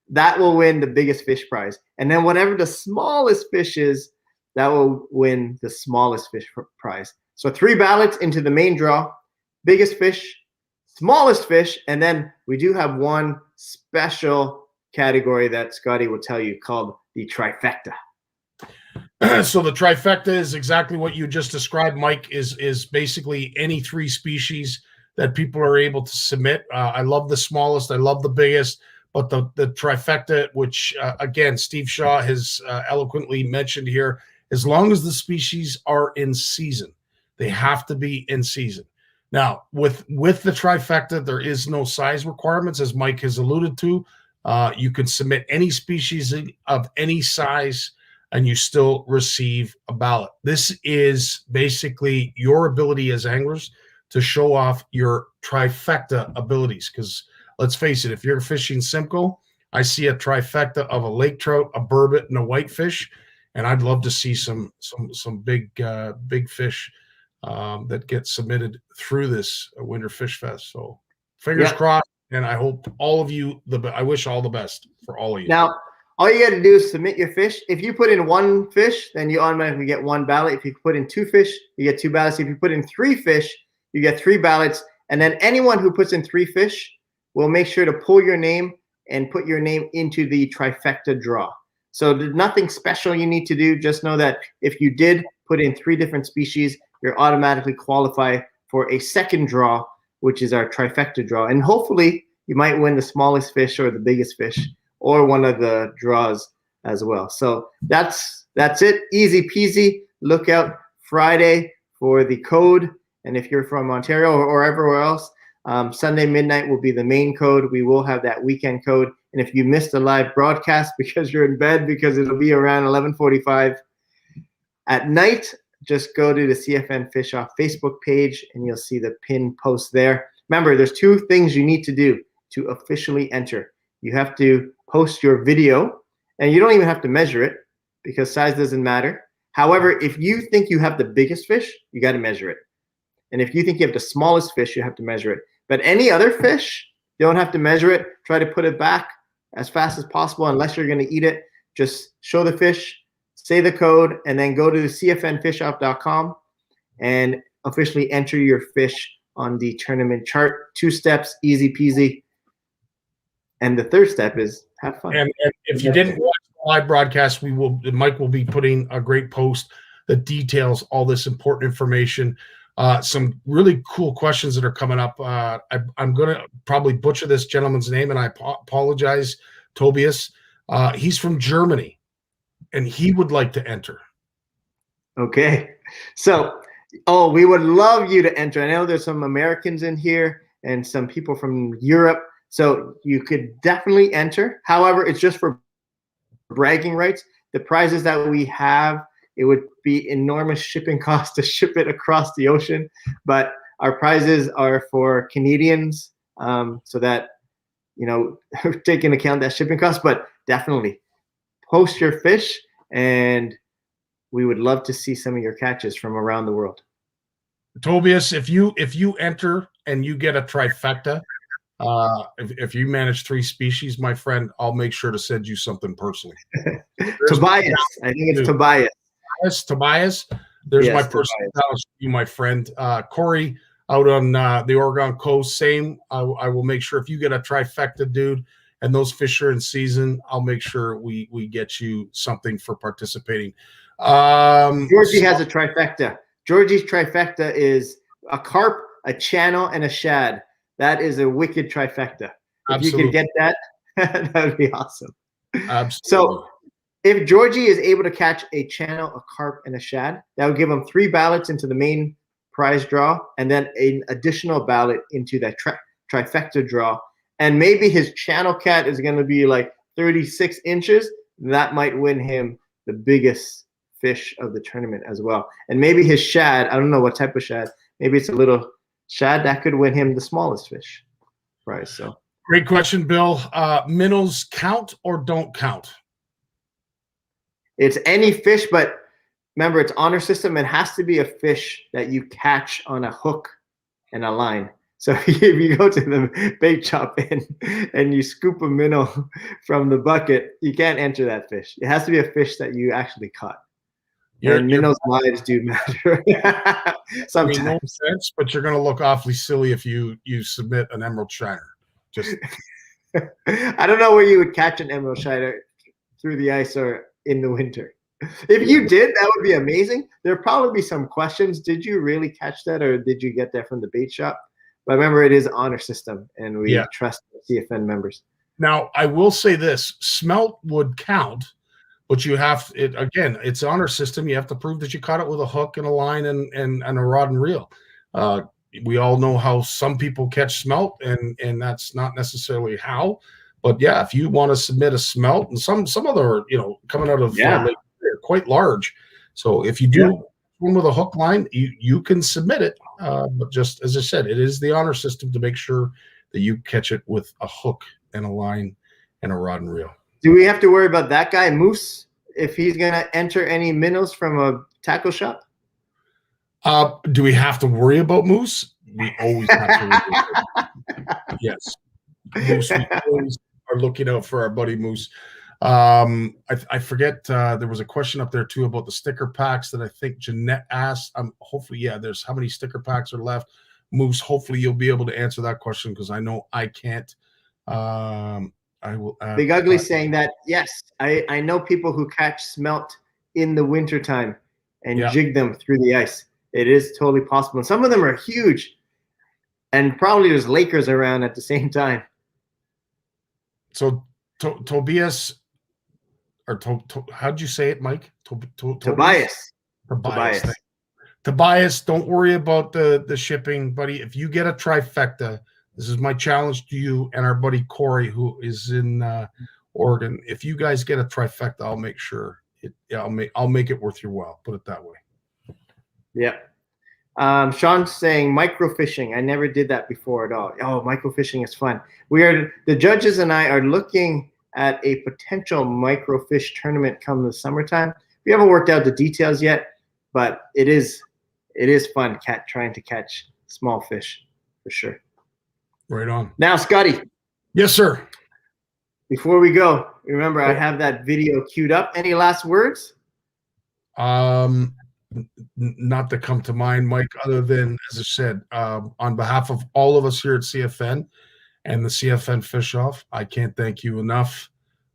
H: that will win the biggest fish prize. And then whatever the smallest fish is, that will win the smallest fish prize. So 3 ballots into the main draw, biggest fish, smallest fish, and then we do have one special category that Scotty will tell you called the trifecta.
B: So the trifecta is exactly what you just described, Mike, is basically any 3 species that people are able to submit. I love the smallest, I love the biggest, but the trifecta, which again, Steve Shaw has eloquently mentioned here, as long as the species are in season, they have to be in season. Now, with the trifecta, there is no size requirements, as Mike has alluded to. You can submit any species of any size. and you still receive a ballot. This is basically your ability as anglers to show off your trifecta abilities. Because let's face it, if you're fishing Simcoe, I see a trifecta of a lake trout, a burbot, and a whitefish, and I'd love to see some big fish that get submitted through this Winter Fish Fest. So fingers crossed, and I hope all of you, I wish all the best for all of you.
H: Now, all you got to do is submit your fish. If you put in 1 fish, then you automatically get 1 ballot. If you put in 2 fish, you get 2 ballots. If you put in 3 fish, you get 3 ballots. And then anyone who puts in 3 fish will make sure to pull your name and put your name into the trifecta draw. So there's nothing special you need to do. Just know that if you did put in 3 different species, you're automatically qualified for a second draw, which is our trifecta draw. And hopefully you might win the smallest fish or the biggest fish or one of the draws as well. So that's it. Easy peasy. Look out Friday for the code. And if you're from Ontario or everywhere else, Sunday midnight will be the main code. We will have that weekend code. And if you missed a live broadcast because you're in bed, because it'll be around 11:45 at night, just go to the CFN Fish Off Facebook page and you'll see the pin post there. Remember, there's 2 things you need to do to officially enter. You have to post your video, and you don't even have to measure it because size doesn't matter. However, if you think you have the biggest fish, you got to measure it. And if you think you have the smallest fish, you have to measure it. But any other fish, you don't have to measure it. Try to put it back as fast as possible unless you're going to eat it. Just show the fish, say the code, and then go to cfnfishoff.com and officially enter your fish on the tournament chart. 2 steps, easy peasy. And the 3rd step is have fun.
B: And if you didn't watch the live broadcast, Mike will be putting a great post that details all this important information. Some really cool questions that are coming up. I'm going to probably butcher this gentleman's name, and I apologize, Tobias. He's from Germany, and he would like to enter.
H: Okay. So, we would love you to enter. I know there's some Americans in here and some people from Europe. So you could definitely enter. However, it's just for bragging rights. The prizes that we have, it would be enormous shipping costs to ship it across the ocean. But our prizes are for Canadians, so that, take into account that shipping cost. But definitely post your fish, and we would love to see some of your catches from around the world.
B: Tobias, if you enter and you get a trifecta, if you manage 3 species, my friend, I'll make sure to send you something personally.
H: Tobias, I think it's Tobias.
B: Tobias, there's my personal challenge to you, my friend. Corey out on the Oregon coast, same. I will make sure if you get a trifecta, dude, and those fish are in season, I'll make sure we get you something for participating.
H: Georgie has a trifecta. Georgie's trifecta is a carp, a channel, and a shad. That is a wicked trifecta. If you can get that, that would be awesome.
B: Absolutely.
H: So if Georgie is able to catch a channel, a carp, and a shad, that would give him 3 ballots into the main prize draw, and then an additional ballot into that trifecta draw. And maybe his channel cat is going to be like 36 inches. That might win him the biggest fish of the tournament as well. And maybe his shad, I don't know what type of shad, maybe it's a little shad, that could win him the smallest fish prize. So
B: great question, Bill. Minnows count or don't count?
H: It's any fish, but remember, it's honor system. It has to be a fish that you catch on a hook and a line. So if you go to the bait shop and you scoop a minnow from the bucket, you can't enter that fish. It has to be a fish that you actually caught. And minnows' lives do matter. Sometimes.
B: No sense, but you're going to look awfully silly if you submit an emerald shiner. Just
H: I don't know where you would catch an emerald shiner, through the ice or in the winter. If you did, that would be amazing. There'd probably be some questions. Did you really catch that, or did you get that from the bait shop? But remember, it is honor system, and we trust the CFN members.
B: Now, I will say this: smelt would count, but you have it again. It's honor system. You have to prove that you caught it with a hook and a line and a rod and reel. We all know how some people catch smelt, and that's not necessarily how. But yeah, if you want to submit a smelt and some other, coming out of Lake, they're quite large. So if you do one with a hook line, you can submit it. But just as I said, it is the honor system to make sure that you catch it with a hook and a line and a rod and reel.
H: Do we have to worry about that guy, Moose, if he's going to enter any minnows from a tackle shop?
B: Do we have to worry about Moose? We always have to worry about Moose. Yes. Moose, we always are looking out for our buddy Moose. I forget, there was a question up there too about the sticker packs that I think Jeanette asked. Hopefully, there's how many sticker packs are left. Moose, hopefully you'll be able to answer that question because I know I can't. I will.
H: Big Ugly saying that, yes, I know people who catch smelt in the wintertime and jig them through the ice. It is totally possible. And some of them are huge. And probably there's Lakers around at the same time.
B: So Tobias, or how'd you say it, Mike?
H: Tobias.
B: Tobias, don't worry about the shipping, buddy. If you get a trifecta, this is my challenge to you and our buddy Corey, who is in Oregon. If you guys get a trifecta, I'll make sure I'll make it worth your while. Put it that way.
H: Yeah. Sean's saying microfishing. I never did that before at all. Oh, microfishing is fun. The judges and I are looking at a potential microfish tournament come the summertime. We haven't worked out the details yet, but it is fun trying to catch small fish for sure.
B: Right on.
H: Now, Scotty.
B: Yes, sir.
H: Before we go, remember I have that video queued up. Any last words?
B: Not to come to mind, Mike, other than, as I said, on behalf of all of us here at CFN and the CFN Fish Off, I can't thank you enough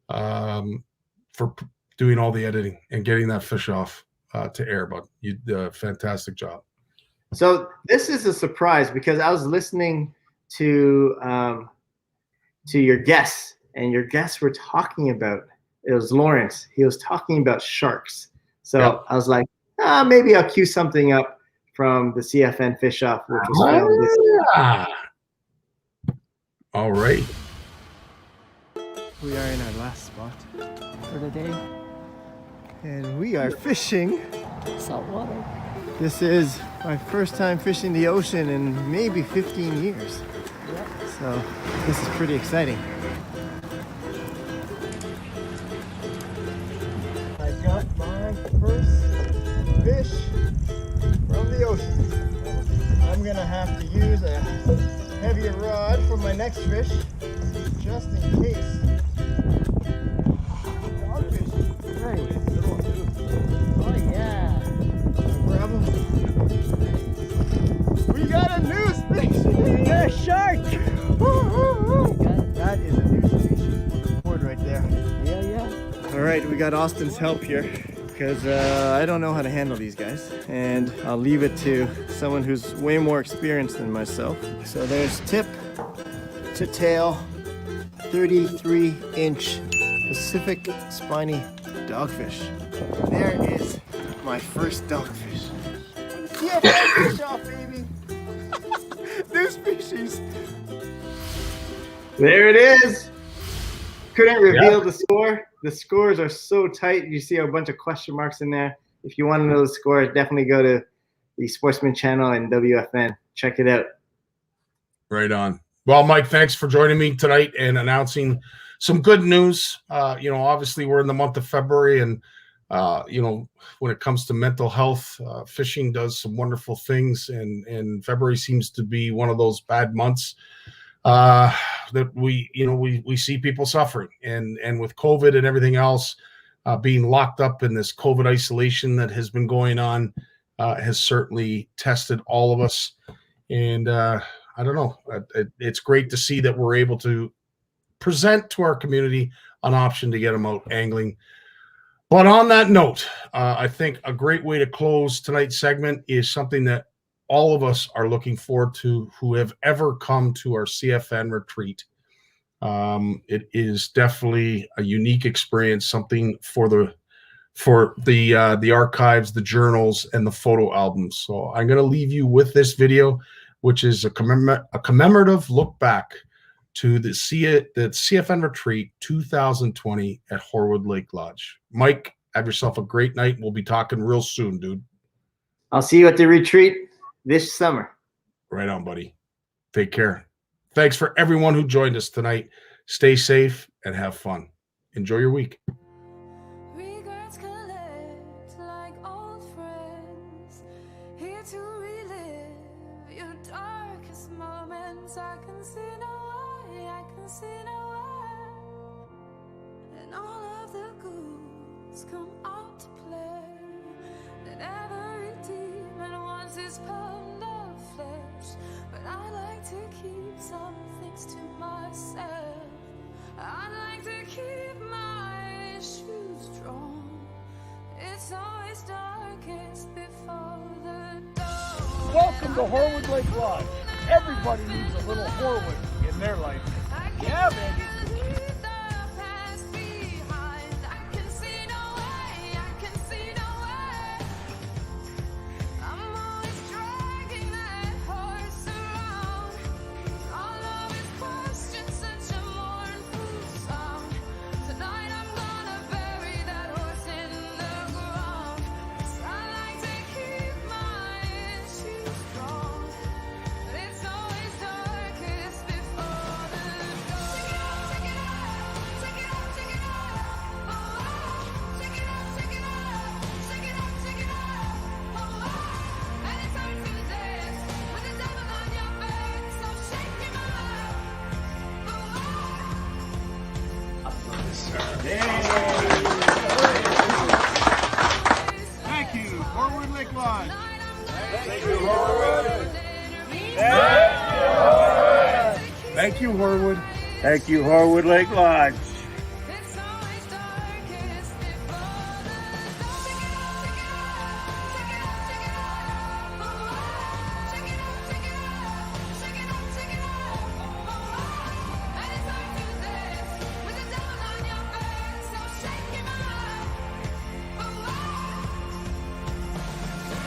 B: for doing all the editing and getting that fish off to air, bud. You did a fantastic job.
H: So this is a surprise because I was listening to your guests, and your guests were talking about, it was Lawrence. He was talking about sharks. So I was like, maybe I'll cue something up from the CFN Fish Off, which was filmed this year.
B: All right.
I: We are in our last spot for the day. And we are fishing
J: saltwater.
I: This is my first time fishing the ocean in maybe 15 years.
J: Yep.
I: So this is pretty exciting. I got my first fish from the ocean. I'm gonna have to use a heavier rod for my next fish, just in case. Dogfish. Nice. Oh yeah. Grab them. We got a new species. We got a shark. That is a new species. Board right there.
J: Yeah.
I: All right, we got Austin's help here because I don't know how to handle these guys, and I'll leave it to someone who's way more experienced than myself. So there's tip to tail, 33-inch Pacific spiny dogfish. There is my first dogfish. Yeah, fish off, baby. New species.
H: There it is. Couldn't reveal the score. The scores are so tight. You see a bunch of question marks in there. If you want to know the scores, definitely go to the Sportsman channel and WFN. Check it out.
B: Right on. Well, Mike, thanks for joining me tonight and announcing some good news. Obviously we're in the month of February, and when it comes to mental health, fishing does some wonderful things, and February seems to be one of those bad months that we see people suffering, and with COVID and everything else, being locked up in this COVID isolation that has been going on has certainly tested all of us. And I don't know, it's great to see that we're able to present to our community an option to get them out angling. But on that note, I think a great way to close tonight's segment is something that all of us are looking forward to who have ever come to our CFN retreat. It is definitely a unique experience, something for the archives, the journals, and the photo albums. So I'm going to leave you with this video, which is a commemorative look back to the CFN Retreat 2020 at Horwood Lake Lodge. Mike, Have yourself a great night. We'll be talking real soon, dude.
H: I'll see you at the retreat this summer.
B: Right on, buddy. Take care. Thanks for everyone who joined us tonight. Stay safe and have fun. Enjoy your week.
K: Regrets collect like old friends, here to relive your darkest moments. I can see no way, I can see no way. And all of the ghouls come out to play. And every demon wants his pound of flesh. But I like to keep some things to myself. I like to keep my shoes strong. It's always darkest before the dawn.
L: Welcome to Horwood Lake Lodge. Everybody needs a little Horwood in their life. Yeah, baby.
I: Thank you, Horwood Lake Lodge.
L: Thank you, Horwood.
I: Thank you, Horwood. Thank you, Horwood Lake Lodge.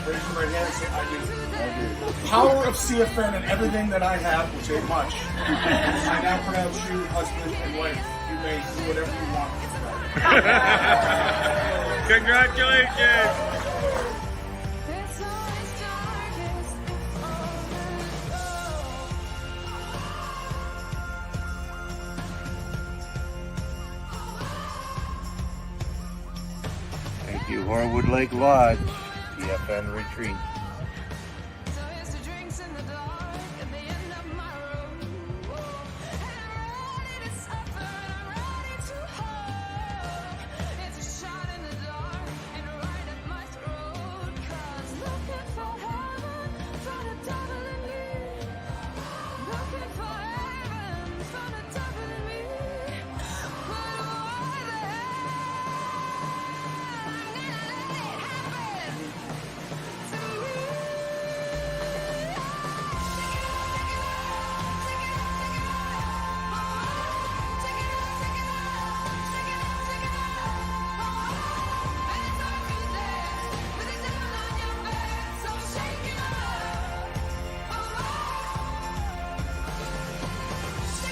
M: Raise your right hand and say, I do. The power of CFN and everything that I have, which ain't much, I now pronounce you husband and wife. You may do whatever you want.
I: Congratulations. Thank you, Horwood Lake Lodge, CFN Retreat.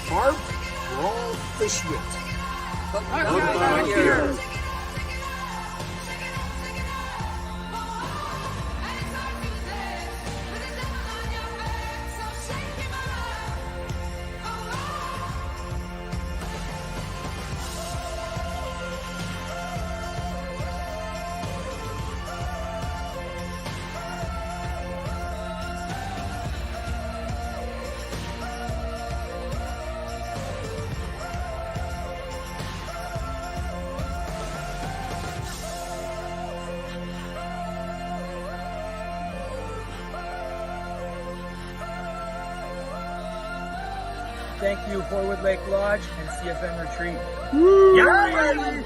M: Carp, raw fish wit. Not here.
L: Thank you, Horwood Lake Lodge and CFN Retreat. Woo! Yeah!